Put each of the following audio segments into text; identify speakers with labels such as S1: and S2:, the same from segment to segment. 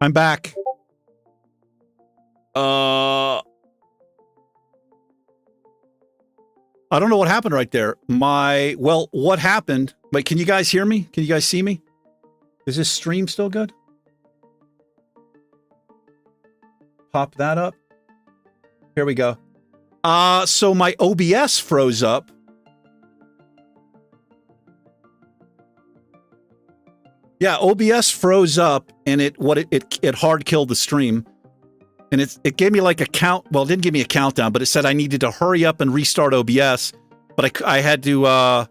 S1: I'm back. I don't know what happened right there. Well, what happened? Wait, can you guys hear me? Can you guys see me? Is this stream still good? Pop that up. Here we go. So my OBS froze up. Yeah, OBS froze up and it hard killed the stream. And it gave me like a count. Well, it didn't give me a countdown, but it said I needed to hurry up and restart OBS. But I had to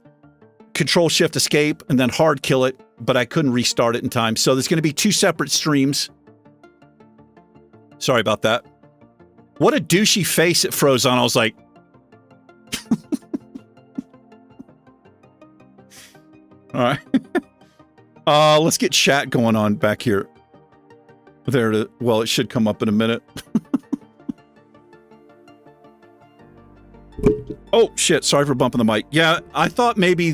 S1: Control Shift Escape and then hard kill it, but I couldn't restart it in time. So there's going to be 2 separate streams. Sorry about that. What a douchey face it froze on. I was like, all right. Let's get chat going on back here. Well, it should come up in a minute. Oh, shit. Sorry for bumping the mic. Yeah, I thought maybe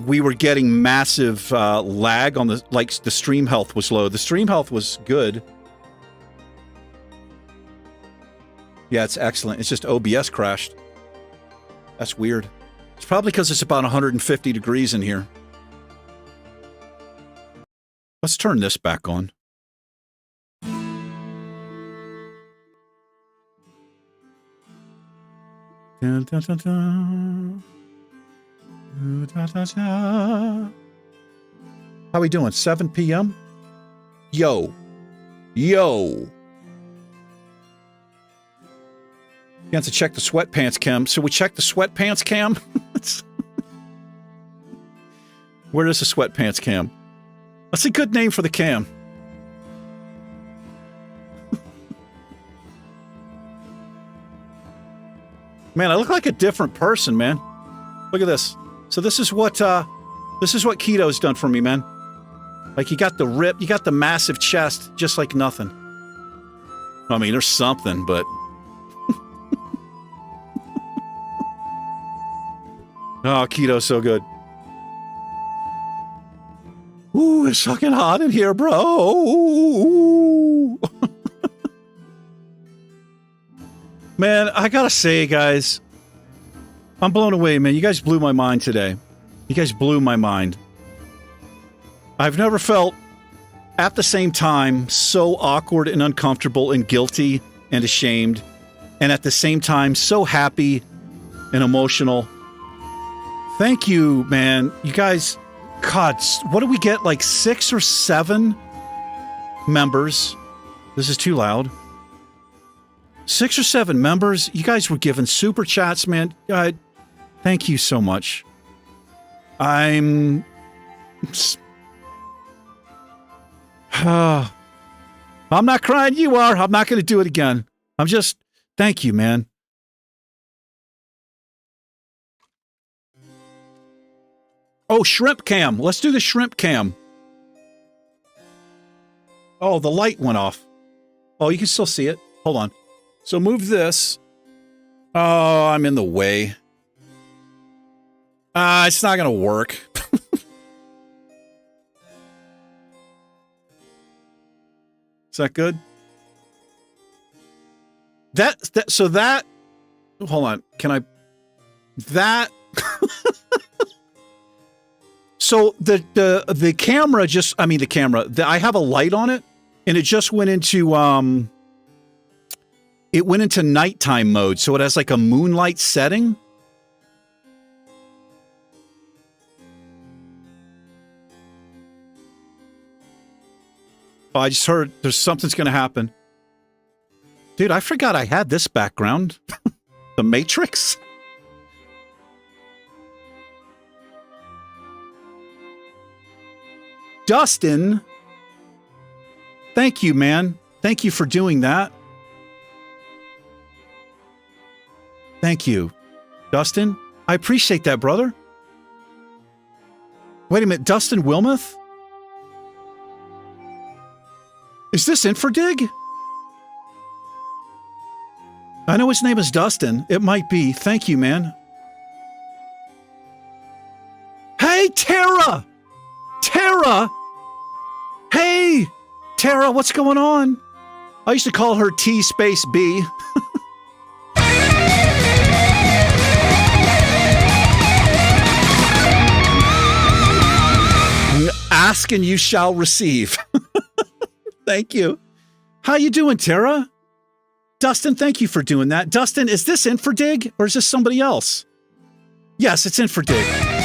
S1: we were getting massive lag on the stream health was low. The stream health was good. Yeah, it's excellent. It's just OBS crashed. That's weird. It's probably because it's about 150 degrees in here. Let's turn this back on. Dun, dun, dun, dun. Da, da, da. How we doing? 7 p.m.? Yo. Yo. You have to check the sweatpants cam. So we check the sweatpants cam? Where is the sweatpants cam? That's a good name for the cam. Man, I look like a different person, man. Look at this. So this is what Keto's done for me, man. Like you got the rip, you got the massive chest, just like nothing. I mean, there's something, but oh, Keto's so good. Ooh, it's fucking hot in here, bro. Man, I gotta say, guys, I'm blown away, man. You guys blew my mind today. You guys blew my mind. I've never felt, at the same time, so awkward and uncomfortable and guilty and ashamed, and at the same time, so happy and emotional. Thank you, man. You guys, God, what do we get? Like 6 or 7 members. This is too loud. 6 or 7 members. You guys were given super chats, man. God, thank you so much. I'm not crying. You are. I'm not going to do it again. I'm just, thank you, man. Oh, shrimp cam. Let's do the shrimp cam. Oh, the light went off. Oh, you can still see it. Hold on. So move this. Oh, I'm in the way. It's not going to work. Is that good? So that, hold on. Can I, that, so the camera just, I mean, the camera, I have a light on it and it just went into, nighttime mode. So it has like a moonlight setting. Oh, I just heard there's something's going to happen. Dude, I forgot I had this background. The Matrix. Dustin. Thank you, man. Thank you for doing that. Thank you. Dustin, I appreciate that, brother. Wait a minute, Dustin Wilmoth? Is this Infodig? I know his name is Dustin. It might be. Thank you, man. Hey, Tara! Tara! Hey! Tara, what's going on? I used to call her T space B. Ask and you shall receive. Thank you. How you doing, Tara? Dustin, thank you for doing that. Dustin, is this Infodig or is this somebody else? Yes, it's Infodig.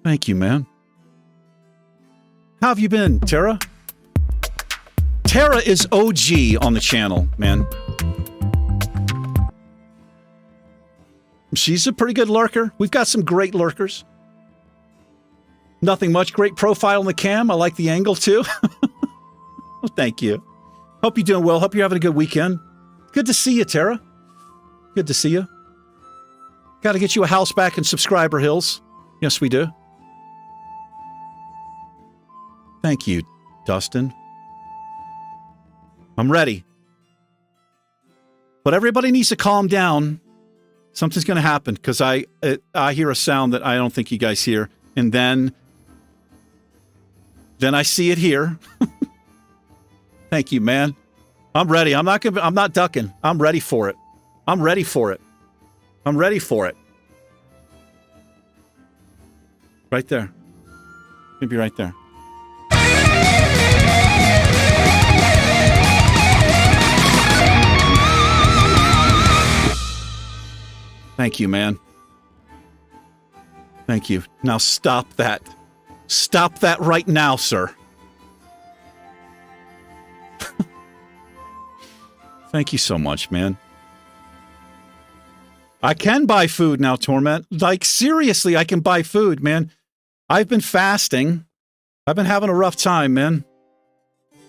S1: Thank you, man. How have you been, Tara? Tara is OG on the channel, man. She's a pretty good lurker. We've got some great lurkers. Nothing much. Great profile on the cam. I like the angle, too. Well, thank you. Hope you're doing well. Hope you're having a good weekend. Good to see you, Tara. Good to see you. Got to get you a house back in Subscriber Hills. Yes, we do. Thank you, Dustin. I'm ready. But everybody needs to calm down. Something's going to happen because I hear a sound that I don't think you guys hear. And then I see it here. Thank you, man. I'm ready. I'm not ducking. I'm ready for it. I'm ready for it. I'm ready for it. Right there. Maybe right there. Thank you, man. Thank you. Now stop that. Stop that right now, sir. Thank you so much, man. I can buy food now, Torment. Like, seriously, I can buy food, man. I've been fasting. I've been having a rough time, man.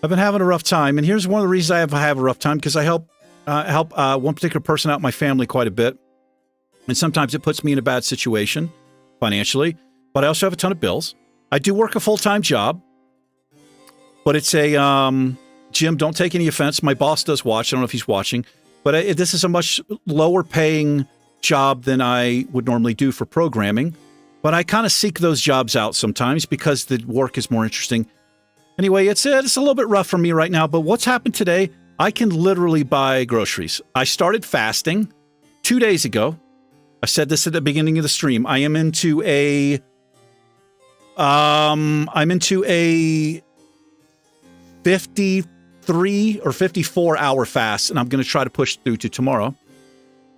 S1: I've been having a rough time. And here's one of the reasons I have a rough time, because I help one particular person out in my family quite a bit. And sometimes it puts me in a bad situation financially, but I also have a ton of bills. I do work a full-time job, but it's a, Jim, don't take any offense. My boss does watch. I don't know if he's watching, but this is a much lower paying job than I would normally do for programming. But I kind of seek those jobs out sometimes because the work is more interesting. Anyway, it's a little bit rough for me right now, but what's happened today, I can literally buy groceries. I started fasting 2 days ago. I said this at the beginning of the stream. I am into a 53 or 54 hour fast, and I'm going to try to push through to tomorrow.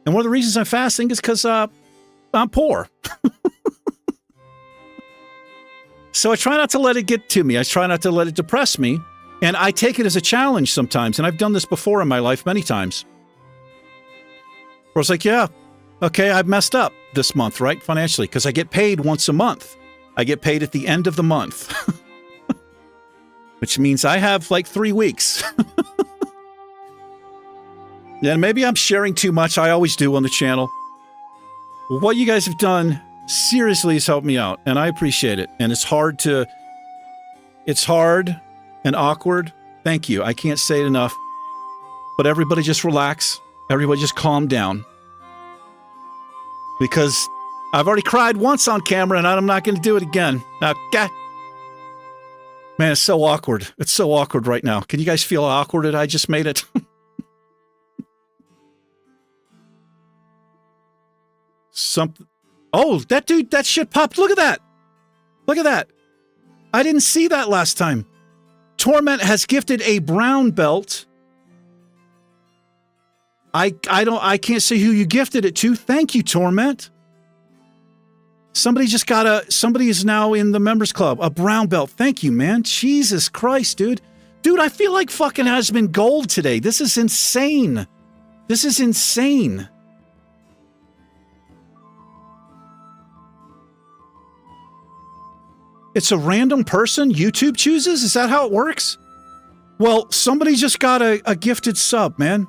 S1: And one of the reasons I'm fasting is because I'm poor. So I try not to let it get to me. I try not to let it depress me. And I take it as a challenge sometimes. And I've done this before in my life many times. Where I was like, yeah, okay, I've messed up this month, right? Financially, because I get paid once a month. I get paid at the end of the month. Which means I have like 3 weeks. Yeah, maybe I'm sharing too much. I always do on the channel. What you guys have done seriously has helped me out, and I appreciate it. And it's hard and awkward. Thank you. I can't say it enough. But everybody just relax. Everybody just calm down. Because I've already cried once on camera, and I'm not going to do it again. Okay. Man, it's so awkward. It's so awkward right now. Can you guys feel how awkward I just made it? Something. Oh, that dude, that shit popped. Look at that. Look at that. I didn't see that last time. Torment has gifted a brown belt. I can't see who you gifted it to. Thank you, Torment. Somebody is now in the members club. A brown belt. Thank you, man. Jesus Christ, dude. Dude, I feel like fucking Hasbin Gold today. This is insane. This is insane. It's a random person YouTube chooses? Is that how it works? Well, somebody just got a gifted sub, man.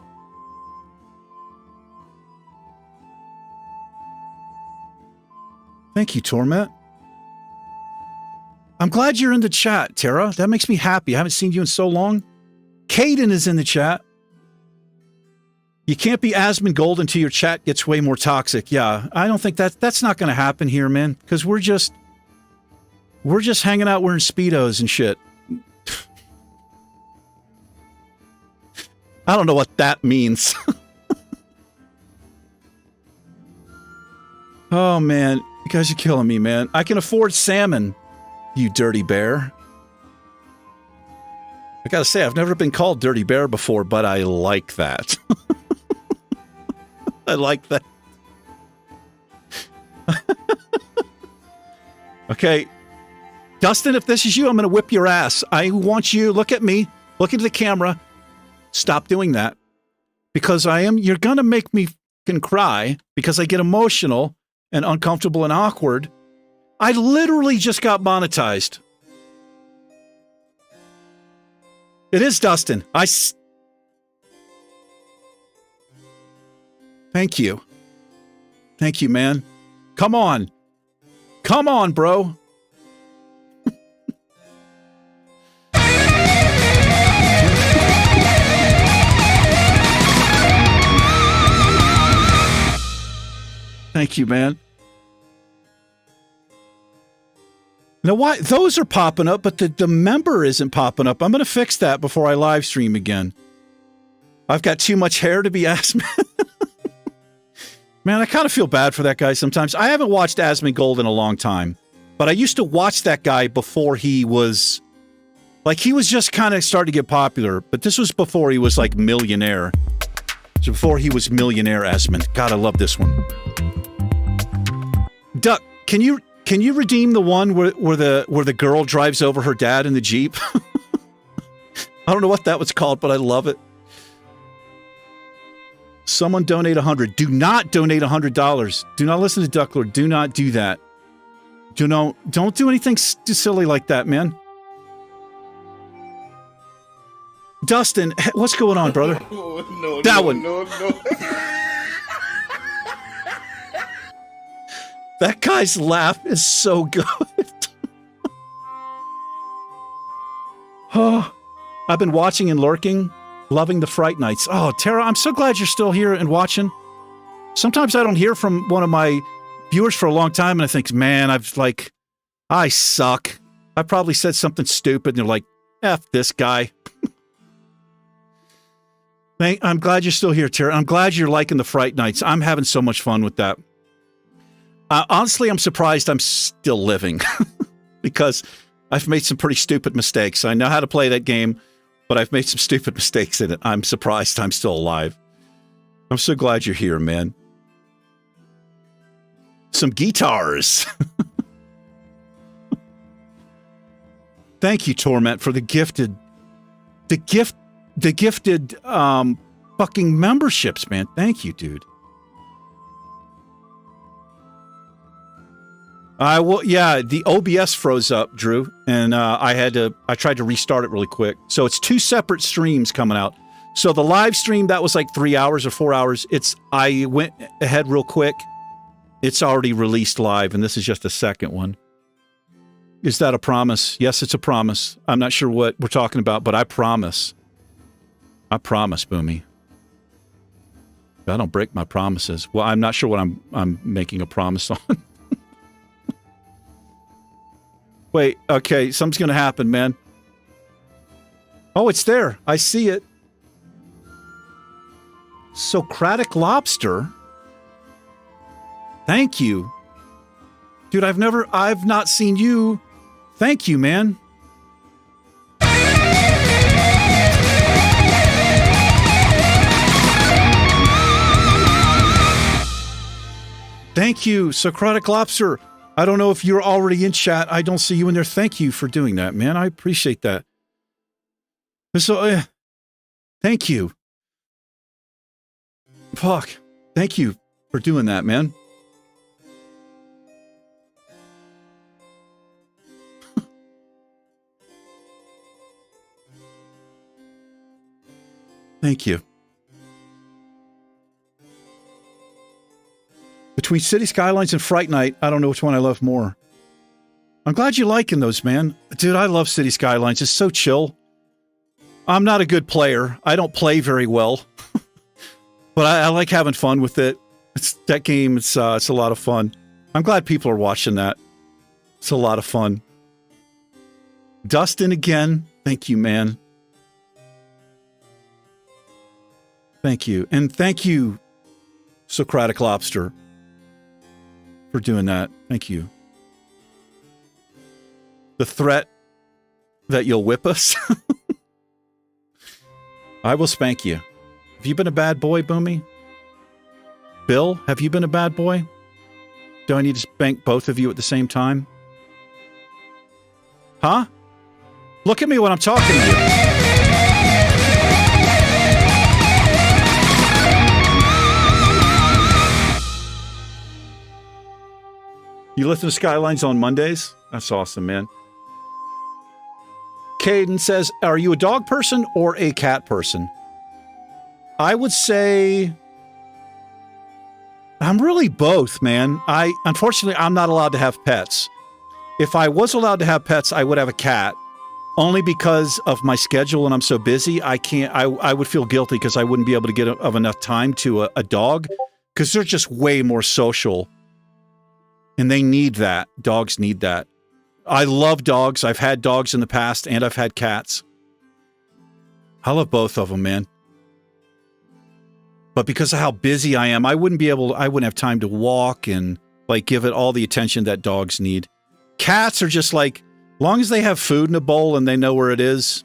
S1: Thank you, Torment. I'm glad you're in the chat, Tara. That makes me happy. I haven't seen you in so long. Caden is in the chat. You can't be Asmon Gold until your chat gets way more toxic. Yeah, I don't think that's not going to happen here, man, because we're just hanging out wearing Speedos and shit. I don't know what that means. Oh, man. You guys are killing me, man. I can afford salmon, you dirty bear. I gotta say, I've never been called Dirty Bear before, but I like that. I like that. Okay. Dustin, if this is you, I'm going to whip your ass. I want you, look at me, look into the camera. Stop doing that. Because you're going to make me fucking cry because I get emotional and uncomfortable and awkward. I literally just got monetized. It is Dustin. Thank you. Thank you, man. Come on. Come on, bro. Thank you, man. Now, why those are popping up, but the member isn't popping up. I'm going to fix that before I live stream again. I've got too much hair to be Asmon. Man, I kind of feel bad for that guy sometimes. I haven't watched Asmon Gold in a long time, but I used to watch that guy before he was... Like, he was just kind of starting to get popular, but this was before he was, like, millionaire. So before he was millionaire Asmon. God, I love this one. Duck, can you redeem the one where the girl drives over her dad in the Jeep? I don't know what that was called, but I love it. Someone donate $100. Do not donate $100. Do not listen to Ducklord. Do not do that. Don't do anything silly like that, man. Dustin, what's going on, brother? No. That guy's laugh is so good. Oh, I've been watching and lurking, loving the Fright Nights. Oh, Tara, I'm so glad you're still here and watching. Sometimes I don't hear from one of my viewers for a long time, and I think, man, I suck. I probably said something stupid, and they're like, F this guy. I'm glad you're still here, Tara. I'm glad you're liking the Fright Nights. I'm having so much fun with that. Honestly, I'm surprised I'm still living because I've made some pretty stupid mistakes. I know how to play that game, but I've made some stupid mistakes in it. I'm surprised I'm still alive. I'm so glad you're here, man. Some guitars. Thank you, Torment, for the gifted fucking memberships, man. Thank you, dude. Yeah, the OBS froze up, Drew, and I tried to restart it really quick. So it's two separate streams coming out. So the live stream, that was like 3 hours or 4 hours. I went ahead real quick. It's already released live, and this is just a second one. Is that a promise? Yes, it's a promise. I'm not sure what we're talking about, but I promise. I promise, Boomy. I don't break my promises. Well, I'm not sure what I'm making a promise on. Wait, okay, something's gonna happen, man. Oh, it's there. I see it. Socratic Lobster. Thank you. Dude, I've not seen you. Thank you, man. Thank you, Socratic Lobster. I don't know if you're already in chat. I don't see you in there. Thank you for doing that, man. I appreciate that. So, thank you. Fuck. Thank you for doing that, man. Thank you. Between City Skylines and Fright Night, I don't know which one I love more. I'm glad you're liking those, man. Dude, I love City Skylines. It's so chill. I'm not a good player. I don't play very well. But I like having fun with it. That game, it's a lot of fun. I'm glad people are watching that. It's a lot of fun. Dustin again. Thank you, man. Thank you. And thank you, Socratic Lobster, for doing that. Thank you. The threat that you'll whip us. I will spank you. Have you been a bad boy, Boomy? Bill, have you been a bad boy? Do I need to spank both of you at the same time? Huh? Look at me when I'm talking to you. You listen to Skylines on Mondays? That's awesome, man. Caden says, are you a dog person or a cat person? I would say I'm really both, man. Unfortunately, I'm not allowed to have pets. If I was allowed to have pets, I would have a cat. Only because of my schedule and I'm so busy, I would feel guilty because I wouldn't be able to get enough time to a dog because they're just way more social. And they need that. Dogs need that. I love dogs. I've had dogs in the past and I've had cats. I love both of them, man. But because of how busy I am, I wouldn't have time to walk and like give it all the attention that dogs need. Cats are just like, as long as they have food in a bowl and they know where it is,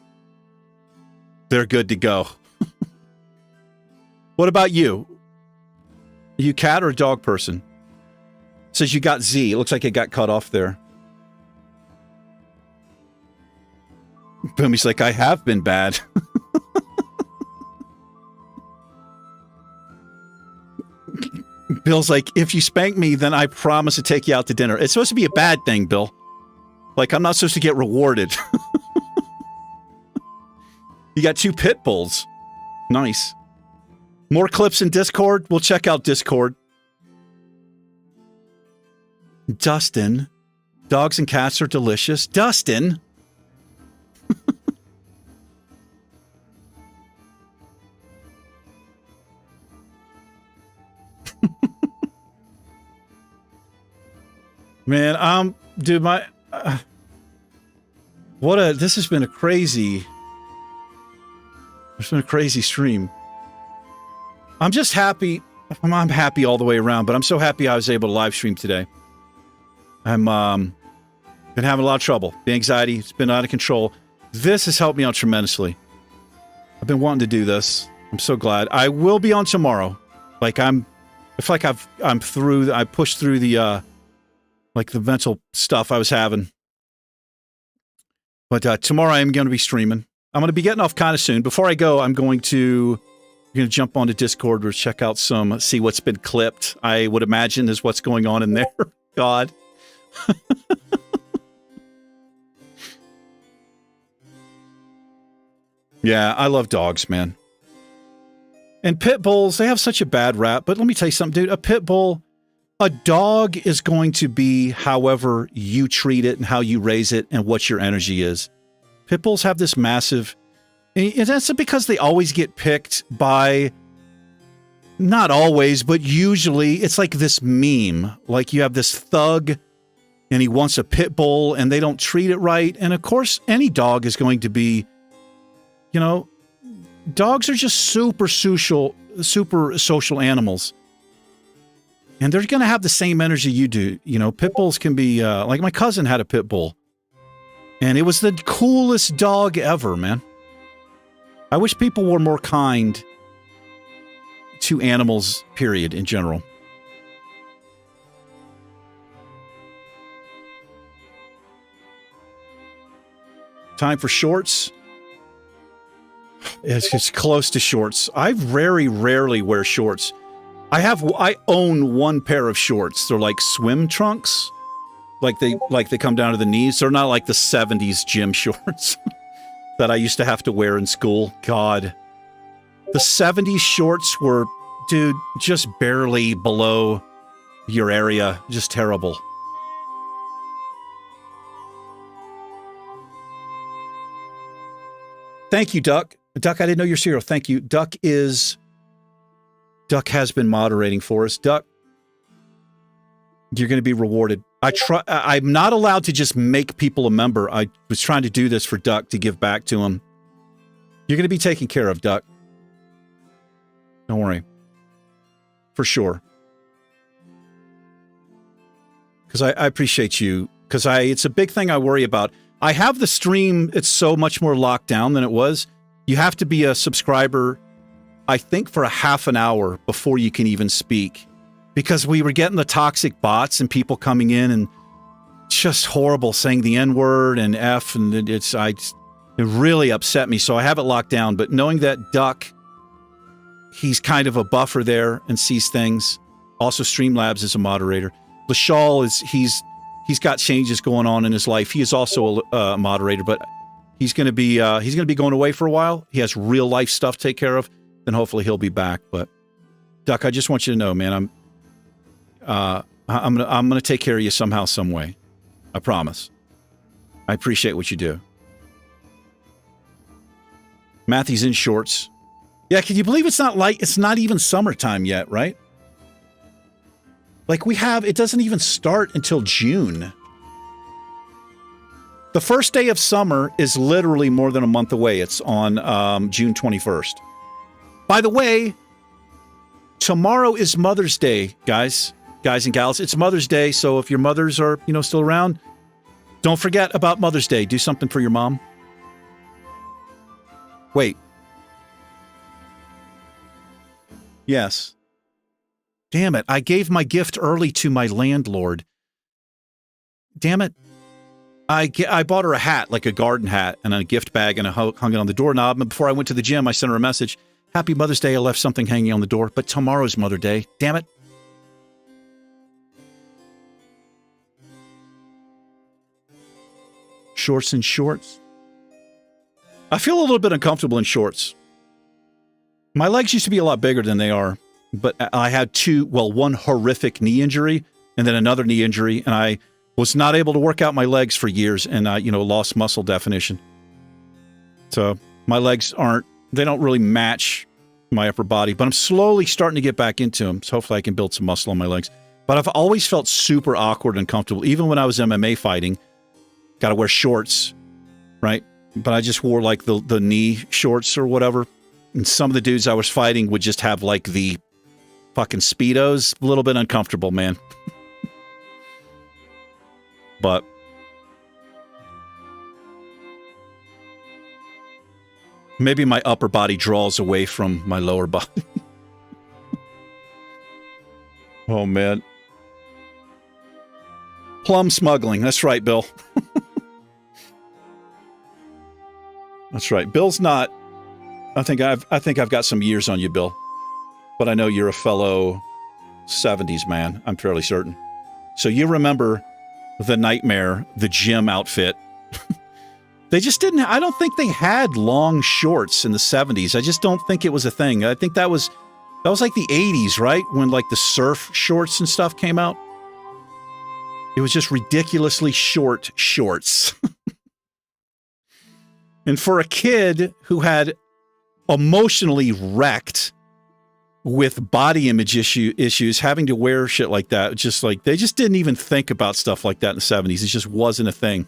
S1: they're good to go. What about you? Are you a cat or a dog person? It says you got Z. It looks like it got cut off there. Boomy's like, I have been bad. Bill's like, if you spank me, then I promise to take you out to dinner. It's supposed to be a bad thing, Bill. Like, I'm not supposed to get rewarded. You got 2 pit bulls. Nice. More clips in Discord? We'll check out Discord. Dustin. Dogs and cats are delicious. Dustin. Man, dude, this has been a crazy, it's been a crazy stream. I'm just happy. I'm happy all the way around, but I'm so happy I was able to live stream today. I'm, been having a lot of trouble. The anxiety, it's been out of control. This has helped me out tremendously. I've been wanting to do this. I'm so glad. I will be on tomorrow. Like I feel like I pushed through the, like the mental stuff I was having. But tomorrow I am going to be streaming. I'm going to be getting off kind of soon. Before I go, I'm going to jump onto Discord or check out see what's been clipped. I would imagine is what's going on in there. God. Yeah, I love dogs, man. And pit bulls, they have such a bad rap. But let me tell you something, dude. A pit bull... A dog is going to be however you treat it and how you raise it and what your energy is. Pit bulls have this massive... And that's because they always get picked by... Not always, but usually it's like this meme. Like you have this thug and he wants a pit bull and they don't treat it right. And of course, any dog is going to be... You know, dogs are just super social animals. And they're going to have the same energy you do. You know, pit bulls can be, like my cousin had a pit bull. And it was the coolest dog ever, man. I wish people were more kind to animals, period, in general. Time for shorts. It's close to shorts. I rarely wear shorts. I own one pair of shorts. They're like swim trunks. Like they come down to the knees. They're not like the 70s gym shorts that I used to have to wear in school. God. The 70s shorts were, dude, just barely below your area. Just terrible. Thank you, Duck. Duck, I didn't know your cereal. Thank you. Duck is Duck has been moderating for us. Duck, you're going to be rewarded. I'm not allowed to just make people a member. I was trying to do this for Duck to give back to him. You're going to be taken care of, Duck. Don't worry. For sure. Because I appreciate you. Because it's a big thing I worry about. I have the stream. It's so much more locked down than it was. You have to be a subscriber, I think, for a half an hour before you can even speak. Because we were getting the toxic bots and people coming in and just horrible, saying the N-word and F, and it really upset me. So I have it locked down. But knowing that Duck, he's kind of a buffer there and sees things. Also, Streamlabs is a moderator. Lashal he's got changes going on in his life. He is also a moderator, but he's going to be going away for a while. He has real life stuff to take care of. Then hopefully he'll be back. But Duck, I just want you to know, man, I'm gonna take care of you somehow, some way. I promise. I appreciate what you do. Matthew's in shorts. Yeah, can you believe it's not even summertime yet, right? Like it doesn't even start until June. The first day of summer is literally more than a month away. It's on June 21st. By the way, tomorrow is Mother's Day, guys and gals. It's Mother's Day, so if your mothers are, still around, don't forget about Mother's Day. Do something for your mom. Wait. Yes. Damn it. I gave my gift early to my landlord. Damn it. I bought her a hat, like a garden hat, and a gift bag, and I hung it on the doorknob. And before I went to the gym, I sent her a message. Happy Mother's Day. I left something hanging on the door, but tomorrow's Mother's Day. Damn it. Shorts and shorts. I feel a little bit uncomfortable in shorts. My legs used to be a lot bigger than they are, but I had one horrific knee injury and then another knee injury, and I was not able to work out my legs for years, and I, lost muscle definition. So my legs they don't really match my upper body, but I'm slowly starting to get back into them. So hopefully I can build some muscle on my legs. But I've always felt super awkward and uncomfortable, even when I was MMA fighting. Got to wear shorts, right? But I just wore like the knee shorts or whatever. And some of the dudes I was fighting would just have like the fucking Speedos. A little bit uncomfortable, man. But maybe my upper body draws away from my lower body. Oh, man. Plum smuggling. That's right, Bill. That's right. Bill's not... I think I've got some years on you, Bill. But I know you're a fellow 70s man. I'm fairly certain. So you remember the Nightmare, the gym outfit. They just didn't... I don't think they had long shorts in the 70s. I just don't think it was a thing. I think that was like the 80s, right? When like the surf shorts and stuff came out. It was just ridiculously short shorts. And for a kid who had emotionally wrecked with body image issues, having to wear shit like that, just like they just didn't even think about stuff like that in the 70s. It just wasn't a thing.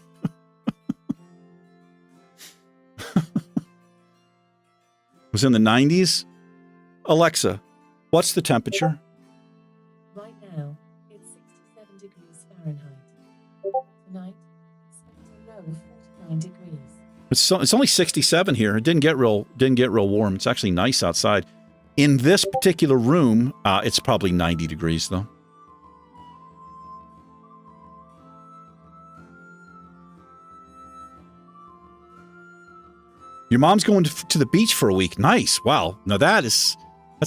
S1: It was in the 90s. Alexa, what's the temperature?
S2: Right now, it's 67 degrees Fahrenheit. Tonight, expect a low of 49 degrees.
S1: It's only 67 here. It didn't get real warm. It's actually nice outside. In this particular room, it's probably 90 degrees though. Your mom's going to the beach for a week. Nice. Wow. Now that's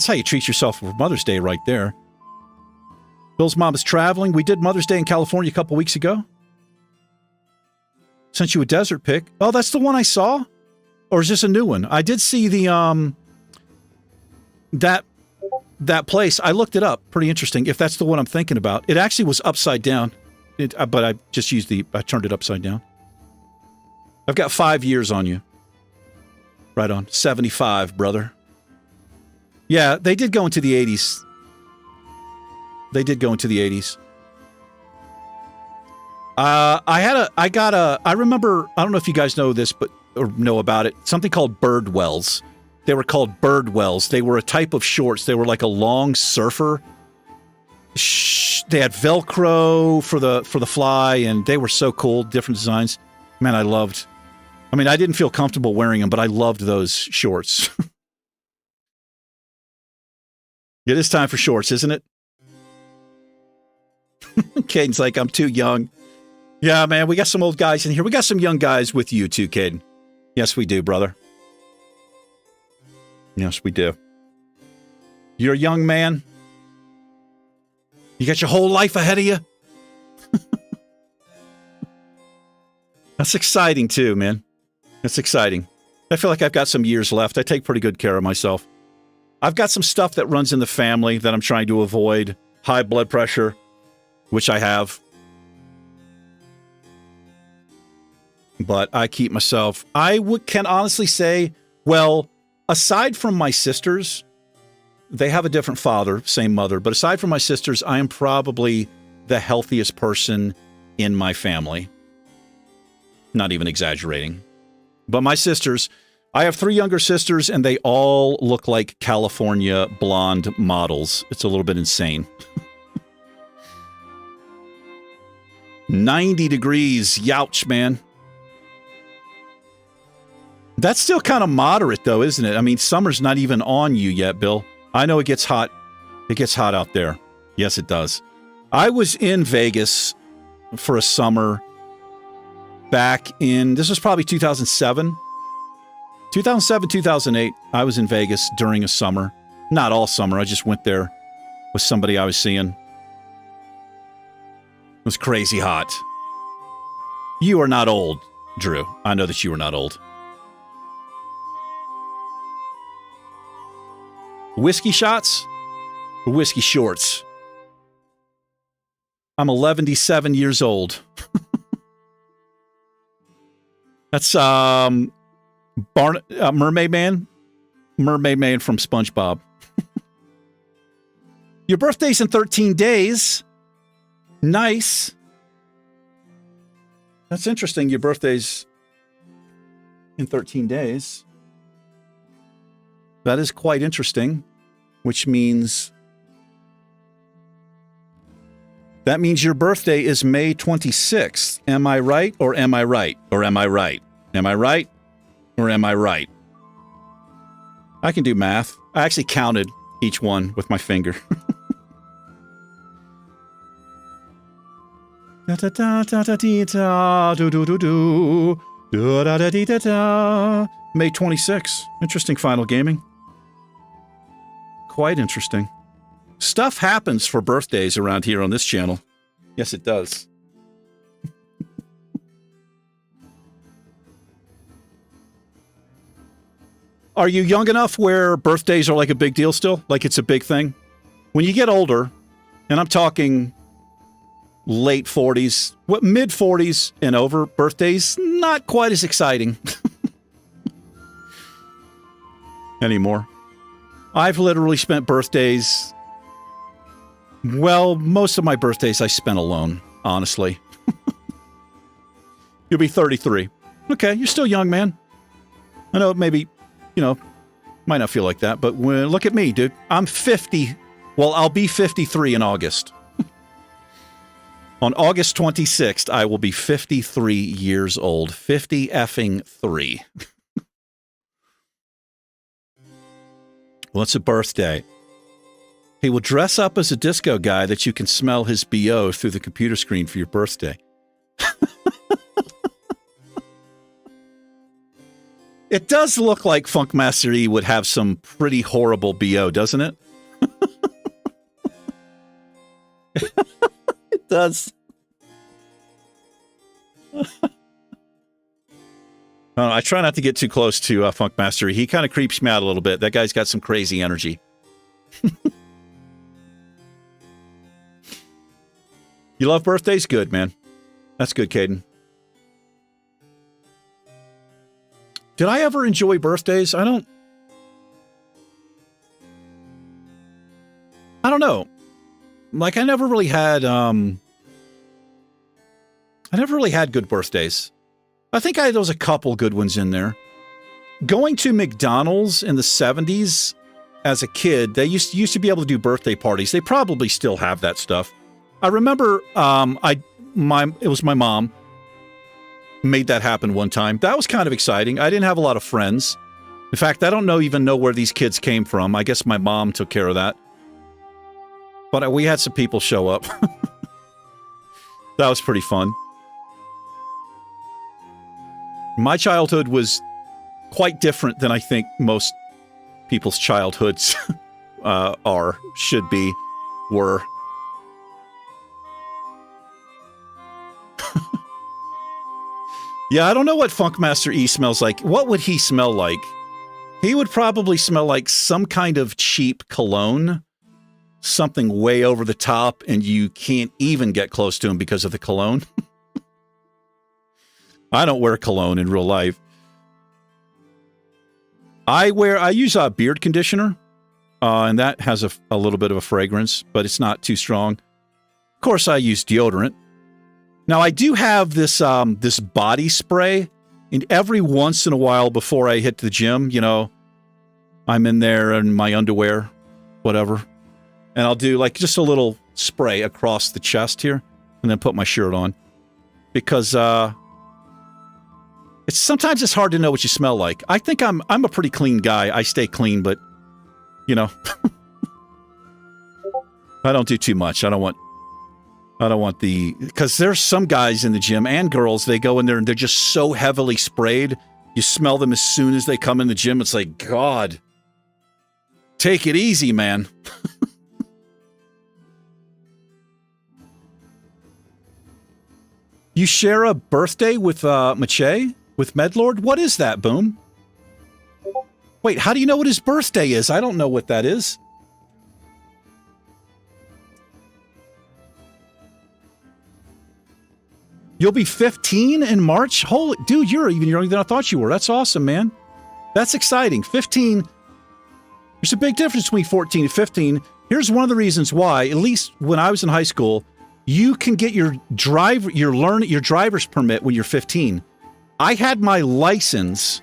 S1: how you treat yourself for Mother's Day right there. Bill's mom is traveling. We did Mother's Day in California a couple weeks ago. Sent you a desert pic. Oh, that's the one I saw? Or is this a new one? I did see the, that place. I looked it up. Pretty interesting. If that's the one I'm thinking about. It actually was upside down. But I just I turned it upside down. I've got 5 years on you. Right on. 75, brother. Yeah, they did go into the 80s. They did go into the 80s. I remember, I don't know if you guys know this, or know about it, something called Birdwells. They were called Birdwells. They were a type of shorts. They were like a long surfer. They had Velcro for the fly, and they were so cool, different designs. Man, I didn't feel comfortable wearing them, but I loved those shorts. It is time for shorts, isn't it? Caden's like, I'm too young. Yeah, man, we got some old guys in here. We got some young guys with you too, Caden. Yes, we do, brother. Yes, we do. You're a young man. You got your whole life ahead of you. That's exciting too, man. That's exciting. I feel like I've got some years left. I take pretty good care of myself. I've got some stuff that runs in the family that I'm trying to avoid. High blood pressure, which I have. But I keep myself... can honestly say, well, aside from my sisters, they have a different father, same mother, but aside from my sisters, I am probably the healthiest person in my family. Not even exaggerating. But my sisters, I have 3 younger sisters, and they all look like California blonde models. It's a little bit insane. 90 degrees, youch, man. That's still kind of moderate, though, isn't it? I mean, summer's not even on you yet, Bill. I know it gets hot. It gets hot out there. Yes, it does. I was in Vegas for a summer back in, this was probably 2007. 2007, 2008, I was in Vegas during a summer. Not all summer. I just went there with somebody I was seeing. It was crazy hot. You are not old, Drew. I know that you are not old. Whiskey shots or whiskey shorts? I'm 11-7 years old. That's Mermaid Man? Mermaid Man from SpongeBob. Your birthday's in 13 days. Nice. That's interesting. Your birthday's in 13 days. That is quite interesting, which means... that means your birthday is May 26th. Am I right or am I right? Or am I right? Am I right or am I right? I can do math. I actually counted each one with my finger. Da da da da da dee da do do do do do da da dee da da. May 26th. Interesting final gaming. Quite interesting. Stuff happens for birthdays around here on this channel. Yes, it does. Are you young enough where birthdays are like a big deal still? Like it's a big thing? When you get older, and I'm talking late 40s, mid 40s and over, birthdays, not quite as exciting anymore. I've literally spent birthdays... well, most of my birthdays I spent alone, honestly. You'll be 33. Okay, you're still young, man. I know maybe, might not feel like that, but look at me, dude. I'm 50. Well, I'll be 53 in August. On August 26th, I will be 53 years old. 50 effing 3. Well, it's a birthday. He will dress up as a disco guy that you can smell his BO through the computer screen for your birthday. It does look like Funkmaster E would have some pretty horrible BO, doesn't it? It does. I try not to get too close to Funkmaster E. He kind of creeps me out a little bit. That guy's got some crazy energy. You love birthdays? Good, man. That's good, Caden. Did I ever enjoy birthdays? I don't I don't know. Like, I never really had good birthdays. I think there was a couple good ones in there. Going to McDonald's in the 70s as a kid, they used to be able to do birthday parties. They probably still have that stuff. I remember it was my mom made that happen one time. That was kind of exciting. I didn't have a lot of friends. In fact, I don't even know where these kids came from. I guess my mom took care of that. But we had some people show up. That was pretty fun. My childhood was quite different than I think most people's childhoods were. Yeah, I don't know what Funkmaster E smells like. What would he smell like? He would probably smell like some kind of cheap cologne. Something way over the top, and you can't even get close to him because of the cologne. I don't wear cologne in real life. I use a beard conditioner, and that has a little bit of a fragrance, but it's not too strong. Of course, I use deodorant. Now, I do have this body spray, and every once in a while before I hit the gym, I'm in there in my underwear, whatever. And I'll do like just a little spray across the chest here and then put my shirt on. Because sometimes it's hard to know what you smell like. I think I'm a pretty clean guy. I stay clean, but I don't do too much. I don't want because there's some guys in the gym and girls, they go in there and they're just so heavily sprayed. You smell them as soon as they come in the gym. It's like, God, take it easy, man. You share a birthday with Mache? With Medlord? What is that, Boom? Wait, how do you know what his birthday is? I don't know what that is. You'll be 15 in March? Holy, dude, you're even younger than I thought you were. That's awesome, man. That's exciting. 15. There's a big difference between 14 and 15. Here's one of the reasons why, at least when I was in high school, you can get your driver's permit when you're 15. I had my license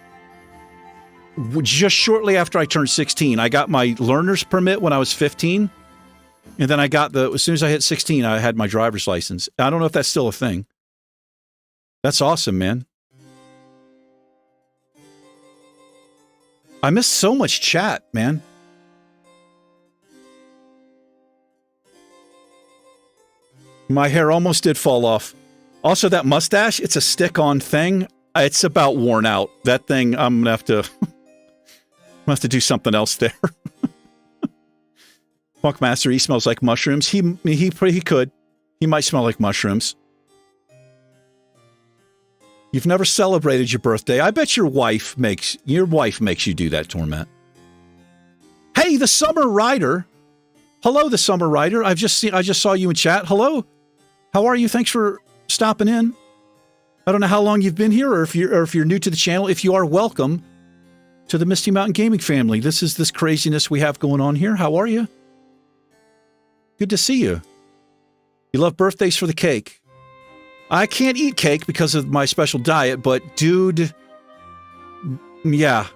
S1: just shortly after I turned 16. I got my learner's permit when I was 15. And then as soon as I hit 16, I had my driver's license. I don't know if that's still a thing. That's awesome, man. I missed so much chat, man. My hair almost did fall off. Also, that mustache, it's a stick-on thing. It's about worn out. That thing, I'm going to have to do something else there. Funkmaster, he smells like mushrooms. He could. He might smell like mushrooms. You've never celebrated your birthday. I bet your wife makes you do that, Torment. Hey, the Summer Rider. Hello, the Summer Rider. I just saw you in chat. Hello. How are you? Thanks for stopping in. I don't know how long you've been here or if you're new to the channel. If you are, welcome to the Misty Mountain Gaming family. This is this craziness we have going on here. How are you? Good to see you. You love birthdays for the cake. I can't eat cake because of my special diet, but dude, yeah,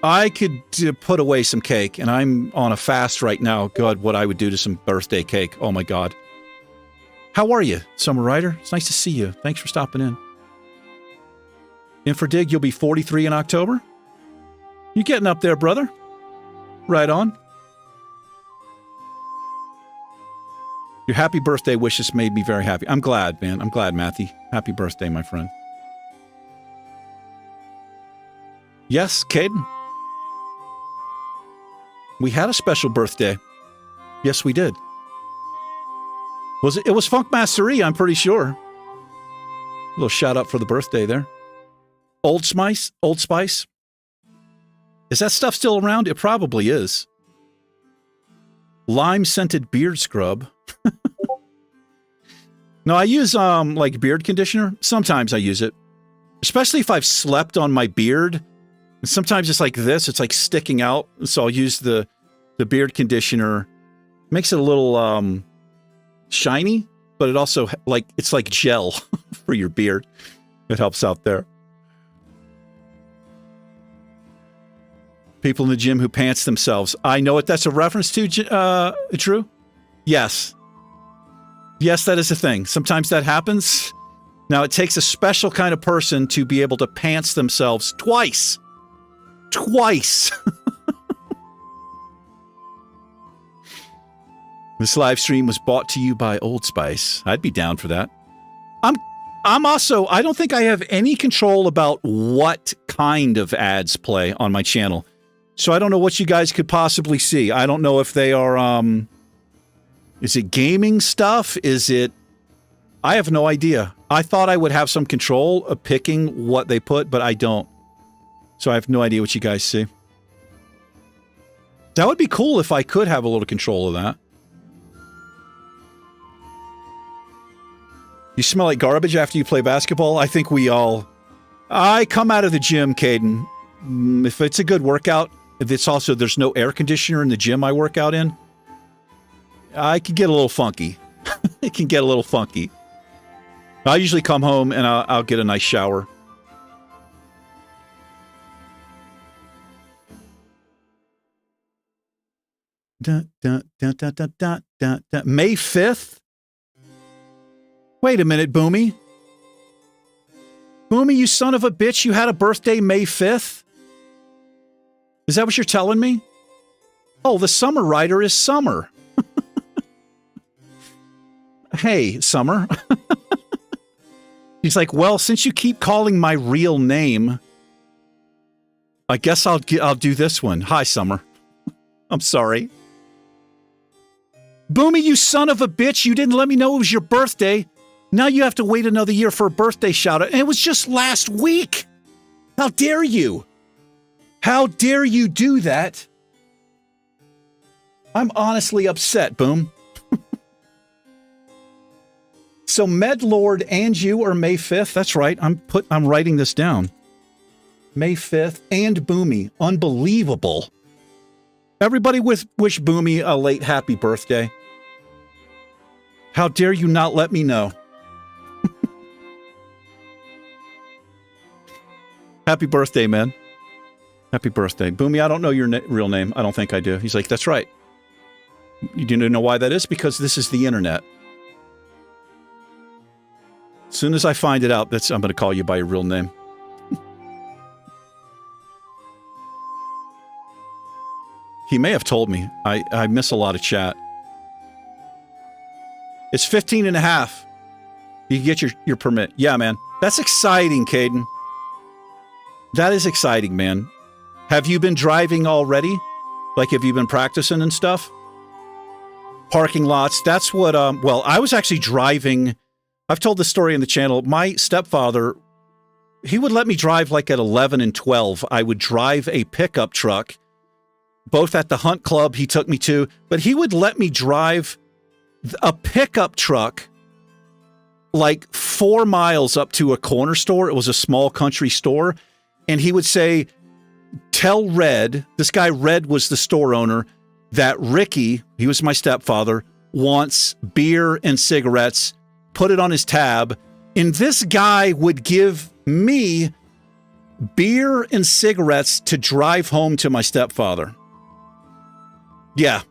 S1: I could put away some cake, and I'm on a fast right now. God, what I would do to some birthday cake. Oh my God. How are you, Summer Rider? It's nice to see you. Thanks for stopping in. Inferdig, you'll be 43 in October? You getting up there, brother? Right on. Your happy birthday wishes made me very happy. I'm glad, man. I'm glad, Matthew. Happy birthday, my friend. Yes, Caden. We had a special birthday. Yes, we did. It was Funkmaster E, I'm pretty sure. A little shout out for the birthday there. Old Spice? Is that stuff still around? It probably is. Lime-scented beard scrub. No, I use like beard conditioner. Sometimes I use it. Especially if I've slept on my beard. Sometimes it's like this. It's like sticking out. So I'll use the beard conditioner Makes it a little shiny, but it also it's like gel for your beard. It helps out there. People in the gym who pants themselves. I know what that's a reference to, Drew. Yes. Yes, that is a thing. Sometimes that happens. Now, it takes a special kind of person to be able to pants themselves twice. Twice. This live stream was brought to you by Old Spice. I'd be down for that. I'm also, I don't think I have any control about what kind of ads play on my channel. So I don't know what you guys could possibly see. I don't know if they are, is it gaming stuff? Is it, I have no idea. I thought I would have some control of picking what they put, but I don't. So I have no idea what you guys see. That would be cool if I could have a little control of that. You smell like garbage after you play basketball? I think we all... I come out of the gym, Caden. If it's a good workout, if it's also there's no air conditioner in the gym I work out in, I can get a little funky. It can get a little funky. I usually come home and I'll get a nice shower. May 5th? Wait a minute, Boomy. Boomy, you son of a bitch, you had a birthday May 5th? Is that what you're telling me? Oh, the Summer Rider is Summer. Hey, Summer. He's like, well, since you keep calling my real name, I guess I'll do this one. Hi, Summer. I'm sorry. Boomy, you son of a bitch, you didn't let me know it was your birthday. Now you have to wait another year for a birthday shout-out. And it was just last week. How dare you? How dare you do that? I'm honestly upset, Boom. So Medlord and you are May 5th. That's right. I'm writing this down. May 5th and Boomy. Unbelievable. Everybody wish Boomy a late happy birthday. How dare you not let me know? Happy birthday, man. Happy birthday. Boomy, I don't know your real name. I don't think I do. He's like, that's right. You do know why that is? Because this is the internet. As soon as I find it out, I'm going to call you by your real name. He may have told me. I miss a lot of chat. It's 15 and a half. You can get your permit. Yeah, man. That's exciting, Caden. That is exciting, man. Have you been driving already? Like, have you been practicing and stuff? Parking lots. That's what, well, I was actually driving. I've told this story in the channel. My stepfather, he would let me drive like at 11 and 12. I would drive a pickup truck, both at the hunt club he took me to, but he would let me drive a pickup truck like 4 miles up to a corner store. It was a small country store. And he would say, tell Red, this guy Red was the store owner, that Ricky, he was my stepfather, wants beer and cigarettes, put it on his tab, and this guy would give me beer and cigarettes to drive home to my stepfather. Yeah.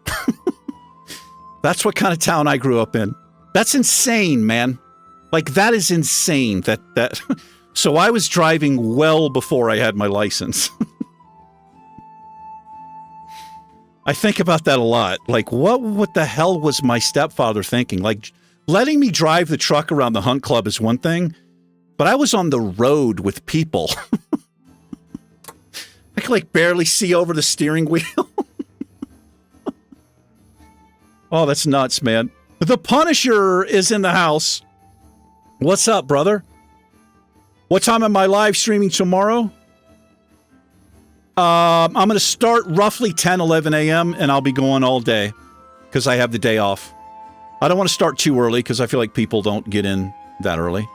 S1: That's what kind of town I grew up in. That's insane, man. Like, that is insane. That So I was driving well before I had my license. I think about that a lot. Like, what the hell was my stepfather thinking? Like, letting me drive the truck around the hunt club is one thing, but I was on the road with people. I could, like, barely see over the steering wheel. Oh, that's nuts, man. The Punisher is in the house. What's up, brother? What time am I live streaming tomorrow? I'm going to start roughly 10, 11 a.m. and I'll be going all day because I have the day off. I don't want to start too early because I feel like people don't get in that early.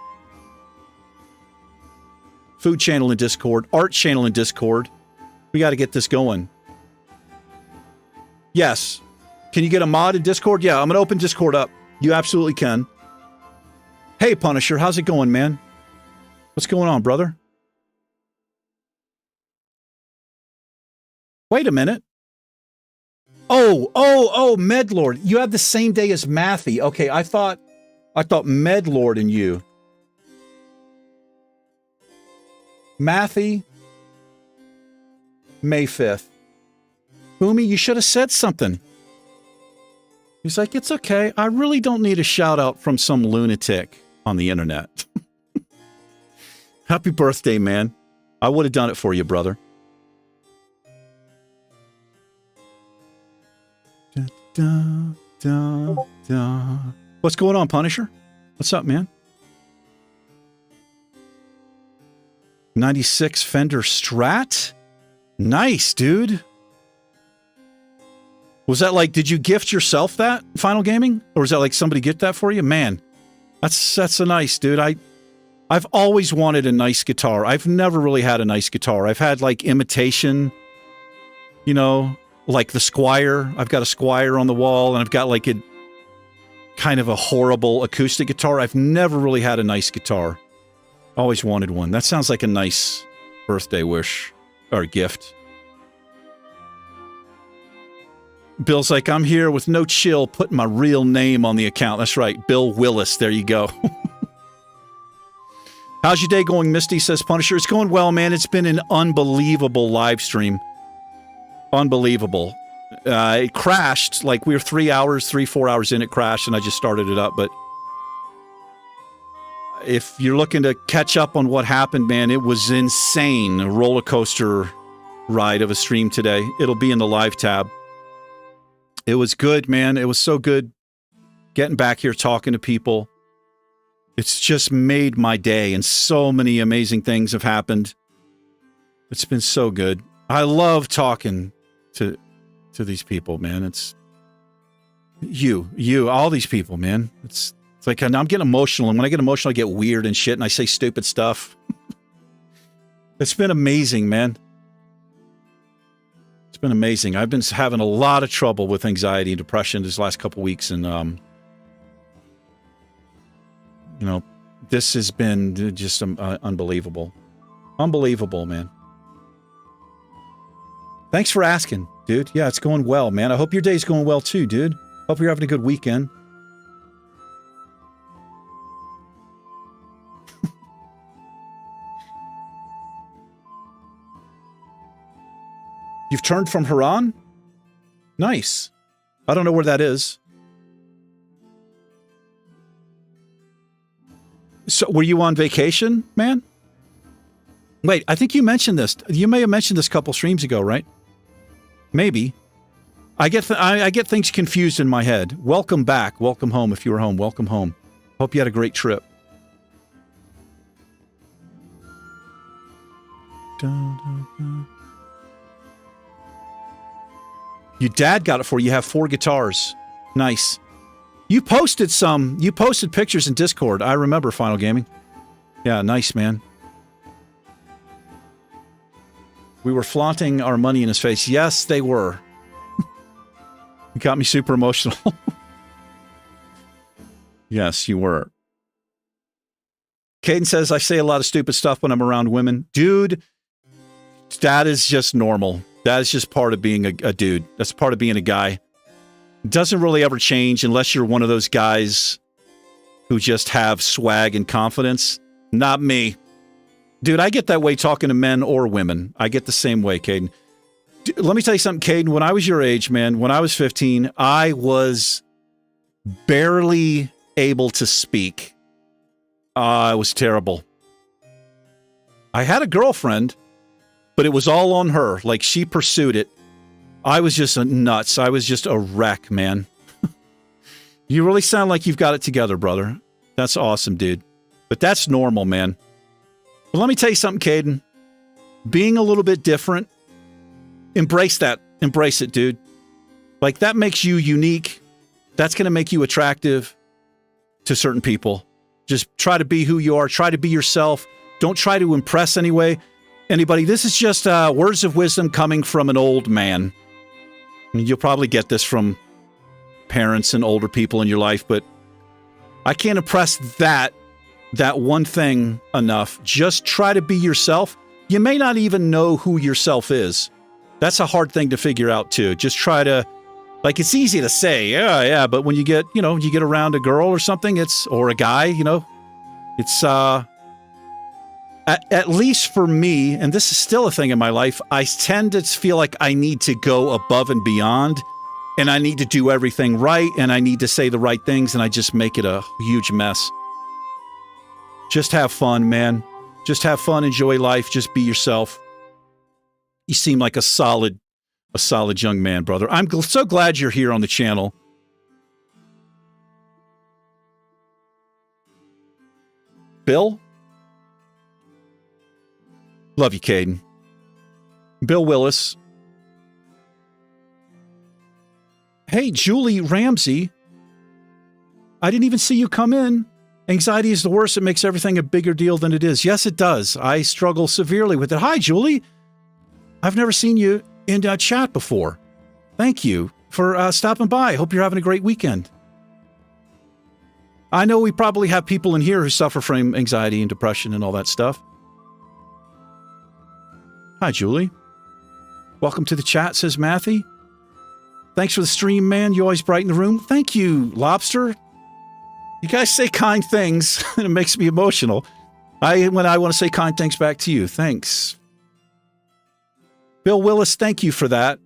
S1: Food channel in Discord. Art channel in Discord. We got to get this going. Yes. Can you get a mod in Discord? Yeah, I'm going to open Discord up. You absolutely can. Hey, Punisher, how's it going, man? What's going on, brother? Wait a minute. Oh, Medlord. You have the same day as Matthew. Okay, I thought Medlord and you. Matthew, May 5th. Boomy, you should have said something. He's like, it's okay. I really don't need a shout out from some lunatic on the internet. Happy birthday, man. I would have done it for you, brother. Da, da, da, da. What's going on, Punisher? What's up, man? 96 Fender Strat? Nice, dude. Was that like, did you gift yourself that, Final Gaming? Or was that like somebody get that for you? Man, that's a nice, dude. I've always wanted a nice guitar. I've never really had a nice guitar. I've had like imitation, you know, like the Squier. I've got a Squier on the wall, and I've got like a kind of a horrible acoustic guitar. I've never really had a nice guitar. Always wanted one. That sounds like a nice birthday wish or gift. Bill's like, I'm here with no chill, putting my real name on the account. That's right, Bill Willis. There you go. How's your day going, Misty, says Punisher. It's going well, man. It's been an unbelievable live stream. Unbelievable. It crashed, like we were 4 hours in, it crashed, and I just started it up. But if you're looking to catch up on what happened, man, it was insane. A roller coaster ride of a stream today. It'll be in the live tab. It was good, man. It was so good getting back here, talking to people. It's just made my day, and so many amazing things have happened. It's been so good. I love talking to these people, man. It's you, all these people, man. It's like I'm getting emotional, and when I get emotional, I get weird and shit, and I say stupid stuff. It's been amazing, man. It's been amazing. I've been having a lot of trouble with anxiety and depression these last couple weeks, and you know, this has been just unbelievable. Unbelievable, man. Thanks for asking, dude. Yeah, it's going well, man. I hope your day's going well too, dude. Hope you're having a good weekend. You've turned from Haran? Nice. I don't know where that is. So, were you on vacation, man? Wait, I think you mentioned this. You may have mentioned this a couple streams ago, right? Maybe. I get things confused in my head. Welcome back. Welcome home if you were home. Welcome home. Hope you had a great trip. Dun, dun, dun. Your dad got it for you. You have 4 guitars. Nice. You posted pictures in Discord. I remember Final Gaming. Yeah, nice, man. We were flaunting our money in his face. Yes, they were. You got me super emotional. Yes, you were. Caden says, I say a lot of stupid stuff when I'm around women. Dude, that is just normal. That is just part of being a dude. That's part of being a guy. It doesn't really ever change unless you're one of those guys who just have swag and confidence. Not me. Dude, I get that way talking to men or women. I get the same way, Caden. Let me tell you something, Caden. When I was your age, man, when I was 15, I was barely able to speak. It was terrible. I had a girlfriend, but it was all on her. Like, she pursued it. I was just nuts. I was just a wreck, man. You really sound like you've got it together, brother. That's awesome, dude. But that's normal, man. But let me tell you something, Caden. Being a little bit different, embrace that. Embrace it, dude. Like, that makes you unique. That's going to make you attractive to certain people. Just try to be who you are. Try to be yourself. Don't try to impress anybody. This is just words of wisdom coming from an old man. You'll probably get this from parents and older people in your life, but I can't impress that one thing enough. Just try to be yourself. You may not even know who yourself is. That's a hard thing to figure out too. Just try to, like, it's easy to say, yeah, but when you get, you get around a girl or something, or a guy, it's, at least for me, and this is still a thing in my life, I tend to feel like I need to go above and beyond, and I need to do everything right, and I need to say the right things, and I just make it a huge mess. Just have fun, man. Just have fun, enjoy life, just be yourself. You seem like a solid young man, brother. I'm so glad you're here on the channel. Bill? Love you, Caden. Bill Willis. Hey, Julie Ramsey. I didn't even see you come in. Anxiety is the worst. It makes everything a bigger deal than it is. Yes, it does. I struggle severely with it. Hi, Julie. I've never seen you in chat before. Thank you for stopping by. Hope you're having a great weekend. I know we probably have people in here who suffer from anxiety and depression and all that stuff. Hi, Julie. Welcome to the chat, says Matthew. Thanks for the stream, man. You always brighten the room. Thank you, Lobster. You guys say kind things, and it makes me emotional. When I want to say kind things back to you. Thanks. Bill Willis, thank you for that.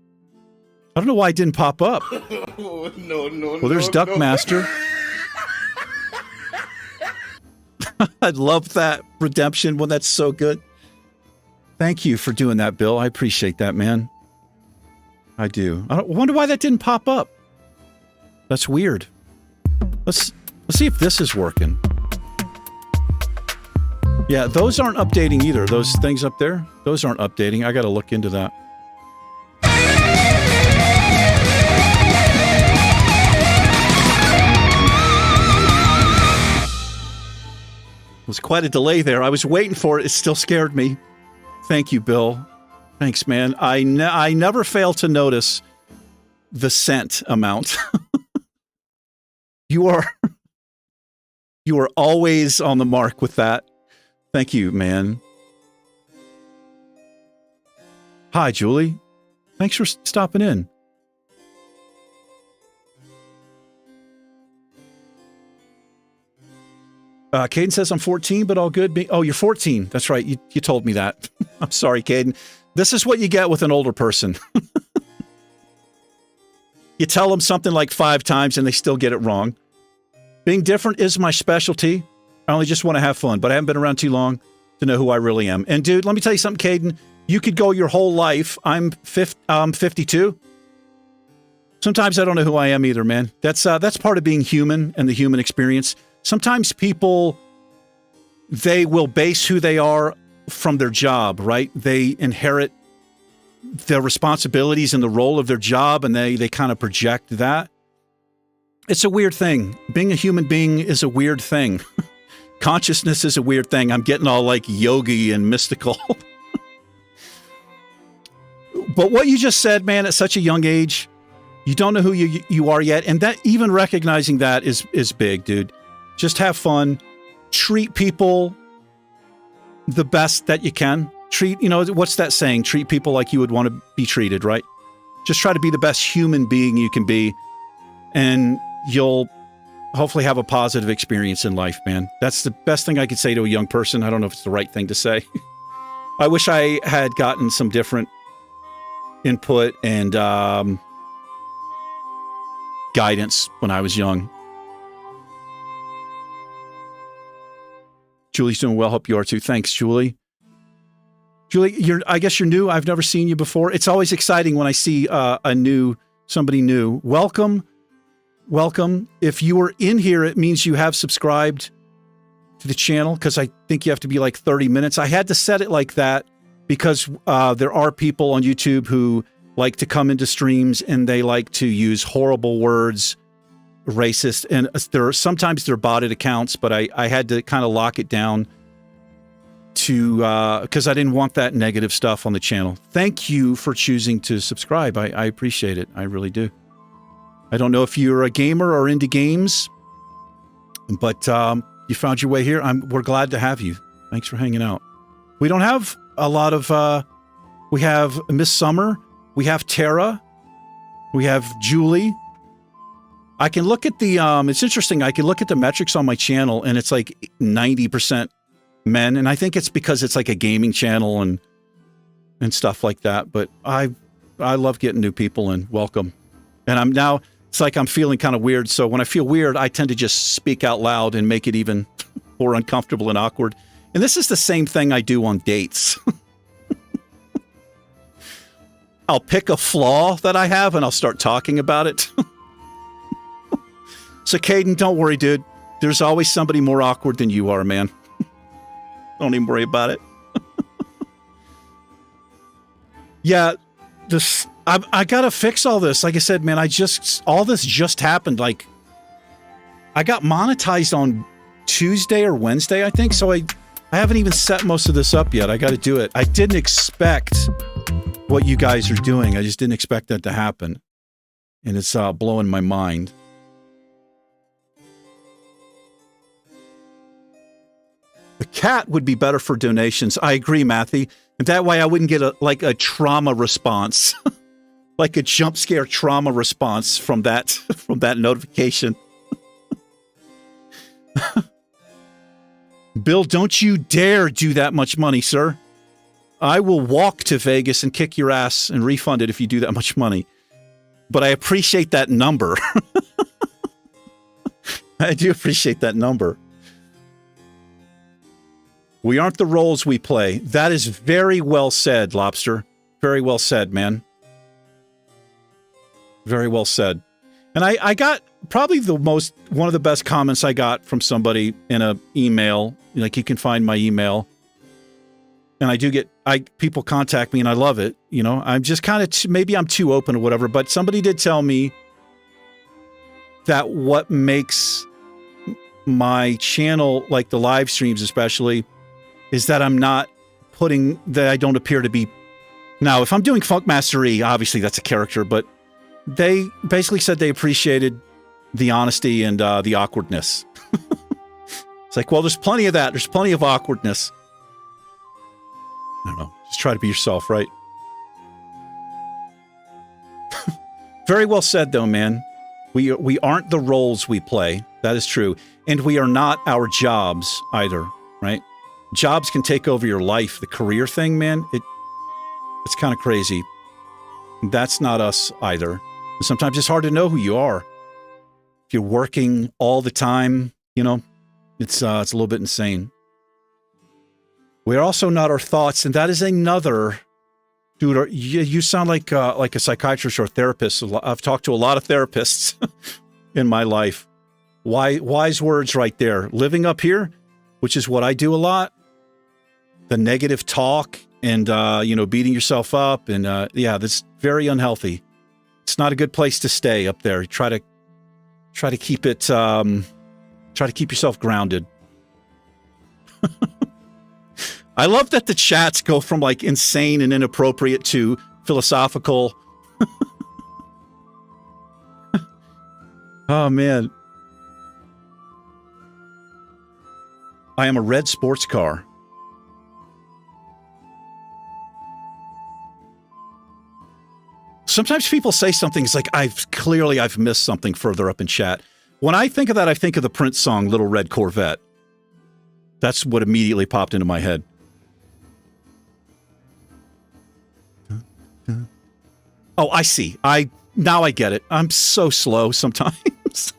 S1: I don't know why it didn't pop up.
S3: Oh, no.
S1: Well, there's Duckmaster. I love that redemption one. That's so good. Thank you for doing that, Bill. I appreciate that, man. I do. I wonder why that didn't pop up. That's weird. Let's see if this is working. Yeah, those aren't updating either. Those things up there, those aren't updating. I got to look into that. It was quite a delay there. I was waiting for it. It still scared me. Thank you, Bill. Thanks, man. I never fail to notice the cent amount. You are always on the mark with that. Thank you, man. Hi, Julie. Thanks for stopping in. Caden says I'm 14, but all good. Oh, you're 14. That's right. You told me that. I'm sorry, Caden. This is what you get with an older person. You tell them something like 5 times and they still get it wrong. Being different is my specialty. I only just want to have fun, but I haven't been around too long to know who I really am. And dude, let me tell you something, Caden. You could go your whole life. I'm 52. Sometimes I don't know who I am either, man. That's part of being human and the human experience. Sometimes people, they will base who they are from their job, right? They inherit the responsibilities and the role of their job, and they kind of project that. It's a weird thing. Being a human being is a weird thing. Consciousness is a weird thing. I'm getting all like yogi and mystical. But what you just said, man, at such a young age, you don't know who you are yet. And that even recognizing that is big, dude. Just have fun. Treat people the best that you can. What's that saying? Treat people like you would want to be treated, right? Just try to be the best human being you can be. And you'll hopefully have a positive experience in life, man. That's the best thing I could say to a young person. I don't know if it's the right thing to say. I wish I had gotten some different input and guidance when I was young. Julie's doing well. Hope you are too. Thanks, Julie. Julie, I guess you're new. I've never seen you before. It's always exciting when I see somebody new. Welcome. If you were in here, it means you have subscribed to the channel, because I think you have to be like 30 minutes. I had to set it like that because there are people on YouTube who like to come into streams and they like to use horrible words, racist, and sometimes they're botted accounts, but I had to kind of lock it down to because I didn't want that negative stuff on the channel. Thank you for choosing to subscribe. I appreciate it. I really do. I don't know if you're a gamer or into games, but you found your way here. We're glad to have you. Thanks for hanging out. We don't have a lot of... we have Miss Summer. We have Tara. We have Julie. I can look at the... it's interesting. I can look at the metrics on my channel, and it's like 90% men. And I think it's because it's like a gaming channel and stuff like that. But I love getting new people in. Welcome. And I'm now... It's like I'm feeling kind of weird. So when I feel weird, I tend to just speak out loud and make it even more uncomfortable and awkward. And this is the same thing I do on dates. I'll pick a flaw that I have and I'll start talking about it. So Caden, don't worry, dude. There's always somebody more awkward than you are, man. Don't even worry about it. Yeah, I gotta fix all this. Like I said, man, all this just happened. Like, I got monetized on Tuesday or Wednesday, I think. So I haven't even set most of this up yet. I got to do it. I didn't expect what you guys are doing. I just didn't expect that to happen. And it's blowing my mind. The cat would be better for donations. I agree, Matthew. And that way I wouldn't get a trauma response. Like a jump scare trauma response from that notification. Bill, don't you dare do that much money, sir. I will walk to Vegas and kick your ass and refund it if you do that much money. But I appreciate that number. I do appreciate that number. We aren't the roles we play. That is very well said, Lobster. Very well said, man. Very well said. And I got probably one of the best comments I got from somebody in an email. Like, you can find my email. And I do get, people contact me and I love it. You know, I'm just kind of, maybe I'm too open or whatever, but somebody did tell me that what makes my channel, like the live streams especially, is that that I don't appear to be. Now, if I'm doing Funkmaster E, obviously that's a character, but they basically said they appreciated the honesty and the awkwardness. It's like, well, there's plenty of that. There's plenty of awkwardness. I don't know. Just try to be yourself, right? Very well said, though, man. We aren't the roles we play. That is true. And we are not our jobs either, right? Jobs can take over your life. The career thing, man, it's kind of crazy. That's not us either. Sometimes it's hard to know who you are. If you're working all the time, you know, it's a little bit insane. We're also not our thoughts, and that is another... Dude, you sound like a psychiatrist or a therapist. I've talked to a lot of therapists in my life. Wise words right there. Living up here, which is what I do a lot. The negative talk and, beating yourself up. And, that's very unhealthy. It's not a good place to stay up there. Try to keep it, try to keep yourself grounded. I love that the chats go from like insane and inappropriate to philosophical. Oh, man. I am a red sports car. Sometimes people say something, it's like, I've missed something further up in chat. When I think of that, I think of the Prince song, Little Red Corvette. That's what immediately popped into my head. Oh, I see. Now I get it. I'm so slow sometimes.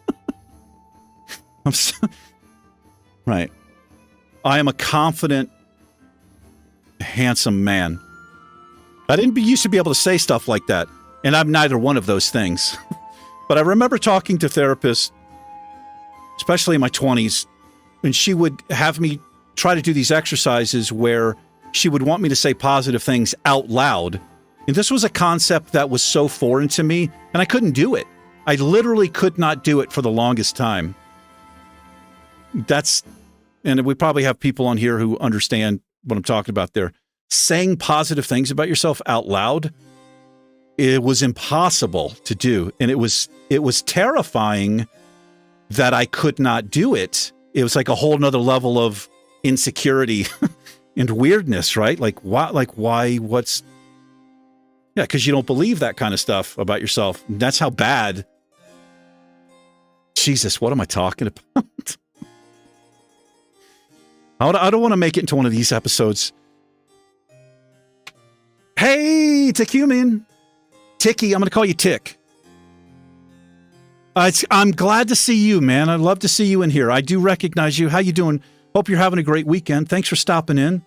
S1: Right. I am a confident, handsome man. I didn't used to be able to say stuff like that, and I'm neither one of those things. But I remember talking to therapists, especially in my 20s, and she would have me try to do these exercises where she would want me to say positive things out loud. And this was a concept that was so foreign to me, and I couldn't do it. I literally could not do it for the longest time. And we probably have people on here who understand what I'm talking about there. Saying positive things about yourself out loud, it was impossible to do. And it was terrifying that I could not do it. It was like a whole nother level of insecurity and weirdness, right? Like, why, what's, yeah, because you don't believe that kind of stuff about yourself. That's how bad. Jesus, what am I talking about? I don't want to make it into one of these episodes. Hey, Ticumin. Ticky, I'm going to call you Tick. I'm glad to see you, man. I'd love to see you in here. I do recognize you. How you doing? Hope you're having a great weekend. Thanks for stopping in.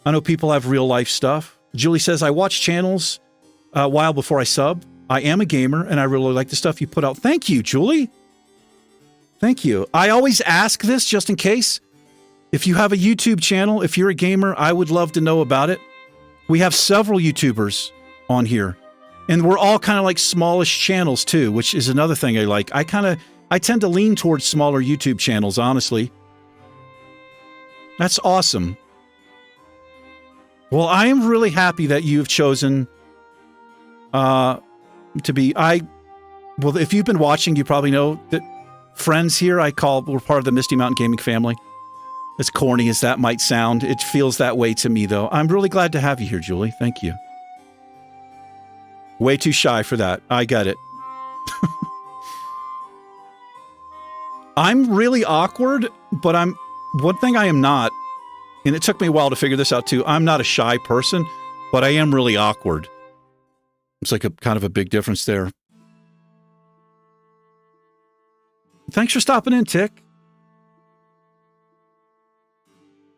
S1: I know people have real life stuff. Julie says, I watch channels a while before I sub. I am a gamer, and I really like the stuff you put out. Thank you, Julie. Thank you. I always ask this just in case. If you have a YouTube channel, if you're a gamer, I would love to know about it. We have several YouTubers on here, and we're all kind of like smallish channels too, which is another thing I like. I tend to lean towards smaller YouTube channels, honestly. That's awesome. Well, I am really happy that you've chosen to be, well, if you've been watching, you probably know that friends here, we're part of the Misty Mountain Gaming family. As corny as that might sound, it feels that way to me, though. I'm really glad to have you here, Julie. Thank you. Way too shy for that. I get it. I'm really awkward, but one thing I am not, and it took me a while to figure this out too, I'm not a shy person, but I am really awkward. It's like a kind of a big difference there. Thanks for stopping in, Tick.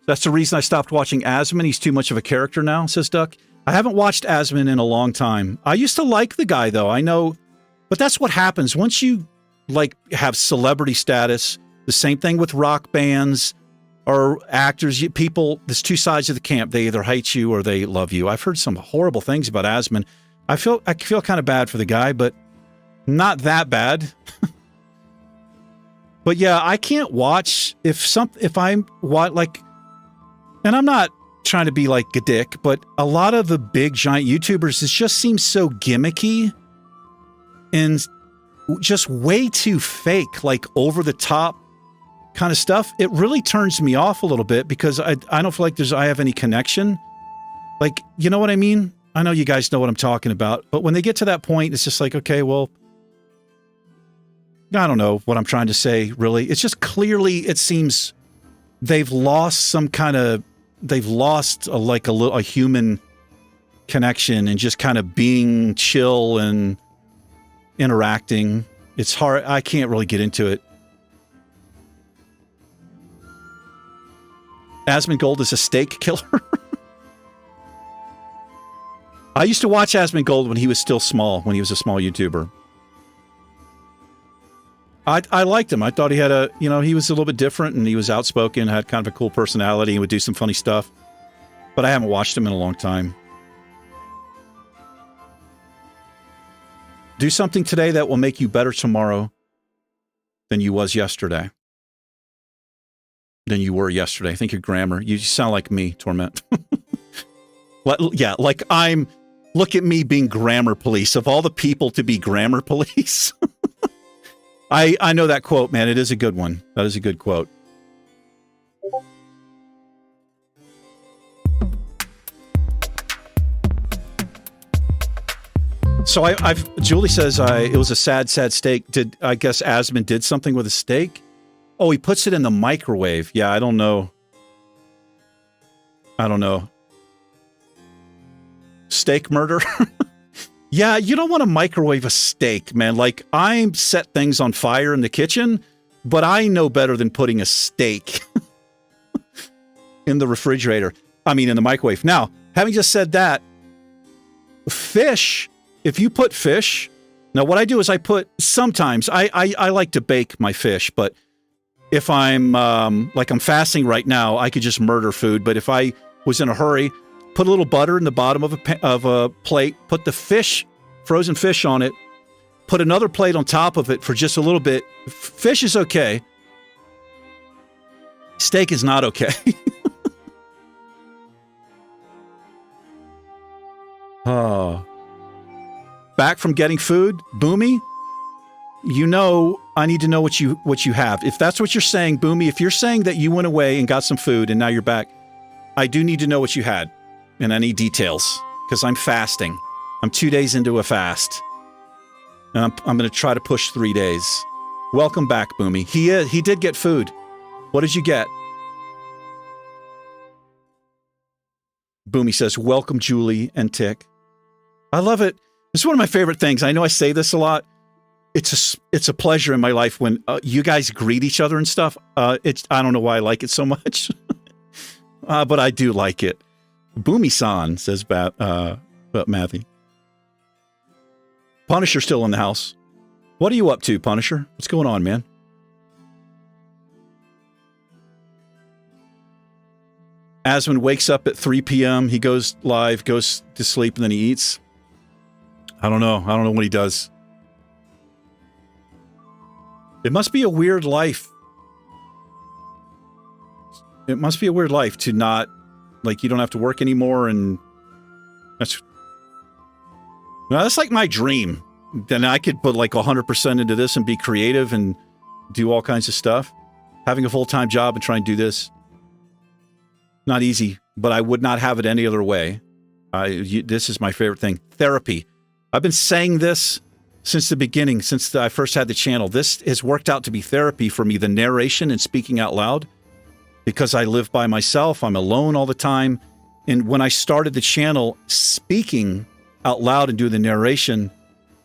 S1: That's the reason I stopped watching Asmon. He's too much of a character now, says Duck. I haven't watched Asmon in a long time. I used to like the guy, though. I know, but that's what happens. Once you, like, have celebrity status, the same thing with rock bands or actors, people, there's two sides of the camp. They either hate you or they love you. I've heard some horrible things about Asmon. I feel kind of bad for the guy, but not that bad. But yeah, I can't watch if I'm like, and I'm not trying to be like a dick, but a lot of the big giant YouTubers, it just seems so gimmicky and just way too fake, like over the top kind of stuff. It really turns me off a little bit because I don't feel like I have any connection. Like, you know what I mean? I know you guys know what I'm talking about, but when they get to that point, it's just like, okay, well, I don't know what I'm trying to say, really. It's just clearly, it seems they've lost a human connection and just kind of being chill and interacting. It's hard. I can't really get into it. Asmongold is a steak killer. I used to watch Asmongold when he was still small, when he was a small YouTuber. I liked him. I thought he had he was a little bit different and he was outspoken, had kind of a cool personality and would do some funny stuff. But I haven't watched him in a long time. Do something today that will make you better tomorrow than you was yesterday. Than you were yesterday. I think your grammar, you sound like me, Torment. Yeah, like look at me being grammar police. Of all the people to be grammar police. I know that quote, man. It is a good one. That is a good quote. So Julie says it was a sad steak. I guess Asmon did something with a steak? Oh, he puts it in the microwave. Yeah, I don't know. Steak murder? Yeah, you don't want to microwave a steak, man. Like, I set things on fire in the kitchen, but I know better than putting a steak in the refrigerator. I mean, in the microwave. Now, having just said that, fish, if you put fish, now what I do is sometimes I like to bake my fish, but if I'm, I'm fasting right now, I could just murder food. But if I was in a hurry, put a little butter in the bottom of a plate, put the frozen fish on it, put another plate on top of it for just a little bit. Fish is okay. Steak is not okay. Oh. back from getting food, Boomy, you know I need to know what you have. If that's what you're saying, Boomy, if you're saying that you went away and got some food and now you're back, I do need to know what you had and any details because I'm fasting. I'm 2 days into a fast. And I'm going to try to push 3 days. Welcome back, Boomy. He did get food. What did you get? Boomy says, welcome, Julie and Tick. I love it. It's one of my favorite things. I know I say this a lot. It's a pleasure in my life when you guys greet each other and stuff. I don't know why I like it so much, but I do like it. Boomy-san, says Matthew. Punisher still in the house. What are you up to, Punisher? What's going on, man? Asmund wakes up at 3 p.m. He goes live, goes to sleep, and then he eats. I don't know. I don't know what he does. It must be a weird life. It must be a weird life to not, like, you don't have to work anymore, and that's like my dream. Then I could put like 100% into this and be creative and do all kinds of stuff. Having a full-time job and trying to do this. Not easy, but I would not have it any other way. This is my favorite thing. Therapy. I've been saying this since the beginning, since I first had the channel. This has worked out to be therapy for me, the narration and speaking out loud, because I live by myself. I'm alone all the time. And when I started the channel, speaking out loud and doing the narration,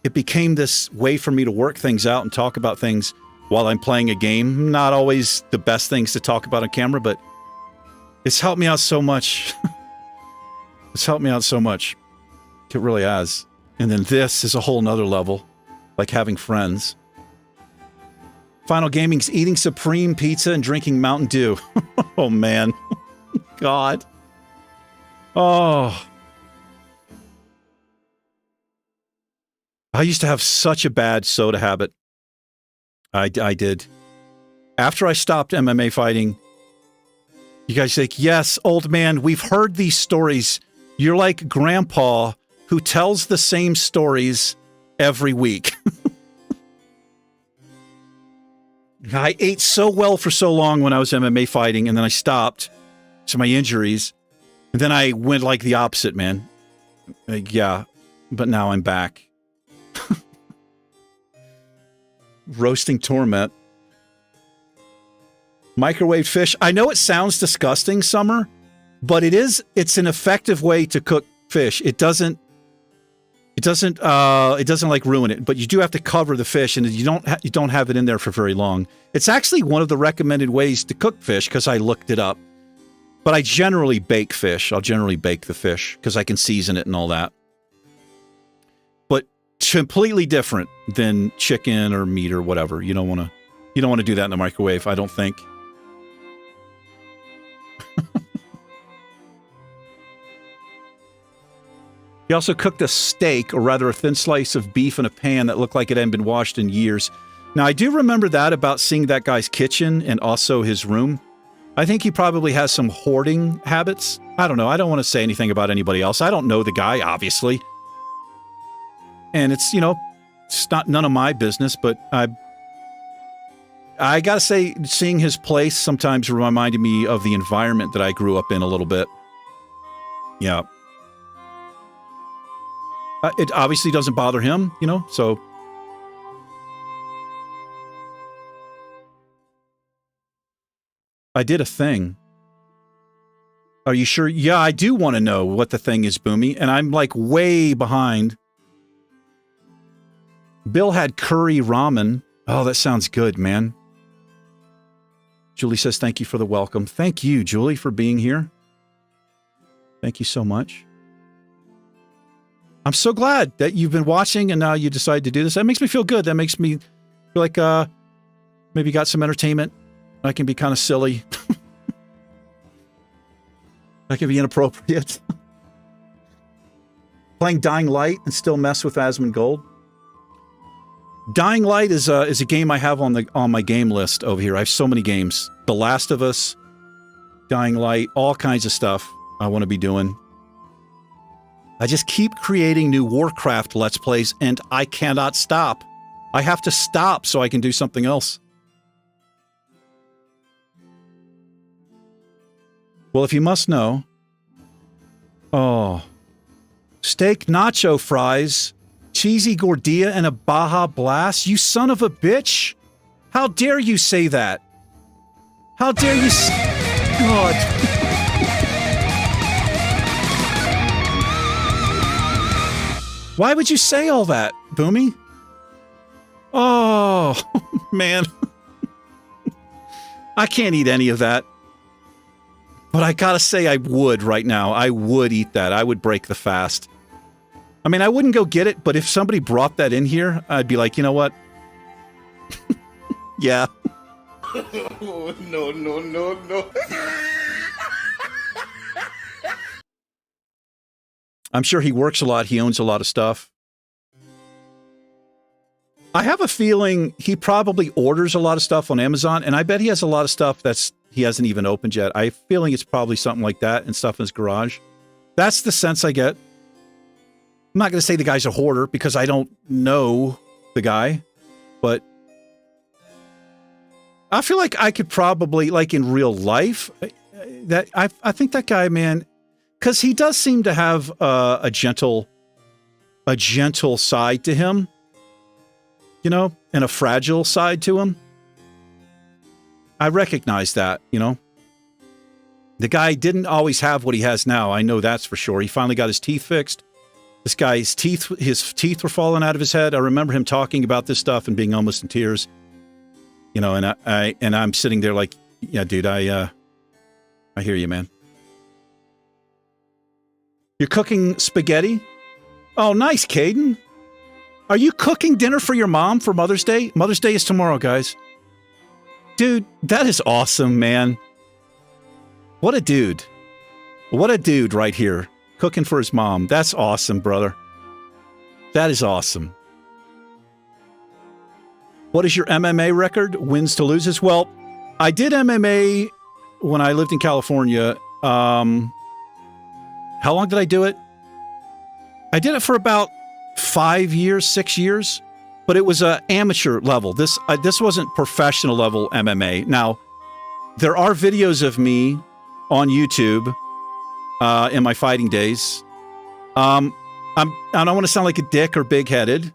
S1: it became this way for me to work things out and talk about things while I'm playing a game. Not always the best things to talk about on camera, but it's helped me out so much. It's helped me out so much. It really has. And then this is a whole nother level, like having friends. Final Gaming's eating Supreme Pizza and drinking Mountain Dew. Oh, man. God. Oh. I used to have such a bad soda habit. I did. After I stopped MMA fighting, you guys think, yes, old man, we've heard these stories. You're like Grandpa who tells the same stories every week. I ate so well for so long when I was MMA fighting, and then I stopped to my injuries. And then I went like the opposite, man. Yeah, but now I'm back. Roasting Torment. Microwave fish. I know it sounds disgusting, Summer, but it's an effective way to cook fish. It doesn't like ruin it, but you do have to cover the fish, and you don't have it in there for very long. It's actually one of the recommended ways to cook fish because I looked it up. But I generally bake fish. I'll generally bake the fish because I can season it and all that. But completely different than chicken or meat or whatever. You don't want to do that in the microwave, I don't think. He also cooked a steak, or rather a thin slice of beef in a pan that looked like it hadn't been washed in years. Now, I do remember that about seeing that guy's kitchen and also his room. I think he probably has some hoarding habits. I don't know. I don't want to say anything about anybody else. I don't know the guy, obviously. And it's, it's not none of my business, but I gotta say, seeing his place sometimes reminded me of the environment that I grew up in a little bit. Yeah. It obviously doesn't bother him, so. I did a thing. Are you sure? Yeah, I do want to know what the thing is, Boomy, and I'm like way behind. Bill had curry ramen. Oh, that sounds good, man. Julie says, thank you for the welcome. Thank you, Julie, for being here. Thank you so much. I'm so glad that you've been watching and now you decide to do this. That makes me feel good. That makes me feel like maybe got some entertainment. I can be kind of silly. I can be inappropriate. Playing Dying Light and still mess with Asmongold. Dying Light is a game I have on my game list over here. I have so many games. The Last of Us, Dying Light, all kinds of stuff I want to be doing. I just keep creating new Warcraft Let's Plays, and I cannot stop. I have to stop so I can do something else. Well, if you must know... Oh. Steak nacho fries, cheesy gordita, and a Baja Blast? You son of a bitch! How dare you say that? How dare you God. Why would you say all that, Boomy? Oh, man. I can't eat any of that. But I gotta say I would right now. I would eat that. I would break the fast. I mean, I wouldn't go get it, but if somebody brought that in here, I'd be like, you know what? Yeah.
S3: Oh, no, no, no, no.
S1: I'm sure he works a lot. He owns a lot of stuff. I have a feeling he probably orders a lot of stuff on Amazon, and I bet he has a lot of stuff he hasn't even opened yet. I have a feeling it's probably something like that and stuff in his garage. That's the sense I get. I'm not going to say the guy's a hoarder because I don't know the guy, but I feel like I could probably, like in real life, that I think that guy, man, because he does seem to have a gentle side to him, you know, and a fragile side to him. I recognize that, you know. The guy didn't always have what he has now. I know that's for sure. He finally got his teeth fixed. This guy's his teeth were falling out of his head. I remember him talking about this stuff and being almost in tears. You know, and I'm sitting there like, yeah, dude, I hear you, man. You're cooking spaghetti? Oh, nice, Caden. Are you cooking dinner for your mom for Mother's Day? Mother's Day is tomorrow, guys. Dude, that is awesome, man. What a dude. What a dude right here. Cooking for his mom. That's awesome, brother. That is awesome. What is your MMA record? Wins to loses? Well, I did MMA when I lived in California. How long did I do it? I did it for about 5 years, 6 years, but it was an amateur level. This wasn't professional level MMA. Now, there are videos of me on YouTube in my fighting days. I don't want to sound like a dick or big-headed,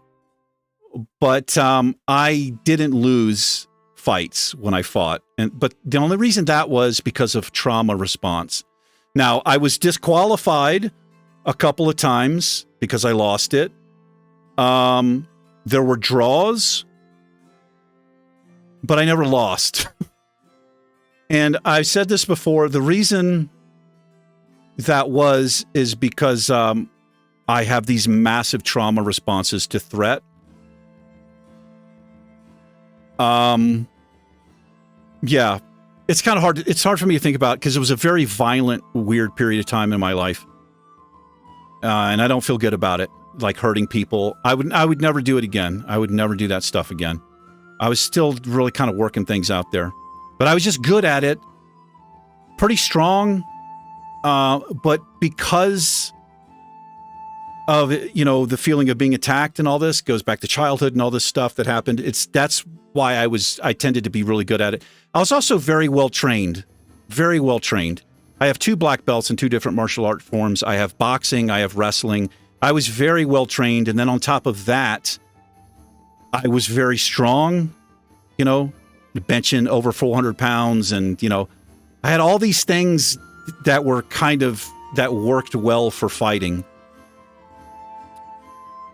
S1: but I didn't lose fights when I fought. But the only reason that was because of trauma response. Now, I was disqualified a couple of times because I lost it. There were draws, but I never lost. And I've said this before, the reason that is because I have these massive trauma responses to threat. Yeah, it's kind of hard. It's hard for me to think about because it was a very violent, weird period of time in my life. And I don't feel good about it, like hurting people. I would never do it again. I would never do that stuff again. I was still really kind of working things out there. But I was just good at it. Pretty strong. But because of, you know, the feeling of being attacked and all this goes back to childhood and all this stuff that happened. That's why I tended to be really good at it. I was also very well trained. Very well trained. I have 2 black belts in 2 different martial art forms. I have boxing. I have wrestling. I was very well trained. And then on top of that, I was very strong, you know, benching over 400 pounds. And, you know, I had all these things that were that worked well for fighting.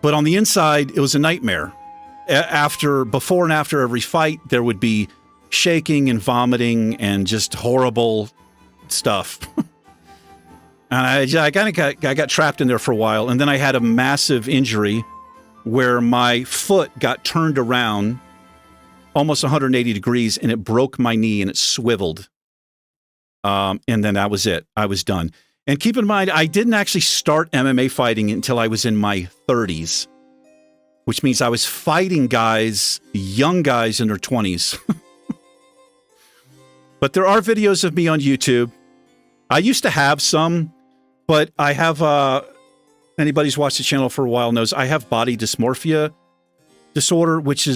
S1: But on the inside, it was a nightmare. Before and after every fight, there would be shaking and vomiting and just horrible stuff. And I got trapped in there for a while. And then I had a massive injury where my foot got turned around almost 180 degrees and it broke my knee and it swiveled. And then that was it. I was done. And keep in mind, I didn't actually start MMA fighting until I was in my 30s, which means I was fighting young guys in their 20s. But there are videos of me on YouTube. I used to have some, but I have anybody who's watched the channel for a while knows I have body dysmorphia disorder, which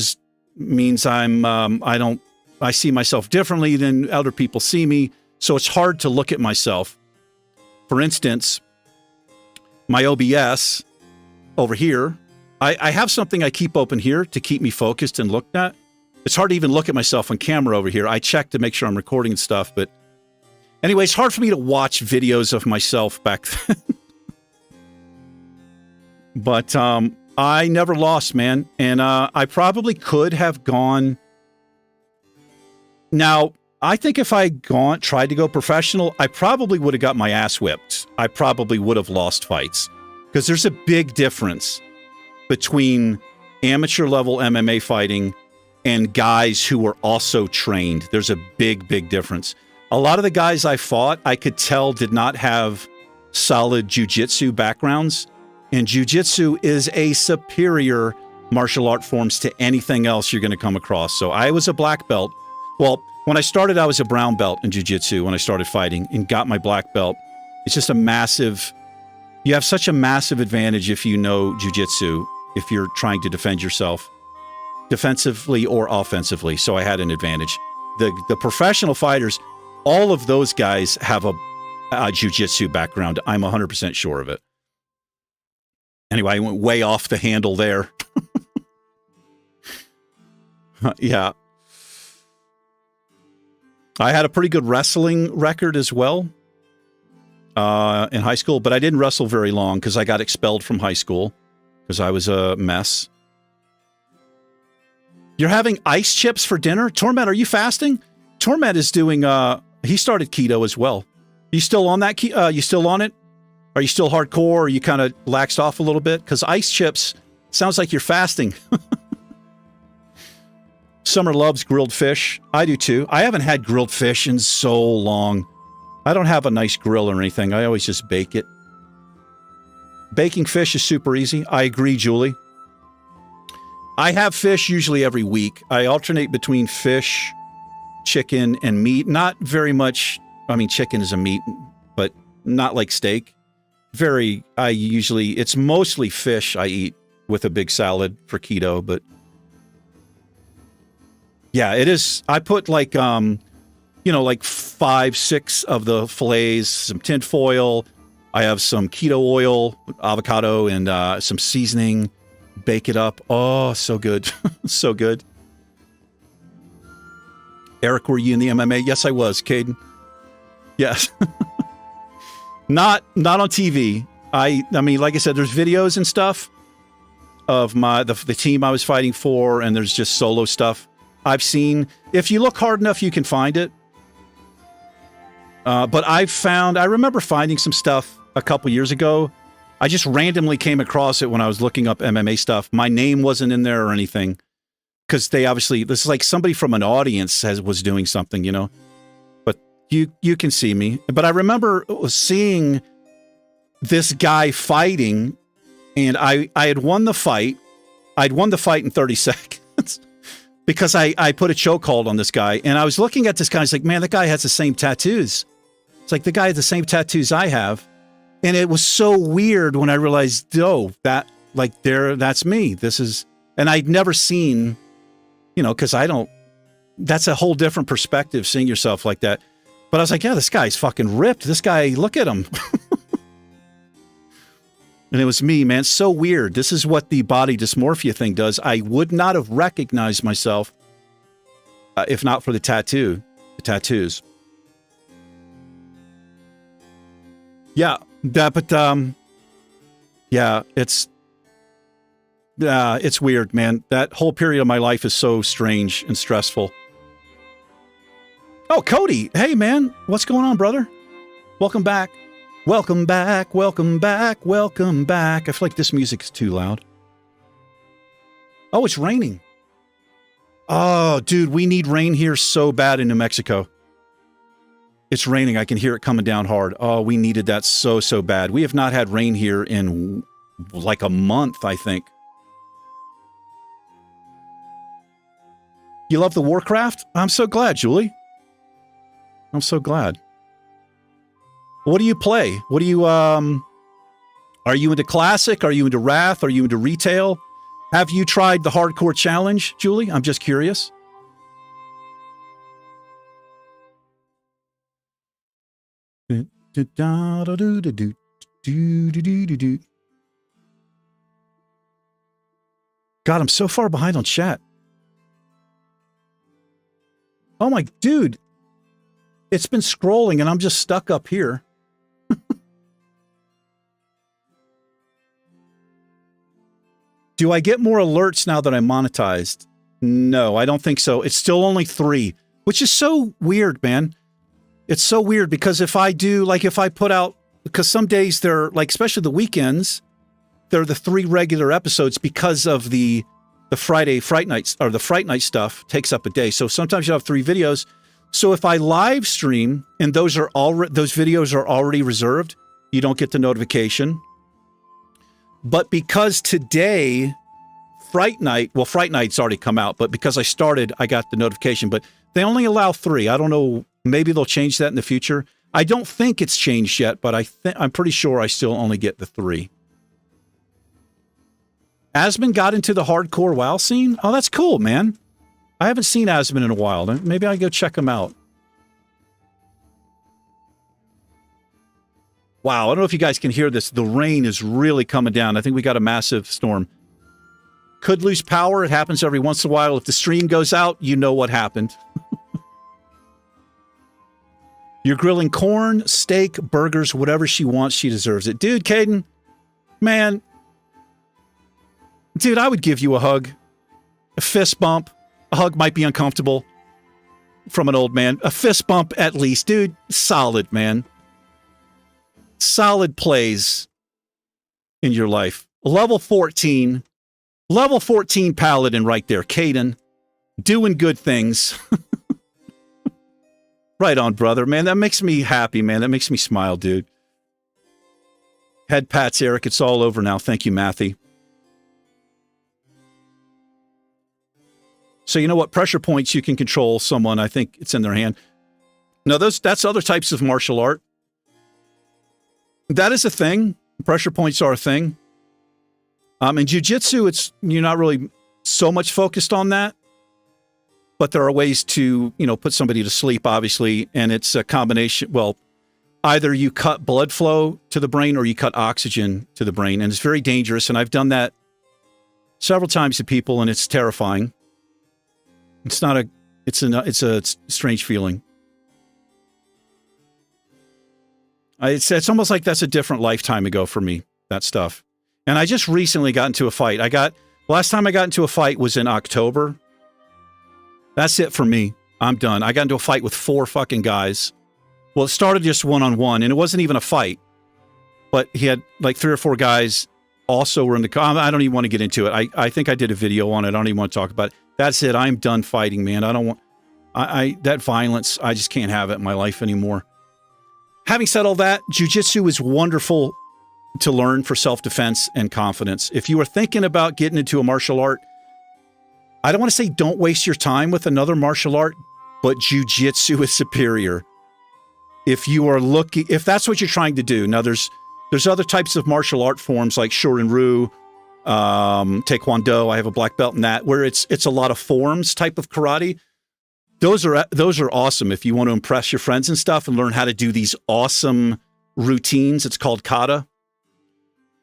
S1: means I see myself differently than other people see me. So it's hard to look at myself. For instance, my OBS over here, I have something I keep open here to keep me focused and looked at. It's hard to even look at myself on camera over here. I check to make sure I'm recording stuff, but anyway, it's hard for me to watch videos of myself back then. But I never lost, man. And I probably could have gone. Now, I think if I tried to go professional, I probably would have got my ass whipped. I probably would have lost fights. Because there's a big difference between amateur level MMA fighting and guys who were also trained. There's a big, big difference. A lot of the guys I fought, I could tell did not have solid jiu-jitsu backgrounds. And jiu-jitsu is a superior martial art forms to anything else you're going to come across. So I was a black belt. Well, when I started, I was a brown belt in jiu-jitsu when I started fighting and got my black belt. It's just a massive... You have such a massive advantage if you know jiu-jitsu, if you're trying to defend yourself, defensively or offensively. So I had an advantage. The professional fighters, all of those guys have a jiu-jitsu background. I'm 100% sure of it. Anyway, I went way off the handle there. Yeah. I had a pretty good wrestling record as well in high school, but I didn't wrestle very long because I got expelled from high school because I was a mess. You're having ice chips for dinner? Torment, are you fasting? Torment is doing, he started keto as well. You still on that? You still on it? Are you still hardcore or you kind of laxed off a little bit? Because ice chips sounds like you're fasting. Summer loves grilled fish. I do too. I haven't had grilled fish in so long. I don't have a nice grill or anything. I always just bake it. Baking fish is super easy. I agree, Julie. I have fish usually every week. I alternate between fish, chicken, and meat. Not very much. I mean, chicken is a meat, but not like steak. It's mostly fish I eat with a big salad for keto, but yeah, it is. I put like, like 5, 6 of the fillets, some tin foil. I have some keto oil, avocado, and some seasoning. Bake it up. Oh, so good. So good. Eric, were you in the MMA? Yes, I was. Caden? Yes. Not on TV. I mean, like I said, there's videos and stuff of the team I was fighting for, and there's just solo stuff I've seen. If you look hard enough, you can find it. But I remember finding some stuff a couple years ago. I just randomly came across it when I was looking up MMA stuff. My name wasn't in there or anything. Because this is like somebody from an audience was doing something, But you can see me. But I remember seeing this guy fighting, and I had won the fight. I'd won the fight in 30 seconds. Because I put a chokehold on this guy, and I was looking at this guy. I was like, man, that guy has the same tattoos. It's like the guy has the same tattoos I have. And it was so weird when I realized, that's me. And I'd never seen, because that's a whole different perspective, seeing yourself like that. But I was like, yeah, this guy's fucking ripped. This guy, look at him. And it was me, man. So weird. This is what the body dysmorphia thing does. I would not have recognized myself if not for the tattoos. Yeah, it's weird, man. That whole period of my life is so strange and stressful. Oh, Cody. Hey, man. What's going on, brother? Welcome back. Welcome back, welcome back, welcome back. I feel like this music is too loud. Oh, it's raining. Oh, dude, we need rain here so bad in New Mexico. It's raining. I can hear it coming down hard. Oh, we needed that so bad. We have not had rain here in like a month, I think. You love the Warcraft? I'm so glad, Julie. I'm so glad. What do you play? What Are you into classic? Are you into Wrath? Are you into retail? Have you tried the hardcore challenge, Julie? I'm just curious. God, I'm so far behind on chat. Oh my, dude. It's been scrolling and I'm just stuck up here. Do I get more alerts now that I'm monetized? No, I don't think so. It's still only 3, which is so weird, man. It's so weird because if I do, like if I put out, because some days they're like, especially the weekends, they're the 3 regular episodes because of the Friday Fright Nights or the Fright Night stuff takes up a day. So sometimes you have 3 videos. So if I live stream and those videos are already reserved, you don't get the notification. But because today, Fright Night's already come out, but because I started, I got the notification. But they only allow 3. I don't know. Maybe they'll change that in the future. I don't think it's changed yet, but I'm pretty sure I still only get the 3. Asmon got into the hardcore WoW scene? Oh, that's cool, man. I haven't seen Asmon in a while. Maybe I'll go check him out. Wow, I don't know if you guys can hear this. The rain is really coming down. I think we got a massive storm. Could lose power. It happens every once in a while. If the stream goes out, you know what happened. You're grilling corn, steak, burgers, whatever she wants, she deserves it. Dude, Caden, man. Dude, I would give you a hug. A fist bump. A hug might be uncomfortable from an old man. A fist bump at least. Dude, solid, man. Solid plays in your life. Level 14 paladin right there. Caden, doing good things. Right on, brother. Man, that makes me happy, man. That makes me smile, dude. Head pats, Eric. It's all over now. Thank you, Matthew. So you know what? Pressure points, you can control someone. I think it's in their hand. No, that's other types of martial art. That is a thing. Pressure points are a thing. In jiu-jitsu, you're not really so much focused on that. But there are ways to, put somebody to sleep, obviously. And it's a combination. Well, either you cut blood flow to the brain or you cut oxygen to the brain. And it's very dangerous. And I've done that several times to people, and it's terrifying. It's a strange feeling. It's almost like that's a different lifetime ago for me, that stuff. And I just recently got into a fight. Last time I got into a fight was in October. That's it for me. I'm done. I got into a fight with 4 fucking guys. Well, it started just one-on-one, and it wasn't even a fight. But he had like 3 or 4 guys also were in the car. I don't even want to get into it. I think I did a video on it. I don't even want to talk about it. That's it. I'm done fighting, man. I don't want... that violence, I just can't have it in my life anymore. Having said all that, jiu-jitsu is wonderful to learn for self-defense and confidence. If you are thinking about getting into a martial art, I don't want to say don't waste your time with another martial art, but jiu-jitsu is superior. If that's what you're trying to do. Now, there's other types of martial art forms like Shorin-ryu, Taekwondo. I have a black belt in that, where it's a lot of forms type of karate. Those are awesome if you want to impress your friends and stuff and learn how to do these awesome routines. It's called kata.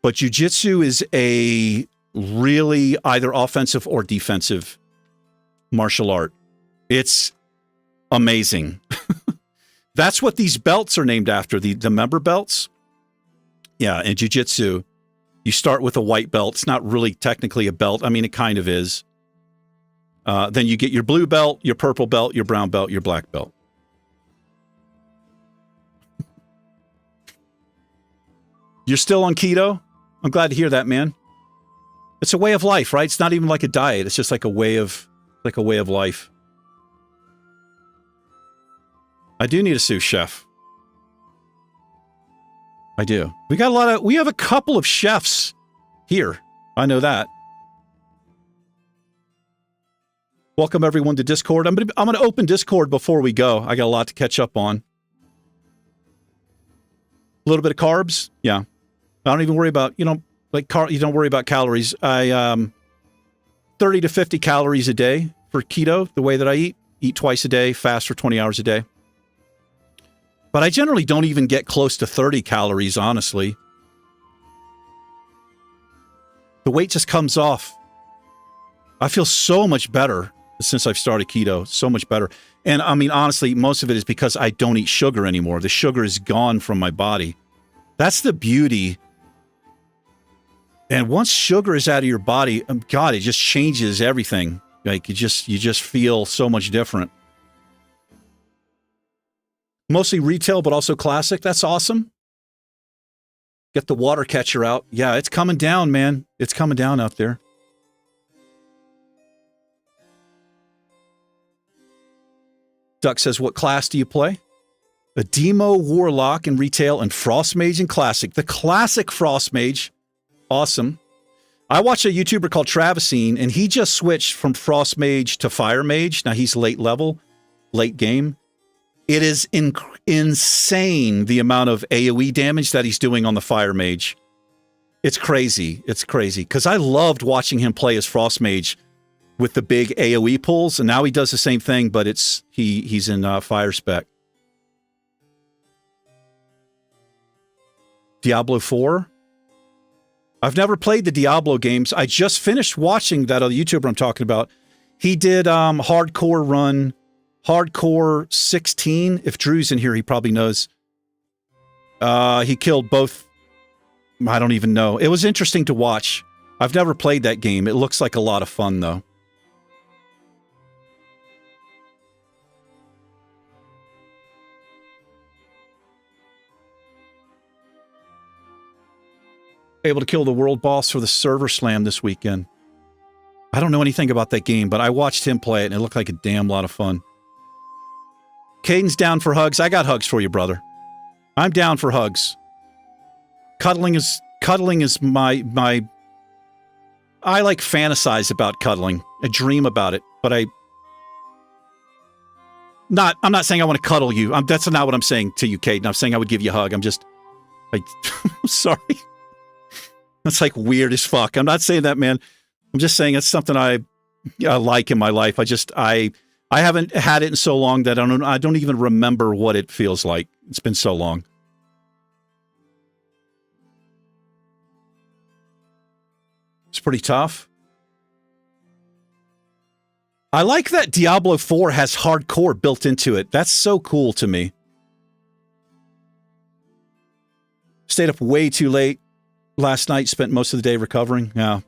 S1: But jiu-jitsu is a really either offensive or defensive martial art. It's amazing. That's what these belts are named after, the member belts. Yeah, in jiu-jitsu, you start with a white belt. It's not really technically a belt. I mean, it kind of is. Then you get your blue belt, your purple belt, your brown belt, your black belt. You're still on keto? I'm glad to hear that, man. It's a way of life, right? It's not even like a diet. It's just like a way of life. I do need a sous chef. I do. We have a couple of chefs here. I know that. Welcome everyone to Discord. I'm gonna open Discord before we go. I got a lot to catch up on. A little bit of carbs, yeah. I don't even worry about, you don't worry about calories. I 30 to 50 calories a day for keto, the way that I eat twice a day, fast for 20 hours a day. But I generally don't even get close to 30 calories, honestly. The weight just comes off. I feel so much better since I've started keto, so much better. And I mean, honestly, most of it is because I don't eat sugar anymore. The sugar is gone from my body. That's the beauty. And once sugar is out of your body, God, it just changes everything. Like you just feel so much different. Mostly retail, but also classic. That's awesome. Get the water catcher out. Yeah, it's coming down, man. It's coming down out there. Duck says, what class do you play? A Demo Warlock in retail and Frost Mage in classic. The classic Frost Mage. Awesome. I watched a YouTuber called Travisine, and he just switched from Frost Mage to Fire Mage. Now he's late level, late game. It is insane the amount of AoE damage that he's doing on the Fire Mage. It's crazy. It's crazy. Because I loved watching him play as Frost Mage with the big AoE pulls, and now he does the same thing, but he's in Fire Spec. Diablo 4. I've never played the Diablo games. I just finished watching that other YouTuber I'm talking about. He did Hardcore 16. If Drew's in here, he probably knows. He killed both. I don't even know. It was interesting to watch. I've never played that game. It looks like a lot of fun, though. Able to kill the world boss for the server slam this weekend. I don't know anything about that game, but I watched him play it, and it looked like a damn lot of fun. Caden's down for hugs. I got hugs for you, brother. I'm down for hugs. Cuddling is my I like fantasize about cuddling. I dream about it, but I'm not saying I want to cuddle you. That's not what I'm saying to you, Caden. I'm saying I would give you a hug. I'm just like sorry. That's like weird as fuck. I'm not saying that, man. I'm just saying it's something I like in my life. I haven't had it in so long that I don't even remember what it feels like. It's been so long. It's pretty tough. I like that Diablo 4 has hardcore built into it. That's so cool to me. Stayed up way too late last night, spent most of the day recovering. Yeah.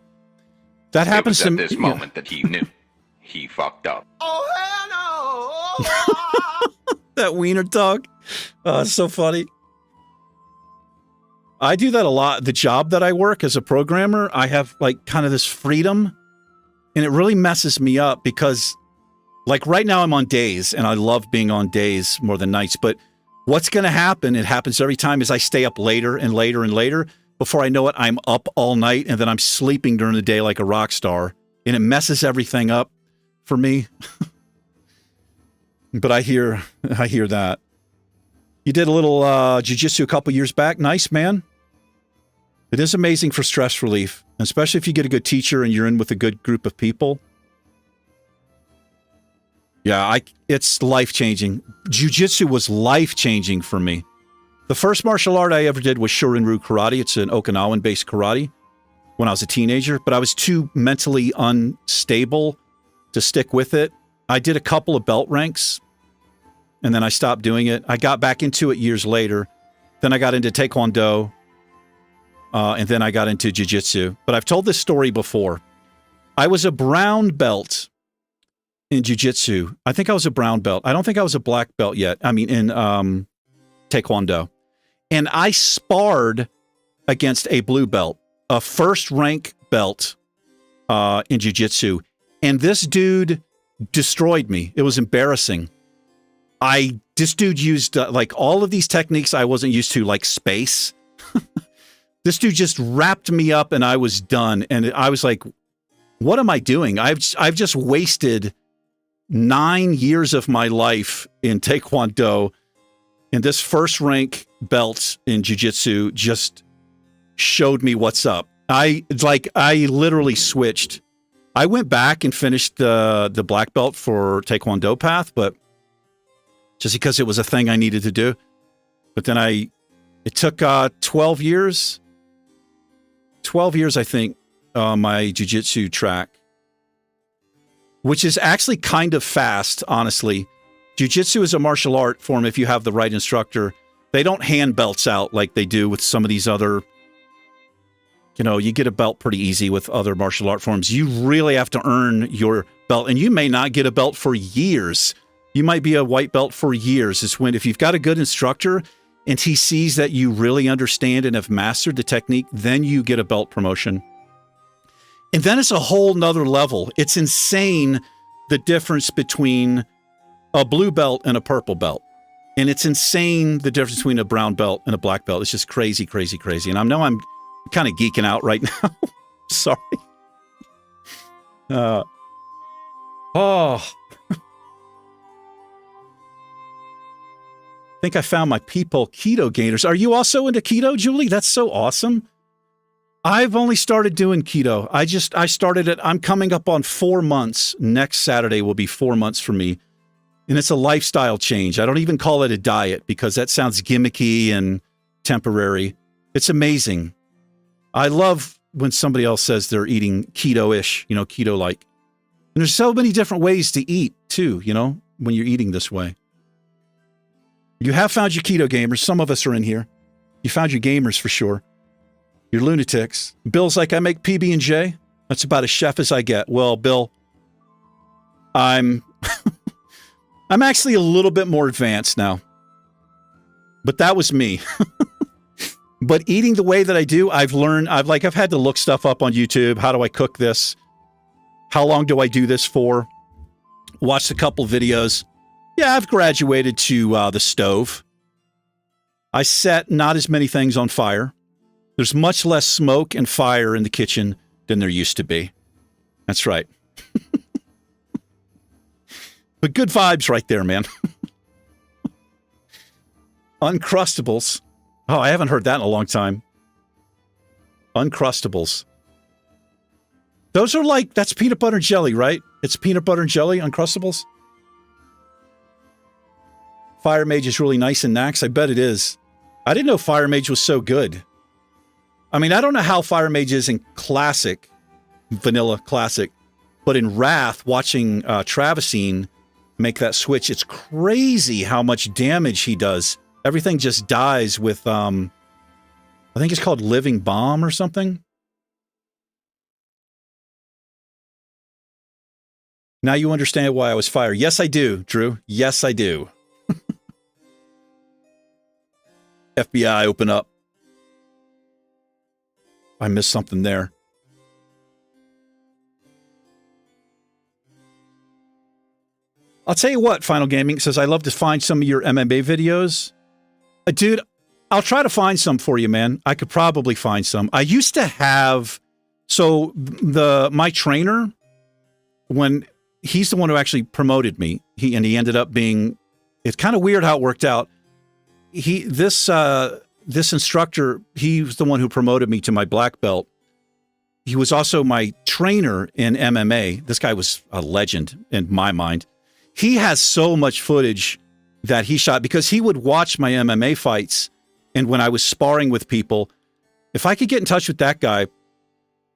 S1: That happens to me.
S4: It was at this moment that he knew. He fucked up.
S3: Oh, hell no!
S1: That wiener dog. It's so funny. I do that a lot. The job that I work as a programmer, I have like kind of this freedom, and it really messes me up because like right now I'm on days, and I love being on days more than nights. But what's going to happen, it happens every time, is I stay up later and later and later. Before I know it, I'm up all night, and then I'm sleeping during the day like a rock star, and it messes everything up for me. But I hear that. You did a little jiu-jitsu a couple years back. Nice, man. It is amazing for stress relief, especially if you get a good teacher and you're in with a good group of people. Yeah, it's life-changing. Jiu-jitsu was life-changing for me. The first martial art I ever did was Shorin-ryu karate. It's an Okinawan-based karate when I was a teenager, but I was too mentally unstable to stick with it. I did a couple of belt ranks, and then I stopped doing it. I got back into it years later. Then I got into Taekwondo, and then I got into Jiu-Jitsu. But I've told this story before. I was a brown belt in Jiu-Jitsu. I think I was a brown belt. I don't think I was a black belt yet. I mean, in Taekwondo. And I sparred against a blue belt, a first rank belt in Jiu-Jitsu. And this dude destroyed me. It was embarrassing. This dude used like all of these techniques I wasn't used to, like space. This dude just wrapped me up and I was done. And I was like, what am I doing? I've just wasted 9 years of my life in Taekwondo. And this first rank belt in Jiu-Jitsu just showed me what's up. I literally switched. I went back and finished the black belt for Taekwondo path, but just because it was a thing I needed to do. But then it took 12 years. 12 years, I think, my jiu-jitsu track, which is actually kind of fast, honestly. Jiu-jitsu is a martial art form if you have the right instructor. They don't hand belts out like they do with some of these other, you get a belt pretty easy with other martial art forms. You really have to earn your belt, and you may not get a belt for years. You might be a white belt for years. It's when, if you've got a good instructor and he sees that you really understand and have mastered the technique, then you get a belt promotion. And then it's a whole nother level. It's insane, the difference between a blue belt and a purple belt. And it's insane, the difference between a brown belt and a black belt. It's just crazy, crazy, crazy. And I know I'm kind of geeking out right now. Sorry. I think I found my people keto gainers. Are you also into keto, Julie? That's so awesome. I've only started doing keto. I started it. I'm coming up on 4 months. Next Saturday will be 4 months for me. And it's a lifestyle change. I don't even call it a diet because that sounds gimmicky and temporary. It's amazing. I love when somebody else says they're eating keto-ish, keto-like. And there's so many different ways to eat too, when you're eating this way. You have found your keto gamers. Some of us are in here. You found your gamers for sure. You're lunatics. Bill's like, I make PB&J. That's about as chef as I get. Well, Bill, I'm actually a little bit more advanced now. But that was me. But eating the way that I do, I've learned, I've had to look stuff up on YouTube. How do I cook this? How long do I do this for? Watched a couple videos. Yeah, I've graduated to the stove. I set not as many things on fire. There's much less smoke and fire in the kitchen than there used to be. That's right. But good vibes right there, man. Uncrustables. Oh, I haven't heard that in a long time. Uncrustables. Those are that's peanut butter and jelly, right? It's peanut butter and jelly, Uncrustables. Fire Mage is really nice in Nax. I bet it is. I didn't know Fire Mage was so good. I mean, I don't know how Fire Mage is in Classic, Vanilla Classic, but in Wrath, watching Travisine make that switch, it's crazy how much damage he does. Everything just dies with, I think it's called Living Bomb or something. Now you understand why I was fired. Yes, I do, Drew. Yes, I do. FBI, open up. I missed something there. I'll tell you what, Final Gaming says, I love to find some of your MMA videos. Dude, I'll try to find some for you, man. I could probably find some. I used to have, my trainer, when he's the one who actually promoted me, he ended up being, it's kind of weird how it worked out. This instructor, he was the one who promoted me to my black belt. He was also my trainer in MMA. This guy was a legend in my mind. He has so much footage that he shot because he would watch my MMA fights. And when I was sparring with people, if I could get in touch with that guy,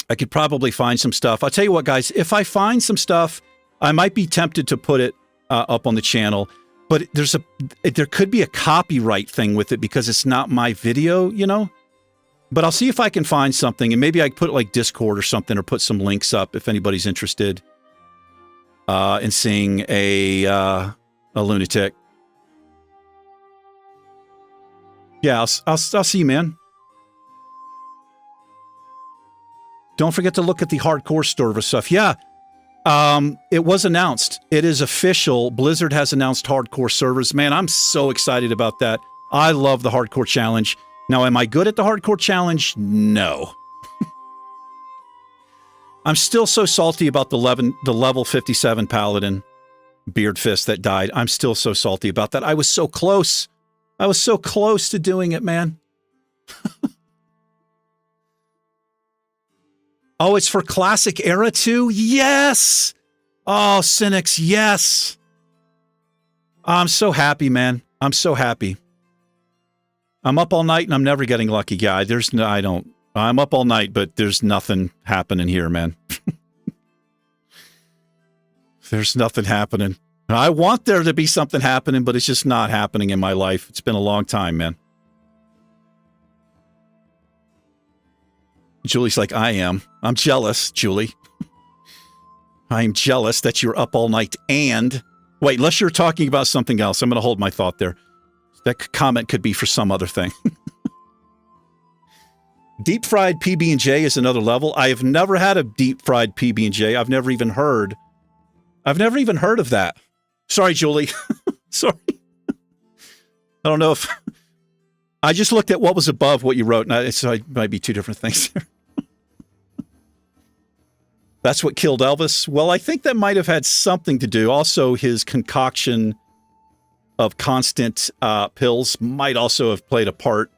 S1: I could probably find some stuff. I'll tell you what, guys, if I find some stuff, I might be tempted to put it up on the channel. But there could be a copyright thing with it because it's not my video, But I'll see if I can find something, and maybe I could put Discord or something, or put some links up if anybody's interested in seeing a lunatic. Yeah, I'll see you, man. Don't forget to look at the hardcore server stuff. Yeah. It was announced. It is official. Blizzard has announced hardcore servers. Man, I'm so excited about that. I love the hardcore challenge. Now, am I good at the hardcore challenge? No. I'm still so salty about the level 57 paladin Beard Fist that died. I'm still so salty about that. I was so close. I was so close to doing it, man. Oh, it's for classic era too? Yes! Oh, Cynics, yes! I'm so happy, man. I'm so happy. I'm up all night and I'm never getting lucky, guy. I'm up all night, but there's nothing happening here, man. There's nothing happening. I want there to be something happening, but it's just not happening in my life. It's been a long time, man. Julie's like, I am. I'm jealous, Julie. I am jealous that you're up all night and... Wait, unless you're talking about something else. I'm going to hold my thought there. That comment could be for some other thing. Deep fried PB&J is another level. I have never had a deep fried PB&J. I've never even heard of that. Sorry, Julie. Sorry. I don't know if... I just looked at what was above what you wrote, and it might be two different things there. That's what killed Elvis? Well, I think that might have had something to do. Also, his concoction of constant pills might also have played a part.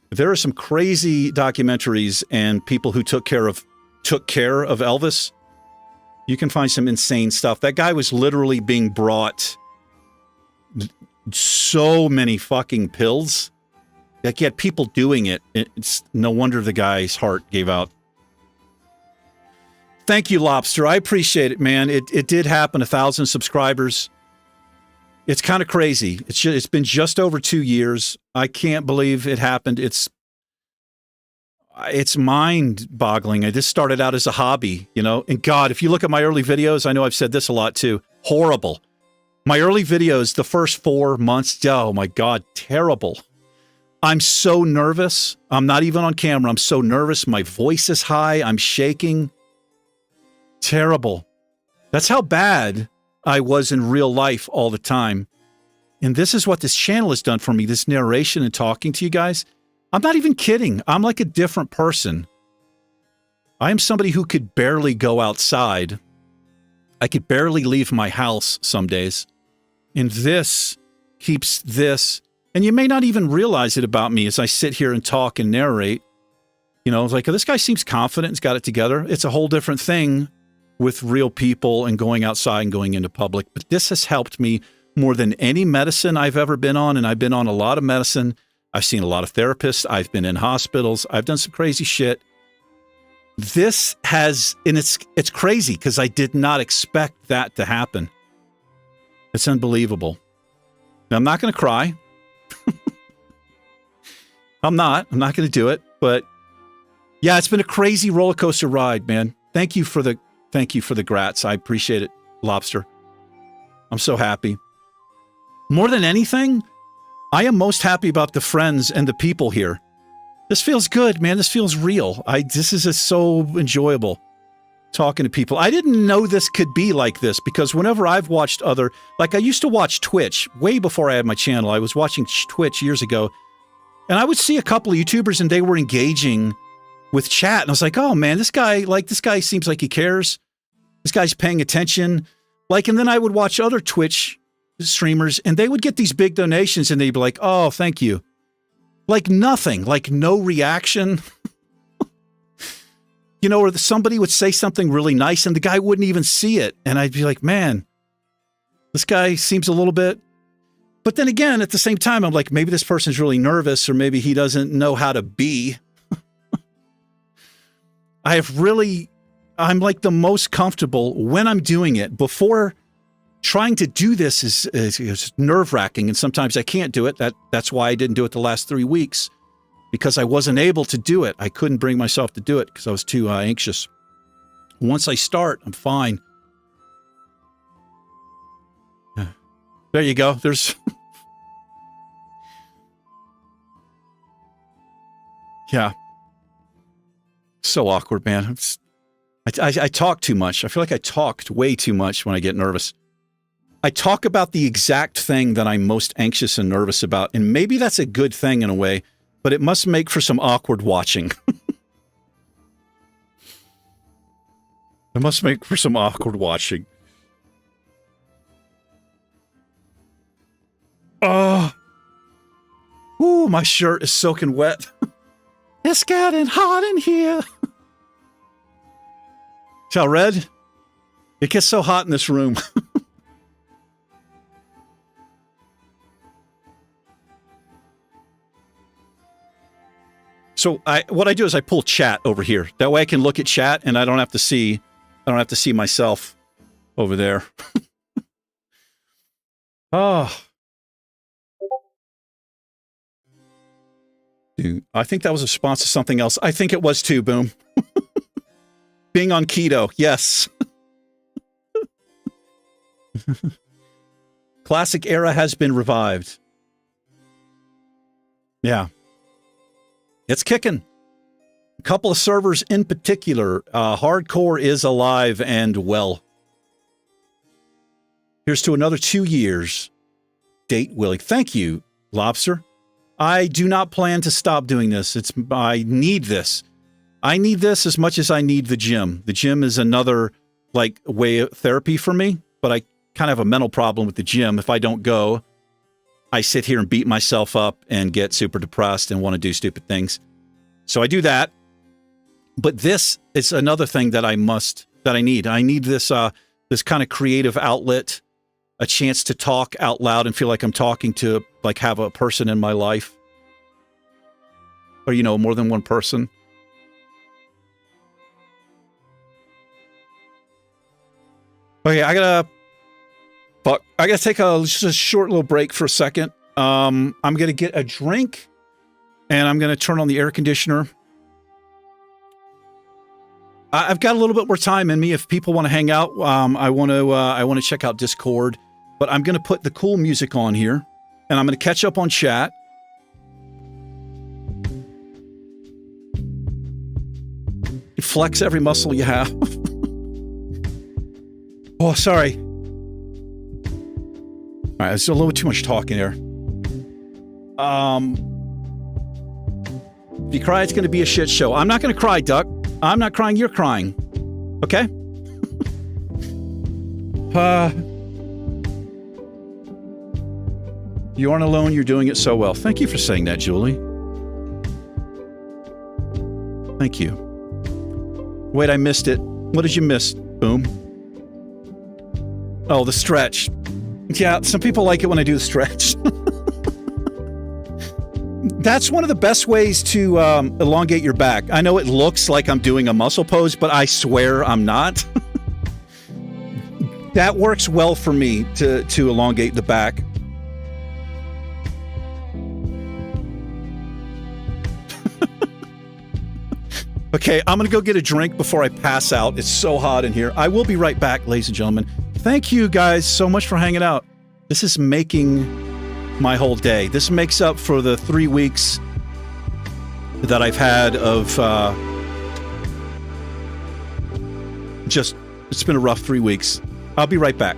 S1: There are some crazy documentaries and people who took care of Elvis. You can find some insane stuff. That guy was literally being brought so many fucking pills. Like, he had people doing it. It's no wonder the guy's heart gave out. Thank you, Lobster. I appreciate it, man. It did happen. 1,000 subscribers. It's kind of crazy. It's been just over 2 years. I can't believe it happened. It's mind-boggling. This started out as a hobby, you know. And God, if you look at my early videos, I know I've said this a lot too. Horrible. My early videos, the first 4 months, oh my God, terrible. I'm so nervous. I'm not even on camera. I'm so nervous. My voice is high. I'm shaking. Terrible. That's how bad I was in real life all the time. And this is what this channel has done for me, this narration and talking to you guys. I'm not even kidding. I'm like a different person. I am somebody who could barely go outside. I could barely leave my house some days. And this keeps this. And you may not even realize it about me as I sit here and talk and narrate. You know, it's like, oh, this guy seems confident and's got it together. It's a whole different thing with real people and going outside and going into public. But this has helped me more than any medicine I've ever been on. And I've been on a lot of medicine. I've seen a lot of therapists. I've been in hospitals. I've done some crazy shit. This has, and it's crazy because I did not expect that to happen. It's unbelievable. Now, I'm not going to cry. I'm not going to do it. But yeah, it's been a crazy roller coaster ride, man. Thank you for the grats. I appreciate it, Lobster. I'm so happy. More than anything, I am most happy about the friends and the people here. This feels good, man. This feels real. This is just so enjoyable talking to people. I didn't know this could be like this because whenever I've watched like I used to watch Twitch way before I had my channel. I was watching Twitch years ago, and I would see a couple of YouTubers and they were engaging with chat. And I was like, oh man, this guy seems like he cares. This guy's paying attention. And then I would watch other Twitch streamers and they would get these big donations and they'd be like, oh, thank you. Like nothing, like no reaction. You know, or somebody would say something really nice and the guy wouldn't even see it. And I'd be like, man, this guy seems a little bit. But then again, at the same time, I'm like, maybe this person's really nervous or maybe he doesn't know how to be. I'm like the most comfortable when I'm doing it. Before trying to do this is nerve-wracking, and sometimes I can't do it. That's why I didn't do it the last 3 weeks, because I wasn't able to do it. I couldn't bring myself to do it because I was too anxious. Once I start, I'm fine. There you go. There's... Yeah. So awkward, man. I talk too much. I feel like I talked way too much when I get nervous. I talk about the exact thing that I'm most anxious and nervous about, and maybe that's a good thing in a way, but it must make for some awkward watching. It must make for some awkward watching. Oh. Ooh, my shirt is soaking wet. It's getting hot in here. Tell Red, it gets so hot in this room. So what I do is I pull chat over here. That way I can look at chat and I don't have to see myself over there. Oh. Dude, I think that was a response to something else. I think it was too, Boom. Being on keto, yes. Classic era has been revived. Yeah. It's kicking. A couple of servers in particular. Hardcore is alive and well. Here's to another 2 years. Date Willie. Thank you, Lobster. I do not plan to stop doing this. I need this. I need this as much as I need the gym. The gym is another way of therapy for me, but I kind of have a mental problem with the gym. If I don't go, I sit here and beat myself up and get super depressed and want to do stupid things. So I do that. But this is another thing that I need. I need this this kind of creative outlet, a chance to talk out loud and feel like I'm talking to have a person in my life. Or more than one person. Okay, I gotta take just a short little break for a second. I'm gonna get a drink, and I'm gonna turn on the air conditioner. I've got a little bit more time in me. If people want to hang out, I want to check out Discord, but I'm gonna put the cool music on here, and I'm gonna catch up on chat. Flex every muscle you have. Oh, sorry. All right, there's a little bit too much talking there. If you cry, it's going to be a shit show. I'm not going to cry, Duck. I'm not crying. You're crying. Okay? You aren't alone. You're doing it so well. Thank you for saying that, Julie. Thank you. Wait, I missed it. What did you miss, Boom? Oh, the stretch. Yeah, some people like it when I do the stretch. That's one of the best ways to elongate your back. I know it looks like I'm doing a muscle pose, but I swear I'm not. That works well for me to elongate the back. Okay, I'm going to go get a drink before I pass out. It's so hot in here. I will be right back, ladies and gentlemen. Thank you guys so much for hanging out. This is making my whole day. This makes up for the 3 weeks that I've had of it's been a rough 3 weeks. I'll be right back.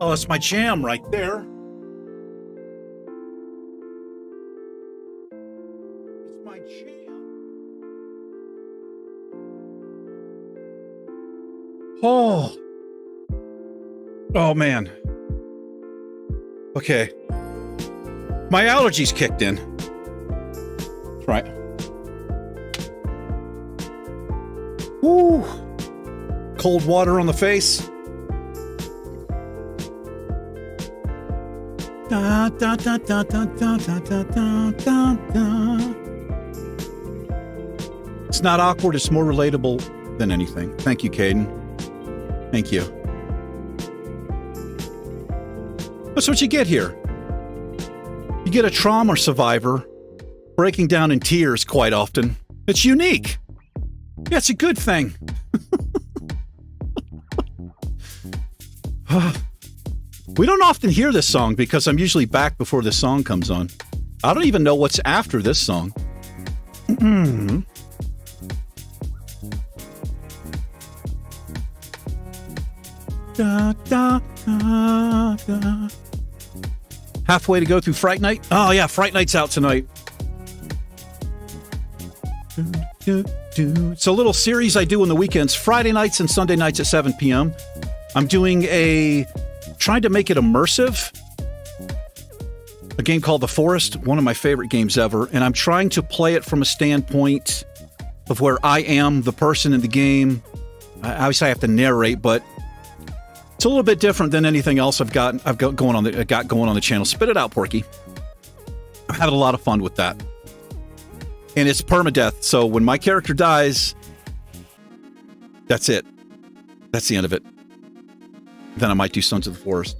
S1: Oh, that's my jam right there. It's my jam. Oh. Oh, man. Okay. My allergies kicked in. That's right. Woo. Cold water on the face. Da, da, da, da, da, da, da, da, da, da. It's not awkward, it's more relatable than anything. Thank you, Caden. Thank you. That's what you get here. You get a trauma survivor breaking down in tears quite often. It's unique. Yeah, it's a good thing. We don't often hear this song because I'm usually back before this song comes on. I don't even know what's after this song. Da, da, da, da. Halfway to go through Fright Night? Oh yeah, Fright Night's out tonight. It's a little series I do on the weekends, Friday nights and Sunday nights at 7 p.m. I'm doing trying to make it immersive. A game called The Forest, one of my favorite games ever, and I'm trying to play it from a standpoint of where I am the person in the game. Obviously I have to narrate, but it's a little bit different than anything else I've got going on the channel. Spit it out, Porky. I'm having a lot of fun with that. And it's permadeath, so when my character dies, that's it. That's the end of it. Then I might do Sons of the Forest.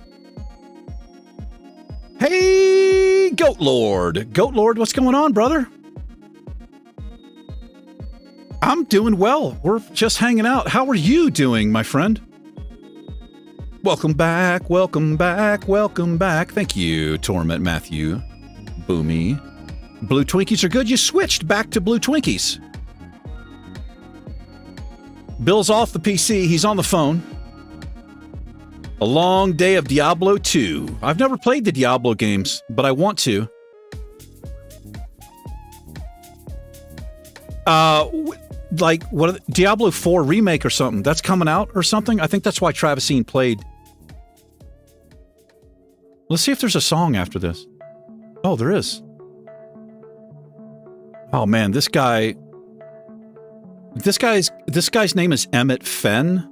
S1: Hey, Goat Lord. Goat Lord, what's going on, brother? I'm doing well. We're just hanging out. How are you doing, my friend? Welcome back, welcome back, welcome back. Thank you, Torment Matthew. Boomy. Blue Twinkies are good. You switched back to Blue Twinkies. Bill's off the PC. He's on the phone. A long day of Diablo 2. I've never played the Diablo games, but I want to. Like, what? Diablo 4 remake or something. That's coming out or something? I think that's why Travisine played. Let's see if there's a song after this. Oh, there is. Oh man, this guy's name is Emmett Fenn.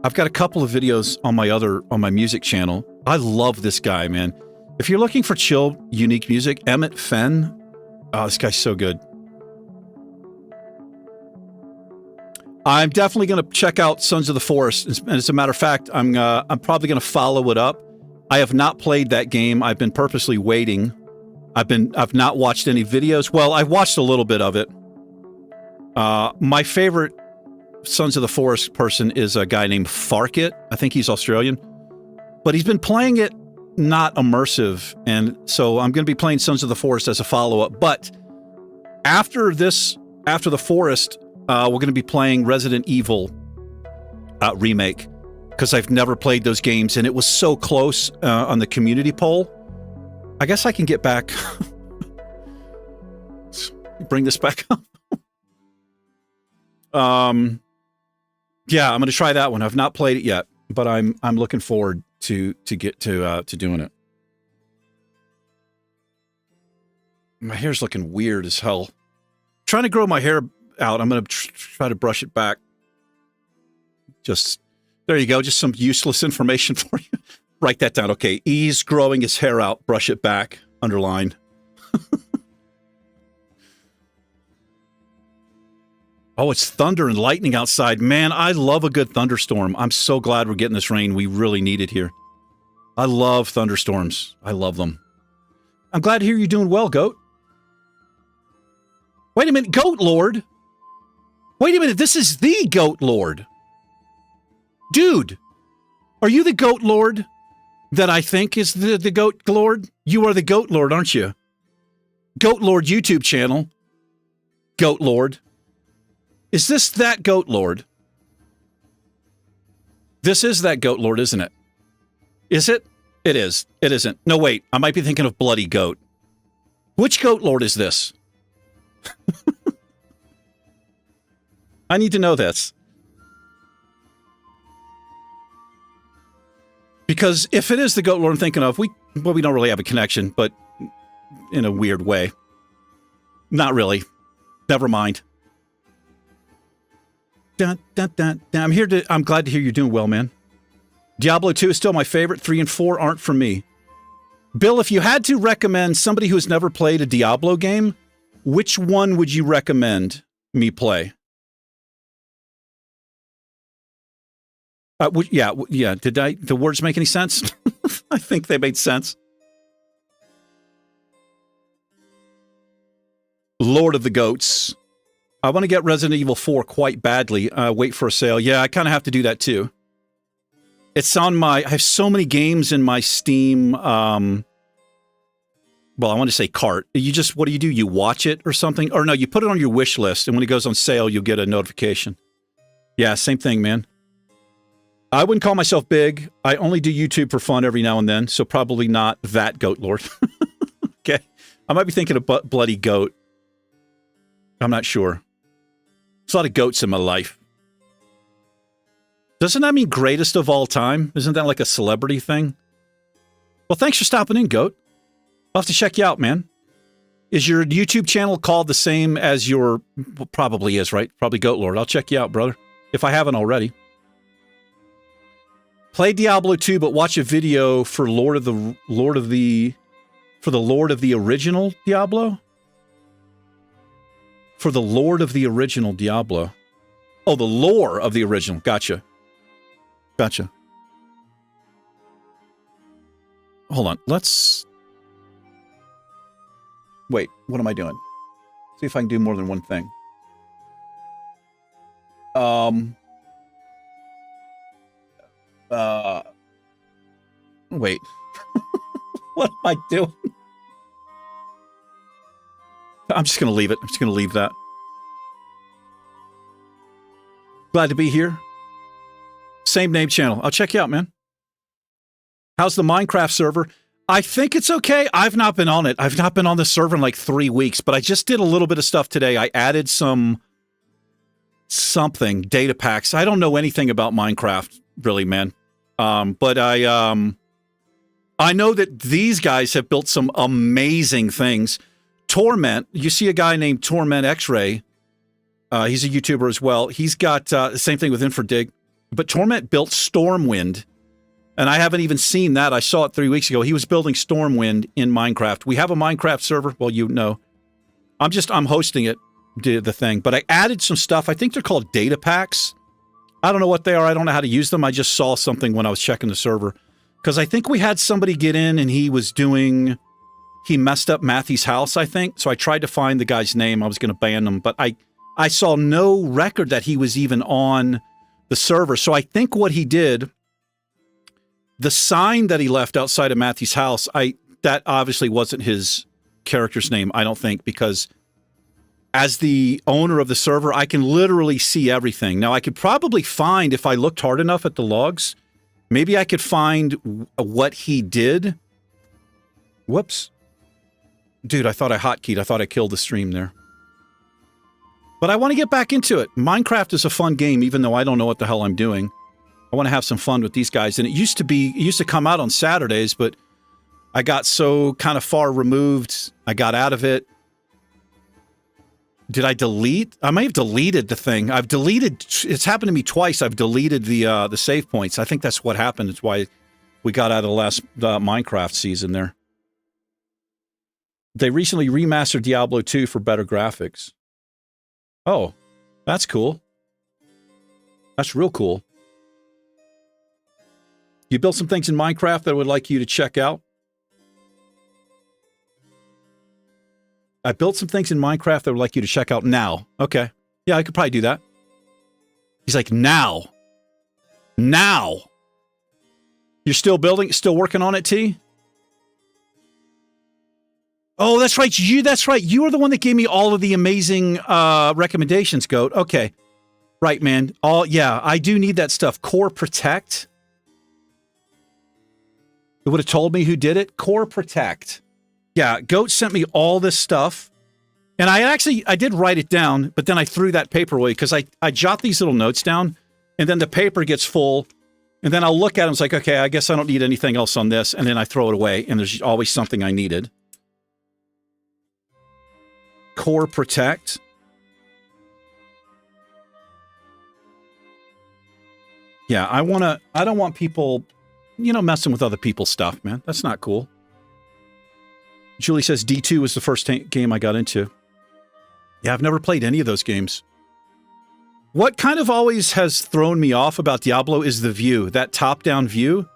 S1: I've got a couple of videos on my music channel. I love this guy, man. If you're looking for chill, unique music, Emmett Fenn. Oh, this guy's so good. I'm definitely going to check out Sons of the Forest. And as a matter of fact, I'm probably going to follow it up. I have not played that game. I've been purposely waiting. I've not watched any videos. Well, I've watched a little bit of it. My favorite Sons of the Forest person is a guy named Farkit. I think he's Australian. But he's been playing it not immersive, and so I'm going to be playing Sons of the Forest as a follow-up. But after the Forest, we're going to be playing Resident Evil remake, because I've never played those games, and it was so close on the community poll. I guess I can get back. Bring this back up. Yeah, I'm going to try that one. I've not played it yet, but I'm looking forward to doing it. My hair's looking weird as hell. Trying to grow my hair out. I'm going to try to brush it back. Just there you go. Just some useless information for you. Write that down. Okay, E's growing his hair out. Brush it back. Underline. Oh, it's thunder and lightning outside. Man, I love a good thunderstorm. I'm so glad we're getting this rain. We really need it here. I love thunderstorms. I love them. I'm glad to hear you're doing well, Goat. Wait a minute, Goat Lord. Wait a minute, this is the Goat Lord. Dude, are you the Goat Lord that I think is the Goat Lord? You are the Goat Lord, aren't you? Goat Lord YouTube channel. Goat Lord. Is this that Goat Lord? This is that Goat Lord, isn't it? Is it? It is. It isn't. No, wait. I might be thinking of Bloody Goat. Which Goat Lord is this? I need to know this. Because if it is the Goat Lord I'm thinking of, we don't really have a connection, but in a weird way. Not really. Never mind. Dun, dun, dun, dun. I'm glad to hear you're doing well, man. Diablo 2 is still my favorite. 3 and 4 aren't for me. Bill, if you had to recommend somebody who has never played a Diablo game, which one would you recommend me play? Yeah. Did the words make any sense? I think they made sense. Lord of the Goats. I want to get Resident Evil 4 quite badly. Wait for a sale. Yeah, I kind of have to do that too. It's on I have so many games in my Steam, well, I want to say cart. What do? You watch it or something? Or no, you put it on your wish list, and when it goes on sale, you'll get a notification. Yeah, same thing, man. I wouldn't call myself big. I only do YouTube for fun every now and then, so probably not that Goat Lord. Okay. I might be thinking of Bloody Goat. I'm not sure. There's a lot of goats in my life. Doesn't that mean greatest of all time? Isn't that like a celebrity thing? Well, thanks for stopping in, Goat. I'll have to check you out, man. Is your YouTube channel called the same as your... Well, probably is, right? Probably Goat Lord. I'll check you out, brother. If I haven't already. Play Diablo 2, but watch a video for the Lord of the original Diablo? For the Lord of the original Diablo. Oh, the lore of the original. Gotcha. Hold on. Let's... Wait, what am I doing? See if I can do more than one thing. Wait. What am I doing? I'm just going to leave it. I'm just going to leave that. Glad to be here. Same name channel. I'll check you out, man. How's the Minecraft server? I think it's okay. I've not been on it. I've not been on the server in like 3 weeks, but I just did a little bit of stuff today. I added something, data packs. I don't know anything about Minecraft, really, man. But I know that these guys have built some amazing things. Torment, you see a guy named Torment X-Ray. He's a YouTuber as well. He's got the same thing with Infradig. But Torment built Stormwind, and I haven't even seen that. I saw it 3 weeks ago. He was building Stormwind in Minecraft. We have a Minecraft server. Well, you know. I'm hosting it, the thing. But I added some stuff. I think they're called data packs. I don't know what they are. I don't know how to use them. I just saw something when I was checking the server. Because I think we had somebody get in, and he messed up Matthew's house, I think. So I tried to find the guy's name. I was going to ban him. But I saw no record that he was even on the server. So I think what he did, the sign that he left outside of Matthew's house, that obviously wasn't his character's name, I don't think, because as the owner of the server, I can literally see everything. Now, I could probably find, if I looked hard enough at the logs, maybe I could find what he did. Whoops. Dude, I thought I hotkeyed. I thought I killed the stream there. But I want to get back into it. Minecraft is a fun game, even though I don't know what the hell I'm doing. I want to have some fun with these guys. And it used to come out on Saturdays, but I got so kind of far removed. I got out of it. Did I delete? I may have deleted the thing. It's happened to me twice. I've deleted the save points. I think that's what happened. It's why we got out of the last Minecraft season there. They recently remastered Diablo 2 for better graphics. Oh, that's cool. That's real cool. You built some things in Minecraft that I would like you to check out. I built some things in Minecraft that I would like you to check out now. Okay. Yeah, I could probably do that. He's like, now. Now. You're still building, still working on it, T? Oh, that's right. That's right. You are the one that gave me all of the amazing recommendations, Goat. Okay. Right, man. Yeah, I do need that stuff. Core Protect. It would have told me who did it. Core Protect. Yeah, Goat sent me all this stuff. And I did write it down, but then I threw that paper away because I jot these little notes down, and then the paper gets full, and then I'll look at it and it's like, okay, I guess I don't need anything else on this, and then I throw it away, and there's always something I needed. Core Protect. Yeah, I don't want people, messing with other people's stuff, man. That's not cool. Julie says D2 was the first game I got into. Yeah, I've never played any of those games. What kind of always has thrown me off about Diablo is the view, that top-down view.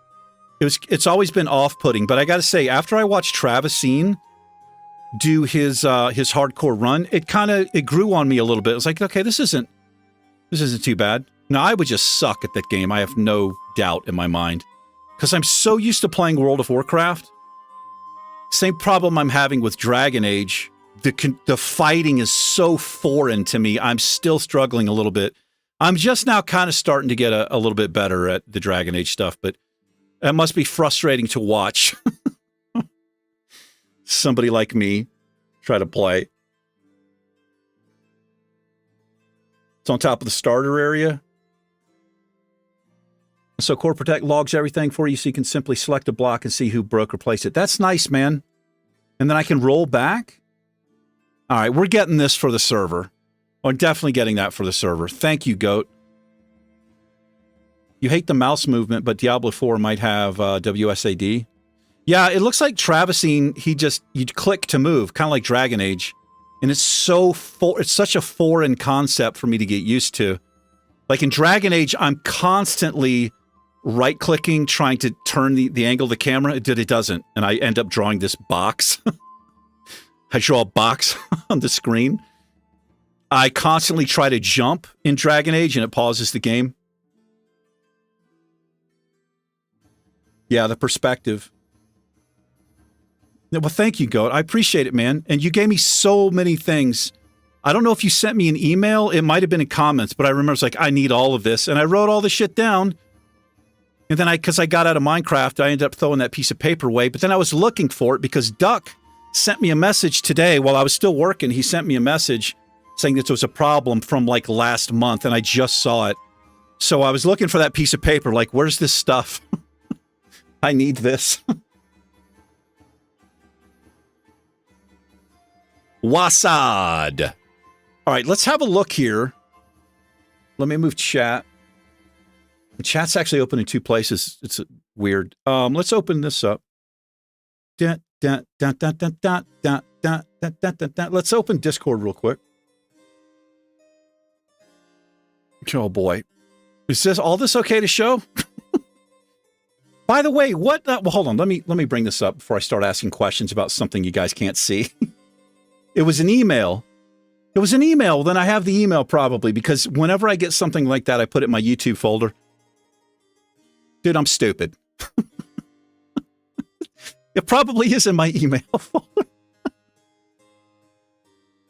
S1: It's always been off-putting, but I gotta say, after I watched Travisine do his hardcore run, it grew on me a little bit. It was like, okay, this isn't too bad. Now, I would just suck at that game. I have no doubt in my mind. Because I'm so used to playing World of Warcraft. Same problem I'm having with Dragon Age. The fighting is so foreign to me. I'm still struggling a little bit. I'm just now kind of starting to get a little bit better at the Dragon Age stuff, but it must be frustrating to watch somebody like me try to play. It's on top of the starter area. So Core Protect logs everything for you so you can simply select a block and see who broke or placed it. That's nice, man. And then I can roll back. All right, we're getting this for the server. We're definitely getting that for the server. Thank you, Goat. You hate the mouse movement, but Diablo 4 might have WSAD. Yeah, it looks like Travisine, you'd click to move, kind of like Dragon Age. And it's such a foreign concept for me to get used to. Like in Dragon Age, I'm constantly right-clicking, trying to turn the angle of the camera. It doesn't. And I end up drawing this box. I draw a box on the screen. I constantly try to jump in Dragon Age, and it pauses the game. Yeah, the perspective. Well, thank you, Goat. I appreciate it, man. And you gave me so many things. I don't know if you sent me an email. It might have been in comments, but I remember it's like, I need all of this. And I wrote all this shit down. And then because I got out of Minecraft, I ended up throwing that piece of paper away. But then I was looking for it because Duck sent me a message today while I was still working. He sent me a message saying that there was a problem from like last month, and I just saw it. So I was looking for that piece of paper, like, where's this stuff? I need this. Wasad. All right, let's have a look here. Let me move chat. The chat's actually open in two places. It's weird. Let's open this up. Let's open Discord real quick. Oh boy. Is all this okay to show? By the way, what well, hold on. Let me bring this up before I start asking questions about something you guys can't see. It was an email. It was an email. Then I have the email probably because whenever I get something like that, I put it in my YouTube folder. Dude, I'm stupid. It probably is in my email folder.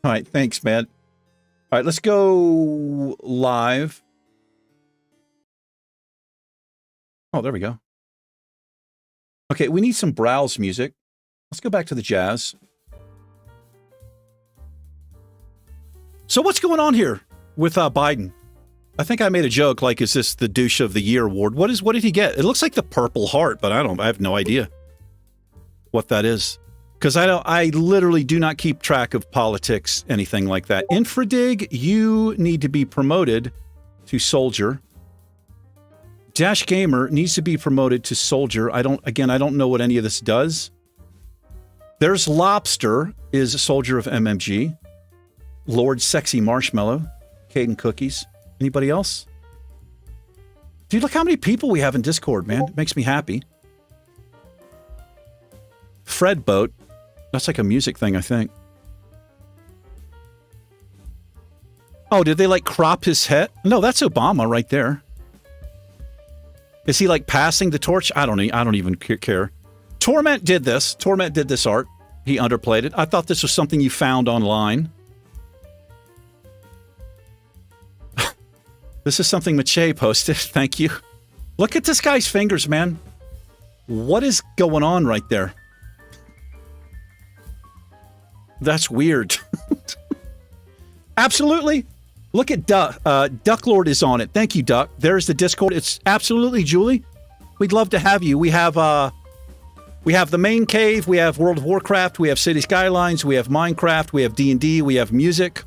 S1: All right, thanks, man. All right, let's go live. Oh, there we go. Okay, we need some browse music. Let's go back to the jazz. So what's going on here with Biden? I think I made a joke like, is this the douche of the year award? What did he get? It looks like the Purple Heart, but I have no idea what that is. Because I literally do not keep track of politics, anything like that. Infradig, you need to be promoted to soldier. Dash Gamer needs to be promoted to soldier. I don't know what any of this does. There's Lobster, is a soldier of MMG. Lord Sexy Marshmallow, Caden Cookies. Anybody else? Dude, look how many people we have in Discord, man. It makes me happy. Fred Boat. That's like a music thing, I think. Oh, did they like crop his head? No, that's Obama right there. Is he like passing the torch? I don't even care. Torment did this. Torment did this art. He underplayed it. I thought this was something you found online. This is something Mache posted. Thank you. Look at this guy's fingers, man. What is going on right there? That's weird. Absolutely. Look at Duck. Ducklord is on it. Thank you, Duck. There's the Discord. It's absolutely Julie. We'd love to have you. We have the main cave. We have World of Warcraft. We have City Skylines. We have Minecraft. We have D&D. We have music.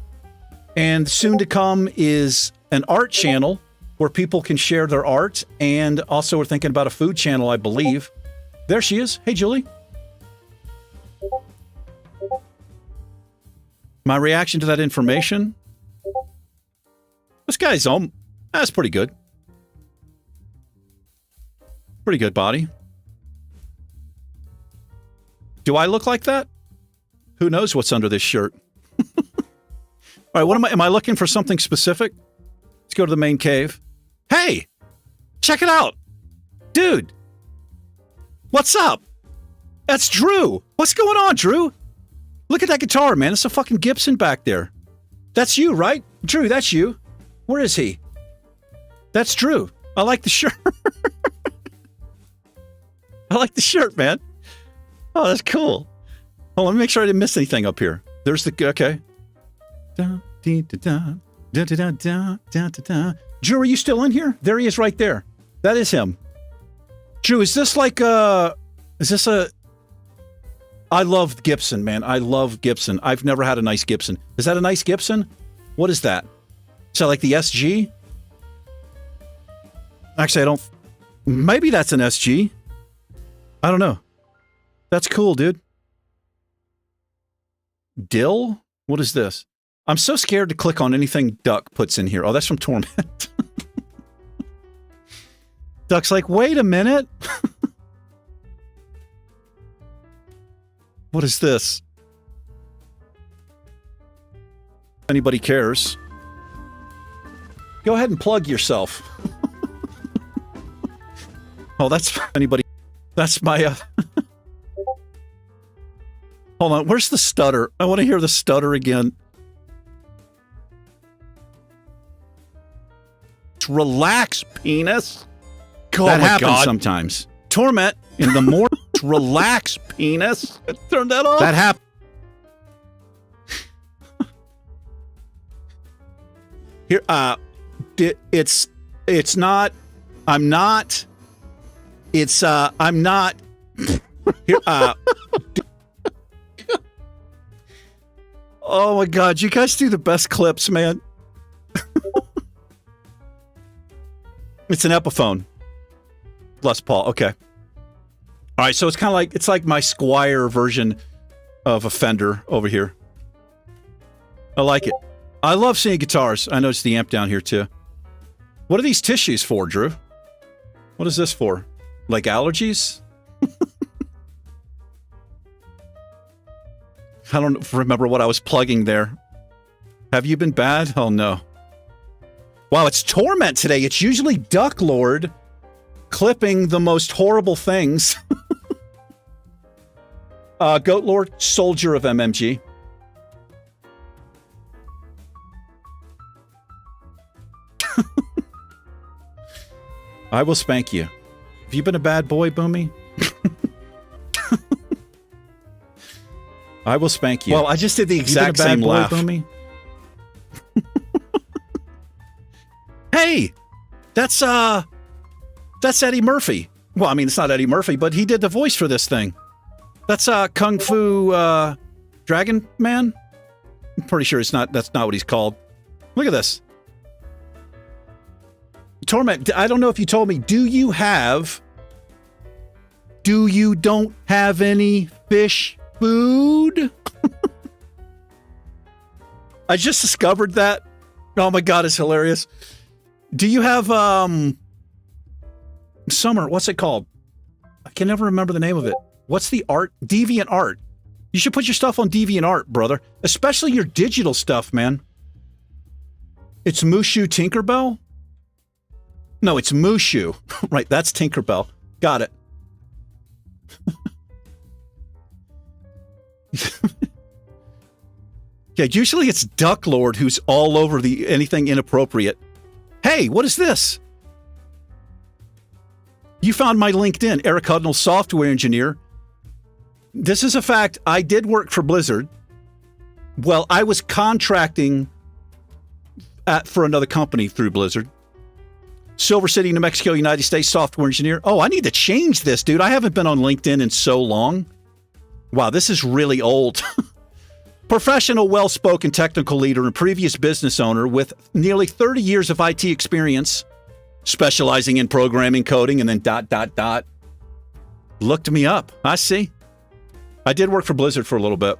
S1: And soon to come is an art channel where people can share their art. And also we're thinking about a food channel, I believe. There she is. Hey, Julie. My reaction to that information? This guy's that's pretty good. Pretty good body. Do I look like that? Who knows what's under this shirt? All right, what am I looking for something specific? Let's go to the main cave. Hey, check it out. Dude, what's up? That's Drew. What's going on, Drew? Look at that guitar, man. It's a fucking Gibson back there. That's you, right? Drew, that's you. Where is he? That's Drew. I like the shirt. I like the shirt, man. Oh, that's cool. Oh, let me make sure I didn't miss anything up here. There's the, okay. Drew, are you still in here? There he is right there. That is him. Drew, is this like I love Gibson, man. I love Gibson. I've never had a nice Gibson. Is that a nice Gibson? What is that? Is that like the SG? Actually, I don't... Maybe that's an SG. I don't know. That's cool, dude. Dill? What is this? I'm so scared to click on anything Duck puts in here. Oh, that's from Torment. Duck's like, wait a minute. What is this? If anybody cares, go ahead and plug yourself. Oh, that's anybody. That's my. Hold on. Where's the stutter? I want to hear the stutter again. Relax, penis. Oh, that happens sometimes. Torment in the morning. Relax, penis. Turn that off. That happened. Here, it's not. I'm not. It's I'm not. Here, oh my God, you guys do the best clips, man. It's an Epiphone. Les Paul. Okay. All right, so it's kind of like, it's like my Squire version of a Fender over here. I like it. I love seeing guitars. I noticed the amp down here too. What are these tissues for, Drew? What is this for? Like allergies? I don't remember what I was plugging there. Have you been bad? Oh no. Wow, it's Torment today. It's usually Duck Lord clipping the most horrible things. Goat Lord, soldier of MMG. I will spank you. Have you been a bad boy, Boomy? I will spank you. Well, I just did the exact same laugh. Boomy? Hey, that's Eddie Murphy. Well, I mean, it's not Eddie Murphy, but he did the voice for this thing. That's Kung Fu Dragon Man. I'm pretty sure it's not. That's not what he's called. Look at this. Torment, I don't know if you told me. Do you don't have any fish food? I just discovered that. Oh my God, it's hilarious. Do you have Summer, what's it called? I can never remember the name of it. What's the art? Deviant Art. You should put your stuff on Deviant Art, brother. Especially your digital stuff, man. It's Mushu Tinkerbell? No, it's Mushu. Right, that's Tinkerbell. Got it. Yeah, usually it's Duck Lord who's all over anything inappropriate. Hey, what is this? You found my LinkedIn, Eric Hudnall, software engineer. This is a fact. I did work for Blizzard. Well, I was contracting for another company through Blizzard. Silver City, New Mexico, United States, software engineer. Oh, I need to change this, dude. I haven't been on LinkedIn in so long. Wow, this is really old. Professional, well-spoken technical leader and previous business owner with nearly 30 years of IT experience, specializing in programming, coding, and then ... Looked me up. I see. I did work for Blizzard for a little bit.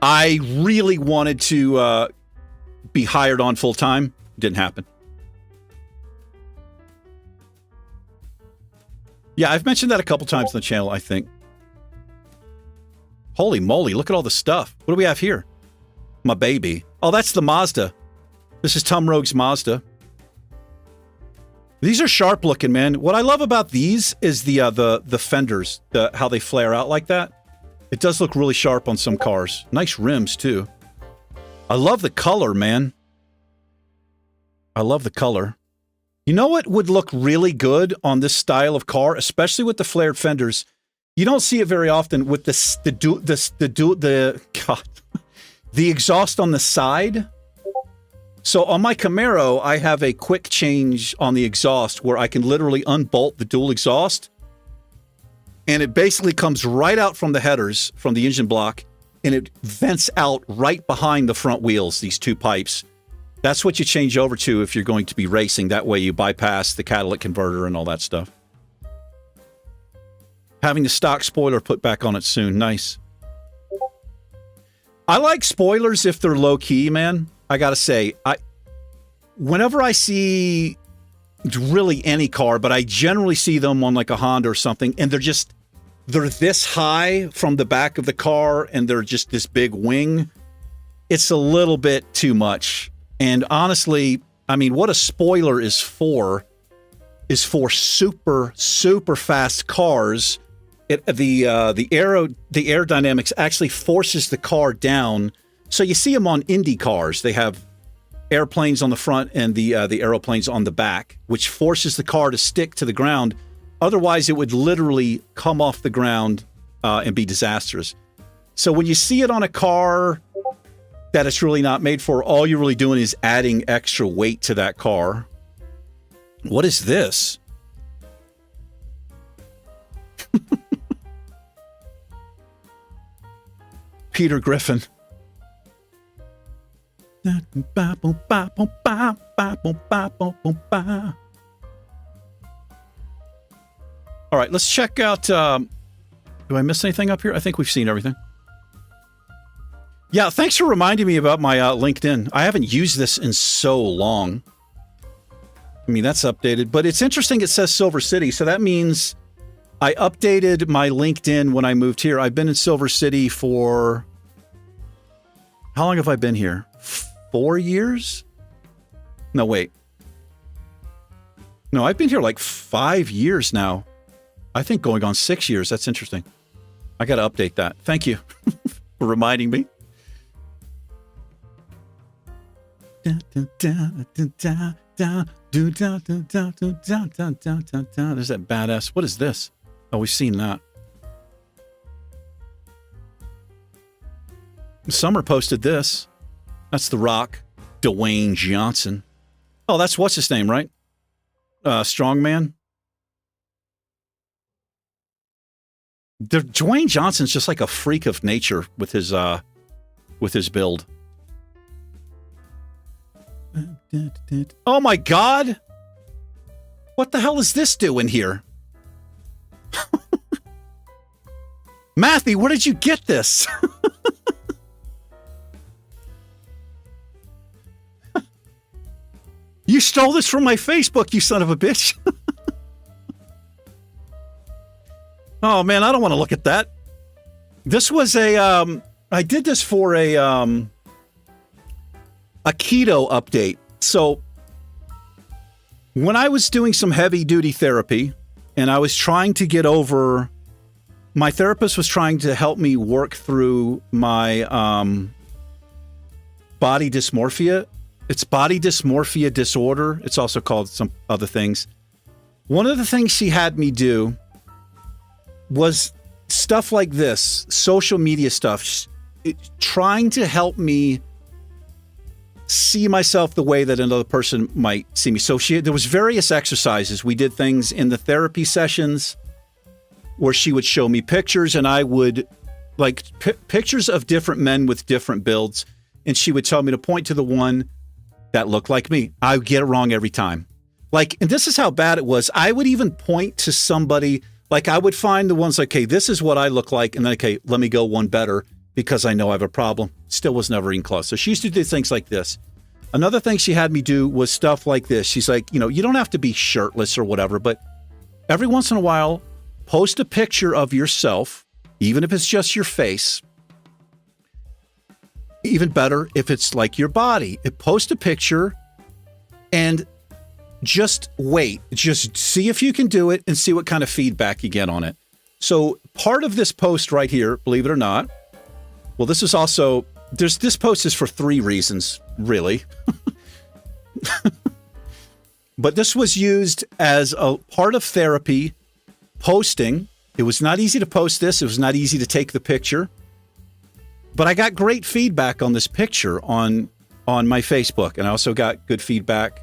S1: I really wanted to be hired on full-time. Didn't happen. Yeah, I've mentioned that a couple times on the channel, I think. Holy moly, look at all the stuff. What do we have here? My baby. Oh, that's the Mazda. This is Tom Rogue's Mazda. These are sharp looking, man. What I love about these is the fenders, how they flare out like that. It does look really sharp on some cars. Nice rims, too. I love the color, man. I love the color. You know what would look really good on this style of car, especially with the flared fenders? You don't see it very often with the exhaust on the side. So on my Camaro, I have a quick change on the exhaust where I can literally unbolt the dual exhaust. And it basically comes right out from the headers, from the engine block, and it vents out right behind the front wheels, these two pipes. That's what you change over to if you're going to be racing. That way you bypass the catalytic converter and all that stuff. Having the stock spoiler put back on it soon. Nice. I like spoilers if they're low-key, man. I gotta say, whenever I see really any car, but I generally see them on like a Honda or something, and they're this high from the back of the car, and they're just this big wing. It's a little bit too much. And honestly, I mean, what a spoiler is for super, super fast cars. The aerodynamics actually forces the car down. So you see them on Indy cars. They have airplanes on the front and the aeroplanes on the back, which forces the car to stick to the ground. Otherwise, it would literally come off the ground and be disastrous. So when you see it on a car that it's really not made for, all you're really doing is adding extra weight to that car. What is this? Peter Griffin. All right, let's check out... do I miss anything up here? I think we've seen everything. Yeah, thanks for reminding me about my LinkedIn. I haven't used this in so long. I mean, that's updated. But it's interesting it says Silver City, so that means I updated my LinkedIn when I moved here. I've been in Silver City for... How long have I been here? 4 years? No, wait. No, I've been here like 5 years now. I think going on 6 years. That's interesting. I got to update that. Thank you for reminding me. There's that badass. What is this? Oh, we've seen that. Summer posted this. That's The Rock, Dwayne Johnson. Oh, that's what's his name, right? Strongman. Dwayne Johnson's just like a freak of nature with his build. Oh my God! What the hell is this doing here? Matthew, where did you get this? You stole this from my Facebook, you son of a bitch. Oh man, I don't want to look at that. This was a, I did this for a keto update. So when I was doing some heavy duty therapy and I was trying to get over, my therapist was trying to help me work through my body dysmorphia. It's body dysmorphia disorder. It's also called some other things. One of the things she had me do was stuff like this, social media stuff, trying to help me see myself the way that another person might see me. So there was various exercises. We did things in the therapy sessions where she would show me pictures, and I would like pictures of different men with different builds, and she would tell me to point to the one that looked like me. I would get it wrong every time. Like, and this is how bad it was. I would even point to somebody, like I would find the ones like, okay, this is what I look like. And then, okay, let me go one better because I know I have a problem. Still was never even close. So she used to do things like this. Another thing she had me do was stuff like this. She's like, you know, you don't have to be shirtless or whatever, but every once in a while, post a picture of yourself, even if it's just your face. Even better if it's like your body. Post a picture and just wait. Just see if you can do it and see what kind of feedback you get on it. So part of this post right here, believe it or not, well, this is also, this post is for 3 reasons, really. But this was used as a part of therapy, posting. It was not easy to post this. It was not easy to take the picture. But I got great feedback on this picture on my Facebook. And I also got good feedback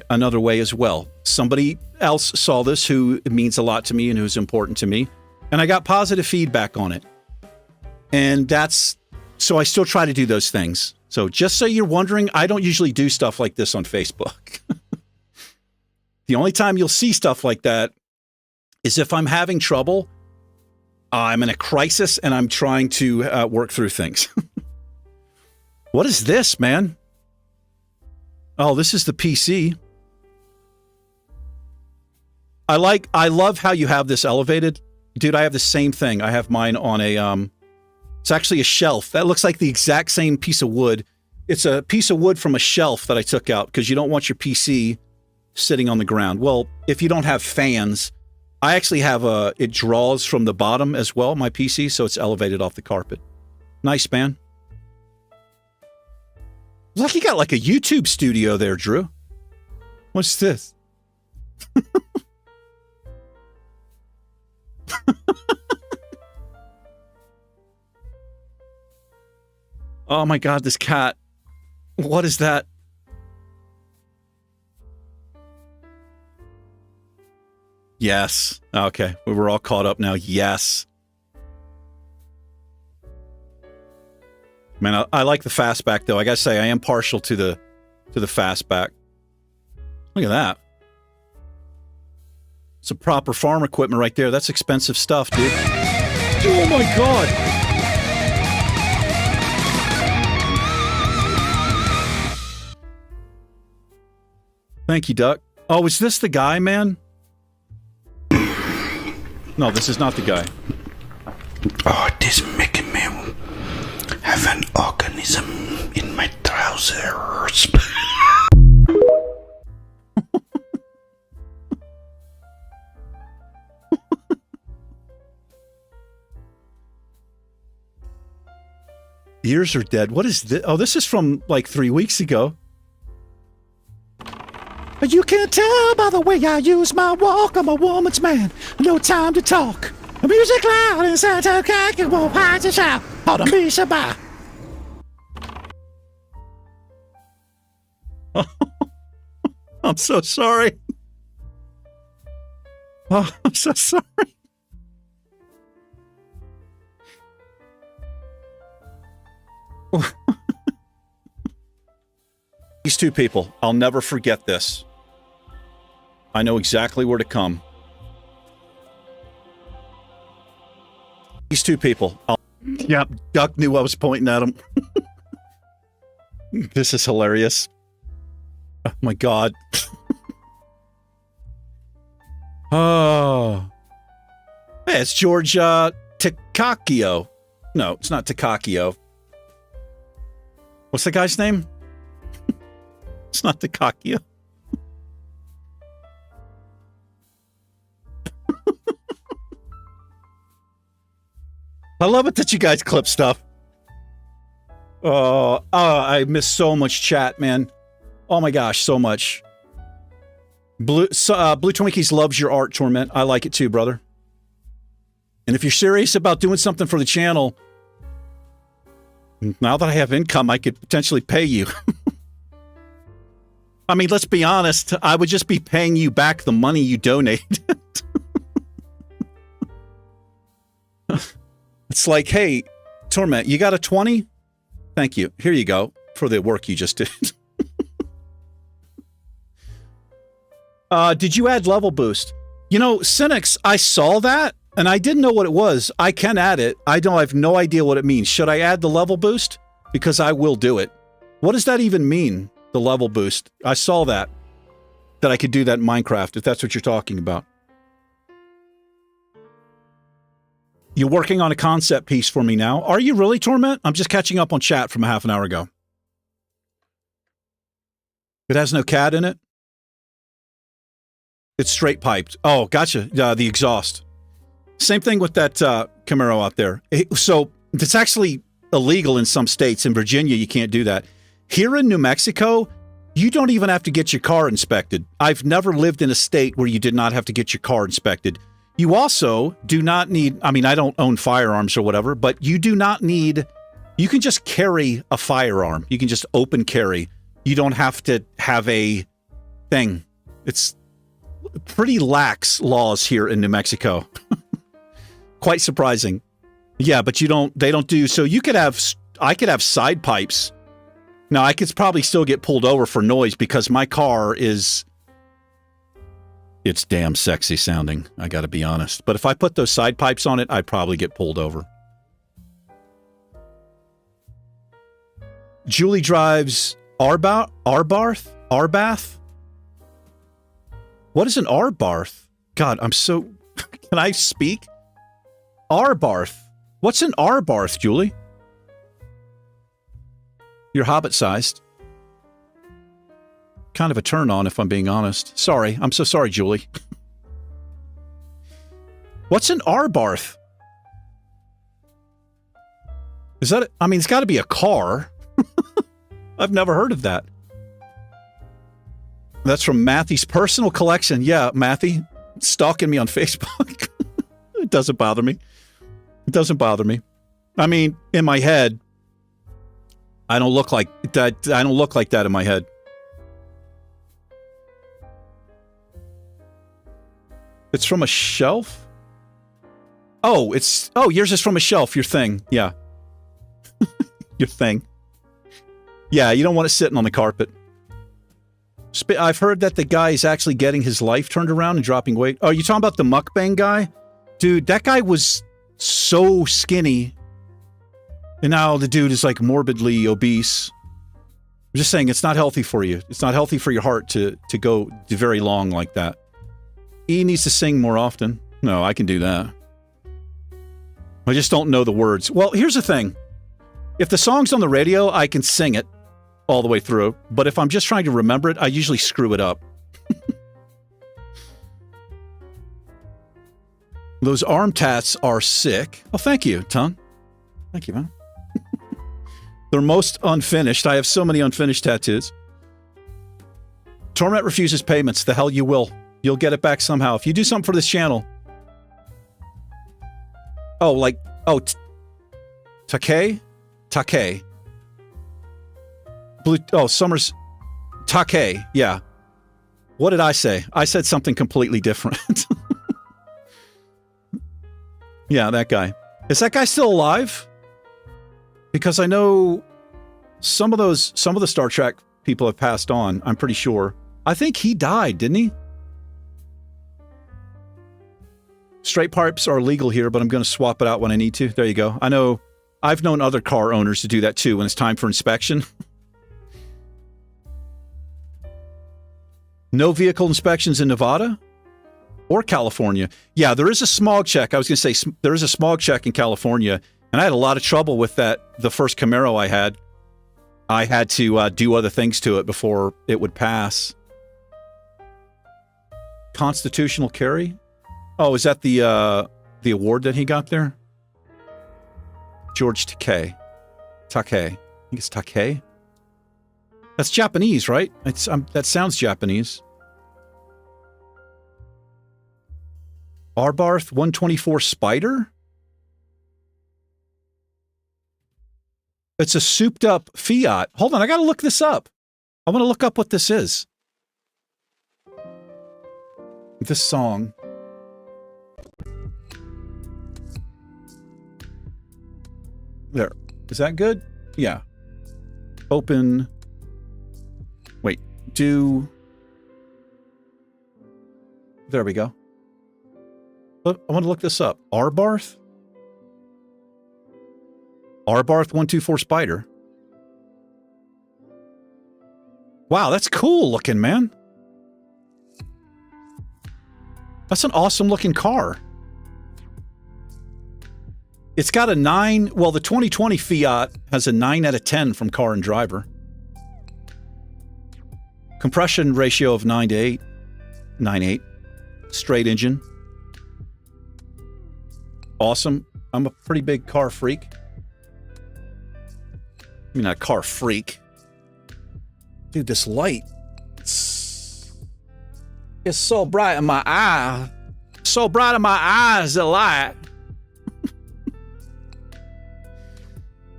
S1: another way as well. Somebody else saw this who means a lot to me and who's important to me. And I got positive feedback on it. And so I still try to do those things. So just so you're wondering, I don't usually do stuff like this on Facebook. The only time you'll see stuff like that is if I'm having trouble, I'm in a crisis, and I'm trying to work through things. What is this, man? Oh, this is the PC. I love how you have this elevated. Dude, I have the same thing. I have mine on a, it's actually a shelf. That looks like the exact same piece of wood. It's a piece of wood from a shelf that I took out because you don't want your PC sitting on the ground. Well, if you don't have fans, I actually have it draws from the bottom as well, my PC, so it's elevated off the carpet. Nice, man. Like you got like a YouTube studio there, Drew. What's this? Oh my God, this cat. What is that? Yes. Okay. We're all caught up now. Yes. Man, I like the fastback though. I gotta say, I am partial to the fastback. Look at that. It's a proper farm equipment right there. That's expensive stuff, dude. Oh my God. Thank you, Duck. Oh, is this the guy, man? No, this is not the guy.
S3: Oh, this making me have an organism in my trousers.
S1: Ears are dead. What is this? Oh, this is from like 3 weeks ago. You can't tell by the way I use my walk. I'm a woman's man. No time to talk. The music loud inside the cat. You won't hide to shout. Hold on, be shabba. I'm so sorry. Oh, I'm so sorry. These 2 people, I'll never forget this. I know exactly where to come. These 2 people. Yep, Duck knew I was pointing at him. This is hilarious. Oh my God. Oh. Hey, it's George Takakio. No, it's not Takakio. What's the guy's name? It's not Takakio. I love it that you guys clip stuff. I miss so much chat, man. Oh my gosh, so much. Blue Twinkies loves your art, Torment. I like it too, brother. And if you're serious about doing something for the channel, now that I have income, I could potentially pay you. I mean, let's be honest. I would just be paying you back the money you donated. It's like, hey, Torment, you got a 20? Thank you. Here you go for the work you just did. Did you add level boost? You know, Cynics, I saw that and I didn't know what it was. I can add it. I have no idea what it means. Should I add the level boost? Because I will do it. What does that even mean? The level boost. I saw that I could do that in Minecraft, if that's what you're talking about. You're working on a concept piece for me now. Are you really, Torment? I'm just catching up on chat from a half an hour ago. It has no CAD in it? It's straight piped. Oh, gotcha. The exhaust. Same thing with that Camaro out there. So it's actually illegal in some states. In Virginia, you can't do that. Here in New Mexico, you don't even have to get your car inspected. I've never lived in a state where you did not have to get your car inspected. You also do not need, I mean, I don't own firearms or whatever, but you do not need, you can just carry a firearm. You can just open carry. You don't have to have a thing. It's pretty lax laws here in New Mexico. Quite surprising. Yeah, but they don't do, so I could have side pipes. Now, I could probably still get pulled over for noise because my car it's damn sexy sounding, I gotta be honest. But if I put those side pipes on it, I'd probably get pulled over. Julie drives Arbath? What is an Arbarth? God, I'm so... Can I speak? Arbarth. What's an Arbarth, Julie? You're hobbit-sized. Kind of a turn-on, if I'm being honest. Sorry. I'm so sorry, Julie. What's an Arbarth? Is that... I mean, it's got to be a car. I've never heard of that. That's from Matthew's personal collection. Yeah, Matthew, stalking me on Facebook. It doesn't bother me. It doesn't bother me. I mean, in my head, I don't look like that. I don't look like that in my head. It's from a shelf? Oh, yours is from a shelf, your thing. Yeah. Your thing. Yeah, you don't want it sitting on the carpet. I've heard that the guy is actually getting his life turned around and dropping weight. Oh, you talking about the mukbang guy? Dude, that guy was so skinny. And now the dude is like morbidly obese. I'm just saying, it's not healthy for you. It's not healthy for your heart to go very long like that. He needs to sing more often. No, I can do that. I just don't know the words. Well, here's the thing. If the song's on the radio, I can sing it all the way through. But if I'm just trying to remember it, I usually screw it up. Those arm tats are sick. Oh, thank you, Ton. Thank you, man. They're most unfinished. I have so many unfinished tattoos. Torment refuses payments. The hell you will. You'll get it back somehow. If you do something for this channel. Oh, like, Take? Summers. Take, yeah. What did I say? I said something completely different. Yeah, that guy. Is that guy still alive? Because I know some of the Star Trek people have passed on, I'm pretty sure. I think he died, didn't he? Straight pipes are legal here, but I'm going to swap it out when I need to. There you go. I know I've known other car owners to do that too when it's time for inspection. No vehicle inspections in Nevada or California. Yeah, there is a smog check. I was going to say there is a smog check in California, and I had a lot of trouble with that. The first Camaro I had to do other things to it before it would pass. Constitutional carry? Oh, is that the award that he got there? George Takei. I think it's Takei. That's Japanese, right? That sounds Japanese. Arbarth 124 Spider? It's a souped up Fiat. Hold on, I gotta look this up. I want to look up what this is. This song. There. Is that good? Yeah. Open. Wait. Do. There we go. Look, I want to look this up. Arbarth? Arbarth 124 Spider. Wow, that's cool looking, man. That's an awesome looking car. It's got a 9, well, the 2020 Fiat has a 9 out of 10 from car and driver. Compression ratio of 9 to 8. 9.8. Straight engine. Awesome. I'm a pretty big car freak. I mean, not a car freak. Dude, this light. It's so bright in my eye. So bright in my eyes, the light.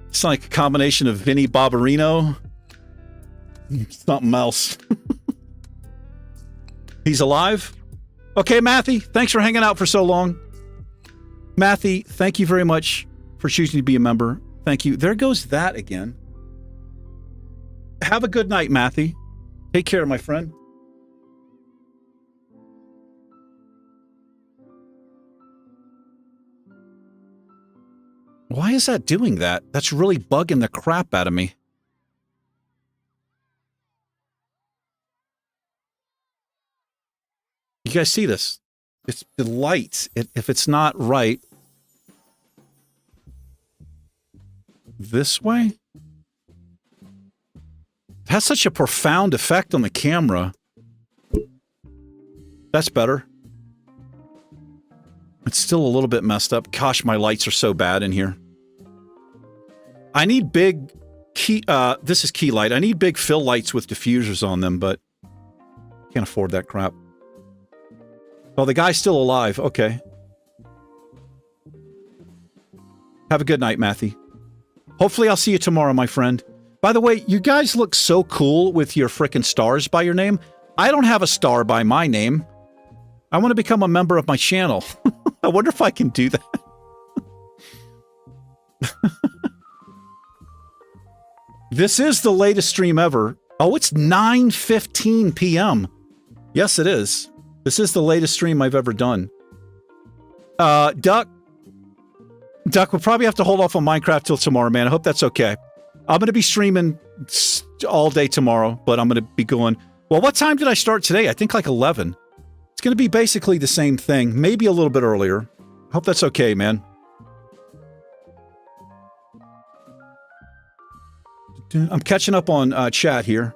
S1: It's like a combination of Vinnie Barbarino. Something else. He's alive? Okay, Matthew, thanks for hanging out for so long. Matthew, thank you very much for choosing to be a member. Thank you. There goes that again. Have a good night, Matthew. Take care, my friend. Why is that doing that? That's really bugging the crap out of me. You guys see this? It's the lights. If it's not right, this way? It has such a profound effect on the camera. That's better. It's still a little bit messed up. Gosh, my lights are so bad in here. I need big key, this is key light. I need big fill lights with diffusers on them, but can't afford that crap. Oh, the guy's still alive. Okay. Have a good night, Matthew. Hopefully I'll see you tomorrow, my friend. By the way, you guys look so cool with your frickin' stars by your name. I don't have a star by my name. I want to become a member of my channel. I wonder if I can do that. This is the latest stream ever. Oh, it's 9:15 p.m. Yes, it is. This is the latest stream I've ever done. Duck, we'll probably have to hold off on Minecraft till tomorrow, man. I hope that's okay. I'm going to be streaming all day tomorrow, but I'm going to be going... Well, what time did I start today? I think like 11. It's going to be basically the same thing, maybe a little bit earlier. I hope that's okay, man. I'm catching up on chat here.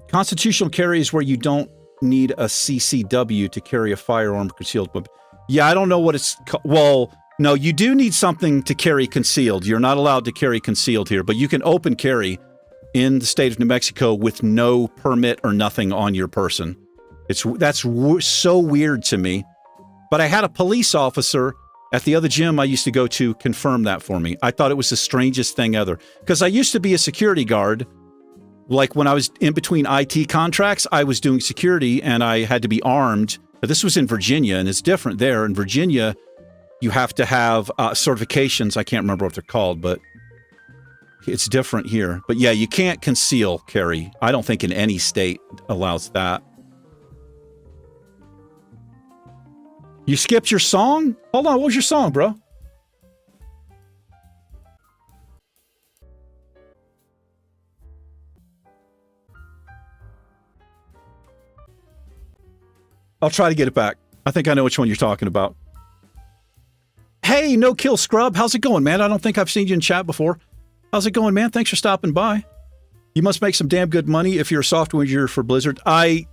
S1: Constitutional carry is where you don't need a CCW to carry a firearm concealed. Yeah, I don't know what it's... Well, no, you do need something to carry concealed. You're not allowed to carry concealed here, but you can open carry in the state of New Mexico with no permit or nothing on your person. That's so weird to me. But I had a police officer at the other gym I used to go to confirm that for me. I thought it was the strangest thing ever. Because I used to be a security guard. Like when I was in between IT contracts, I was doing security and I had to be armed. But this was in Virginia and it's different there. In Virginia, you have to have certifications. I can't remember what they're called, but it's different here. But yeah, you can't conceal carry. I don't think in any state allows that. You skipped your song? Hold on, what was your song, bro? I'll try to get it back. I think I know which one you're talking about. Hey, No Kill Scrub, how's it going, man? I don't think I've seen you in chat before. How's it going, man? Thanks for stopping by. You must make some damn good money if you're a software engineer for Blizzard. I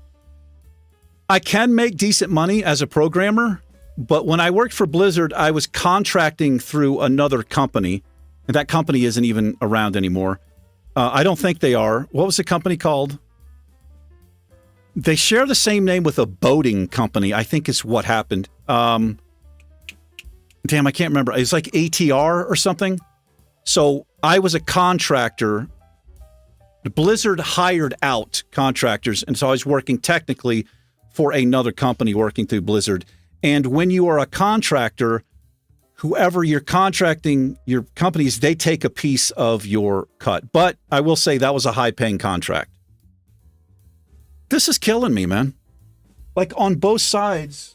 S1: can make decent money as a programmer, but when I worked for Blizzard, I was contracting through another company, and that company isn't even around anymore. I don't think they are. What was the company called? They share the same name with a boating company, I think is what happened. Damn, I can't remember. It's like ATR or something. So I was a contractor. Blizzard hired out contractors, and so I was working technically for another company working through Blizzard. And when you are a contractor, whoever you're contracting, your companies, they take a piece of your cut. But I will say that was a high-paying contract. This is killing me, man. Like on both sides.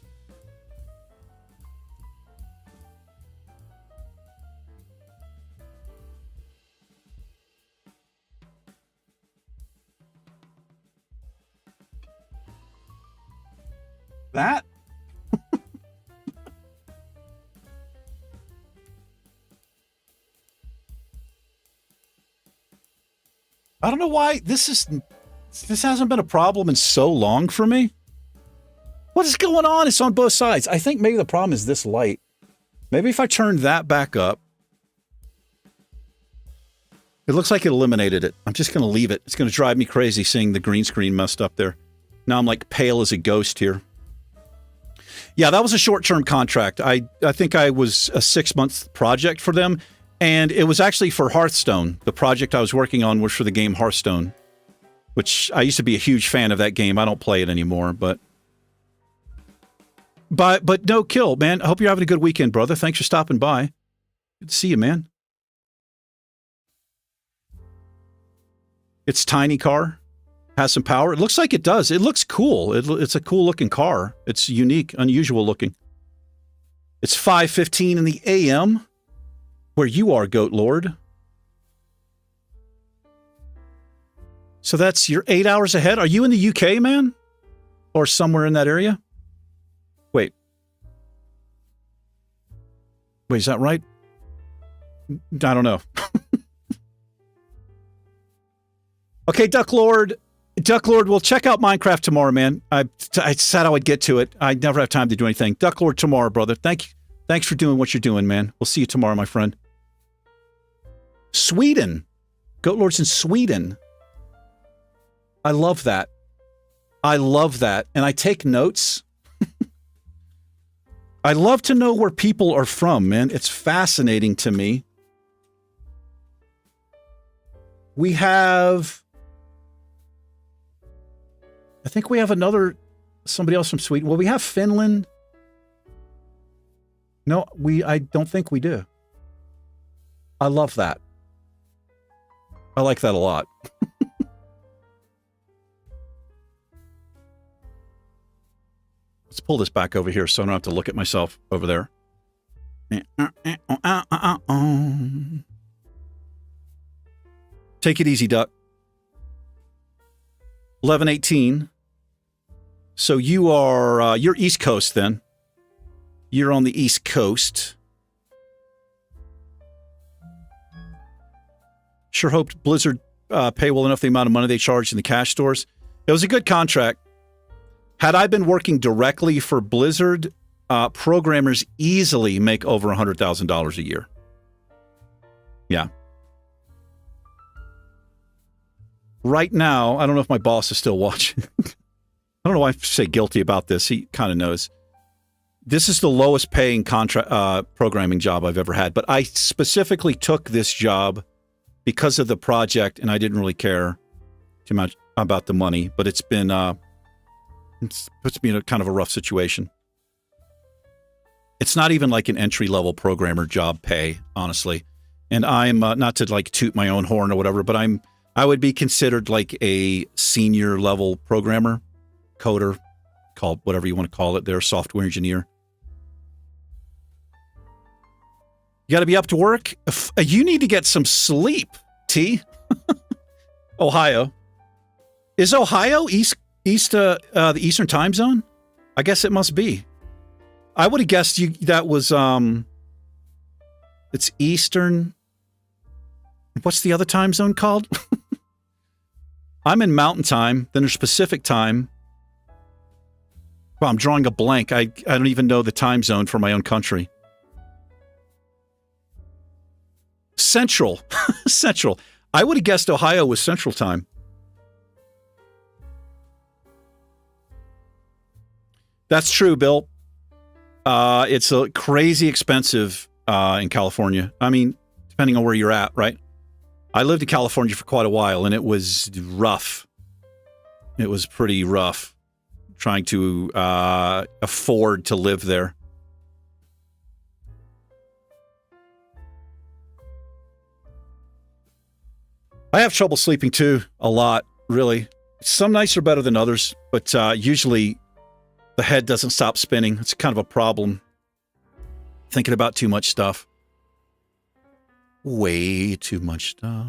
S1: That? I don't know why this hasn't been a problem in so long for me. What is going on? It's on both sides. I think maybe the problem is this light. Maybe if I turn that back up. It looks like it eliminated it. I'm just going to leave it. It's going to drive me crazy seeing the green screen messed up there. Now I'm like pale as a ghost here. Yeah, that was a short-term contract. I think I was a 6-month project for them, and it was actually for Hearthstone. The project I was working on was for the game Hearthstone, which I used to be a huge fan of that game. I don't play it anymore, but no kill, man. I hope you're having a good weekend, brother. Thanks for stopping by. Good to see you, man. It's tiny car. Has some power. It looks like it does. It looks cool. It's a cool looking car. It's unique, unusual looking. It's 5:15 in the a.m. where you are, Goat Lord. So that's you're 8 hours ahead. Are you in the UK, man? Or somewhere in that area? Wait, is that right? I don't know. Okay, Duck Lord, we'll check out Minecraft tomorrow, man. I said I would get to it. I never have time to do anything. Duck Lord tomorrow, brother. Thanks for doing what you're doing, man. We'll see you tomorrow, my friend. Sweden. Goat Lord's in Sweden. I love that. And I take notes. I love to know where people are from, man. It's fascinating to me. We have... I think we have somebody else from Sweden. Well, we have Finland. No, I don't think we do. I love that. I like that a lot. Let's pull this back over here so I don't have to look at myself over there. Take it easy, Duck. 11:18. So you're East Coast then. You're on the East Coast. Sure hoped Blizzard pay well enough the amount of money they charged in the cash stores. It was a good contract. Had I been working directly for Blizzard, programmers easily make over $100,000 a year. Yeah. Right now, I don't know if my boss is still watching. I don't know why I say guilty about this. He kind of knows. This is the lowest paying programming job I've ever had. But I specifically took this job because of the project, and I didn't really care too much about the money. But it's been it puts me in a kind of a rough situation. It's not even like an entry-level programmer job pay, honestly. And I'm not to like toot my own horn or whatever, but I would be considered like a senior level programmer, coder, called whatever you want to call it there, software engineer. You got to be up to work. You need to get some sleep, T. Ohio. Is Ohio the Eastern time zone? I guess it must be. I would have guessed that was it's Eastern. What's the other time zone called? I'm in Mountain Time. Then there's Pacific Time. Well, I'm drawing a blank. I don't even know the time zone for my own country. Central. Central. I would have guessed Ohio was Central Time. That's true, Bill. It's crazy expensive in California. I mean, depending on where you're at, right? I lived in California for quite a while, and it was rough. It was pretty rough trying to afford to live there. I have trouble sleeping too, a lot, really. Some nights are better than others, but usually the head doesn't stop spinning. It's kind of a problem. Thinking about too much stuff. Way too much stuff.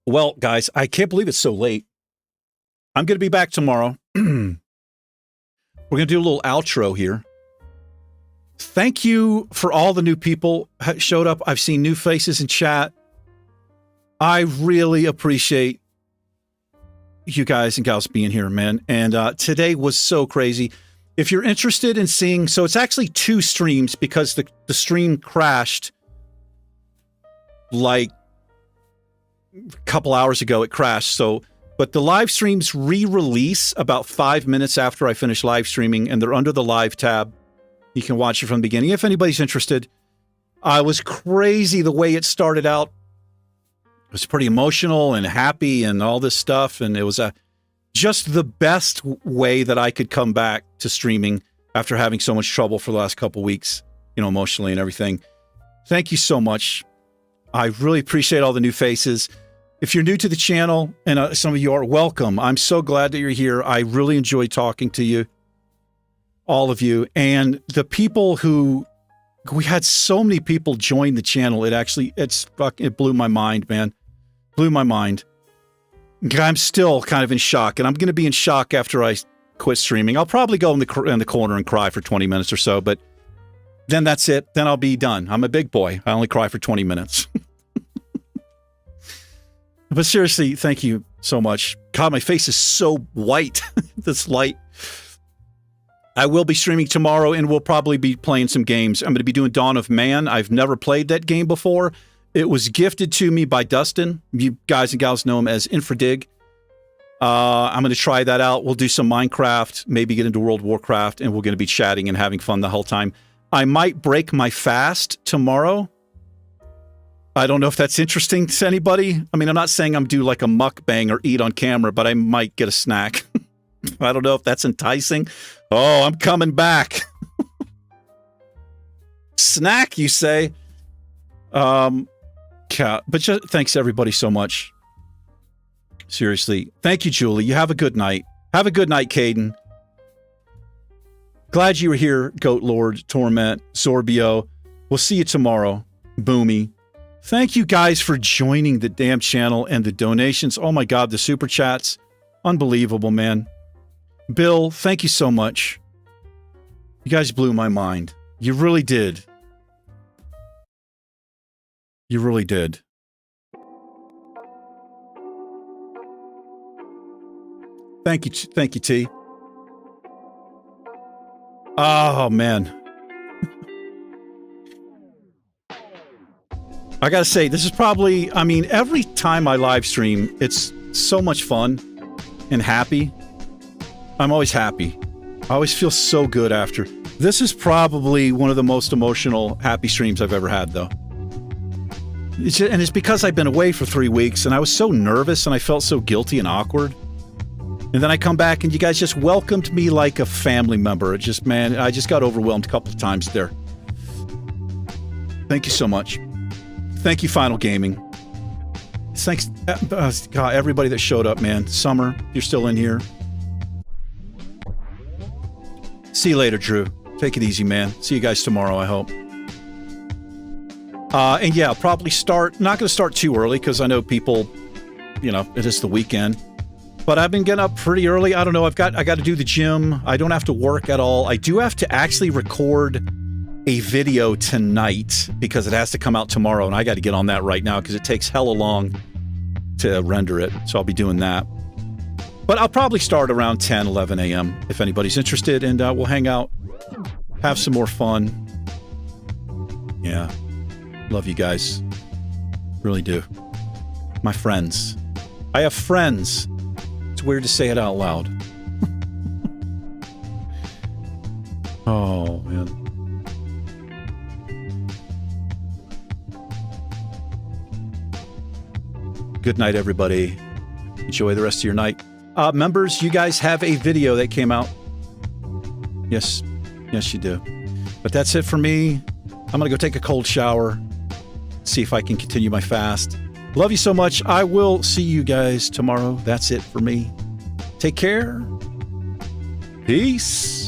S1: Well, guys, I can't believe it's so late. I'm going to be back tomorrow. We're going to do a little outro here. Thank you for all the new people that showed up. I've seen new faces in chat. I really appreciate you guys and gals being here, man. And today was so crazy. If you're interested in seeing, so it's actually 2 streams because the stream crashed like a couple hours ago. It crashed. So, but the live streams re-release about 5 minutes after I finish live streaming, and they're under the live tab. You can watch it from the beginning if anybody's interested. I was crazy the way it started out. It was pretty emotional and happy and all this stuff. And it was just the best way that I could come back to streaming after having so much trouble for the last couple weeks, you know, emotionally and everything. Thank you so much. I really appreciate all the new faces. If you're new to the channel, and some of you are, welcome. I'm so glad that you're here. I really enjoy talking to you. All of you, and the people who we had so many people join the channel. It blew my mind, man. Blew my mind. I'm still kind of in shock, and I'm going to be in shock after I quit streaming. I'll probably go in the corner and cry for 20 minutes or so, but then that's it. Then I'll be done. I'm a big boy. I only cry for 20 minutes. But seriously, thank you so much. God, my face is so white. This light. I will be streaming tomorrow, and we'll probably be playing some games. I'm going to be doing Dawn of Man. I've never played that game before. It was gifted to me by Dustin. You guys and gals know him as Infradig. I'm going to try that out. We'll do some Minecraft, maybe get into World of Warcraft, and we're going to be chatting and having fun the whole time. I might break my fast tomorrow. I don't know if that's interesting to anybody. I mean, I'm not saying I'm do like a mukbang or eat on camera, but I might get a snack. I don't know if that's enticing. Oh, I'm coming back. Snack, you say? But just thanks everybody so much. Seriously. Thank you, Julie. You have a good night. Have a good night, Caden. Glad you were here, Goat Lord, Torment, Zorbio. We'll see you tomorrow. Boomy. Thank you guys for joining the damn channel and the donations. Oh my God, the super chats. Unbelievable, man. Bill, thank you so much. You guys blew my mind. You really did. You really did. Thank you, T. Oh, man. I gotta say, this is probably, I mean, every time I live stream, it's so much fun and happy. I'm always happy. I always feel so good after. This is probably one of the most emotional, happy streams I've ever had, though. It's because I've been away for 3 weeks, and I was so nervous, and I felt so guilty and awkward. And then I come back, and you guys just welcomed me like a family member. It just, man, I just got overwhelmed a couple of times there. Thank you so much. Thank you, Final Gaming. Thanks, God, everybody that showed up, man. Summer, you're still in here. See you later, Drew. Take it easy, man. See you guys tomorrow, I hope. And yeah, I'll probably start, not going to start too early because I know people, you know, it is the weekend. But I've been getting up pretty early. I don't know. I got to do the gym. I don't have to work at all. I do have to actually record a video tonight because it has to come out tomorrow, and I got to get on that right now because it takes hella long to render it. So I'll be doing that. But I'll probably start around 10, 11 a.m. if anybody's interested, and we'll hang out, have some more fun. Yeah. Love you guys. Really do. My friends. I have friends. It's weird to say it out loud. Oh, man. Good night, everybody. Enjoy the rest of your night. Members, you guys have a video that came out. Yes. Yes, you do. But that's it for me. I'm going to go take a cold shower. See if I can continue my fast. Love you so much. I will see you guys tomorrow. That's it for me. Take care. Peace.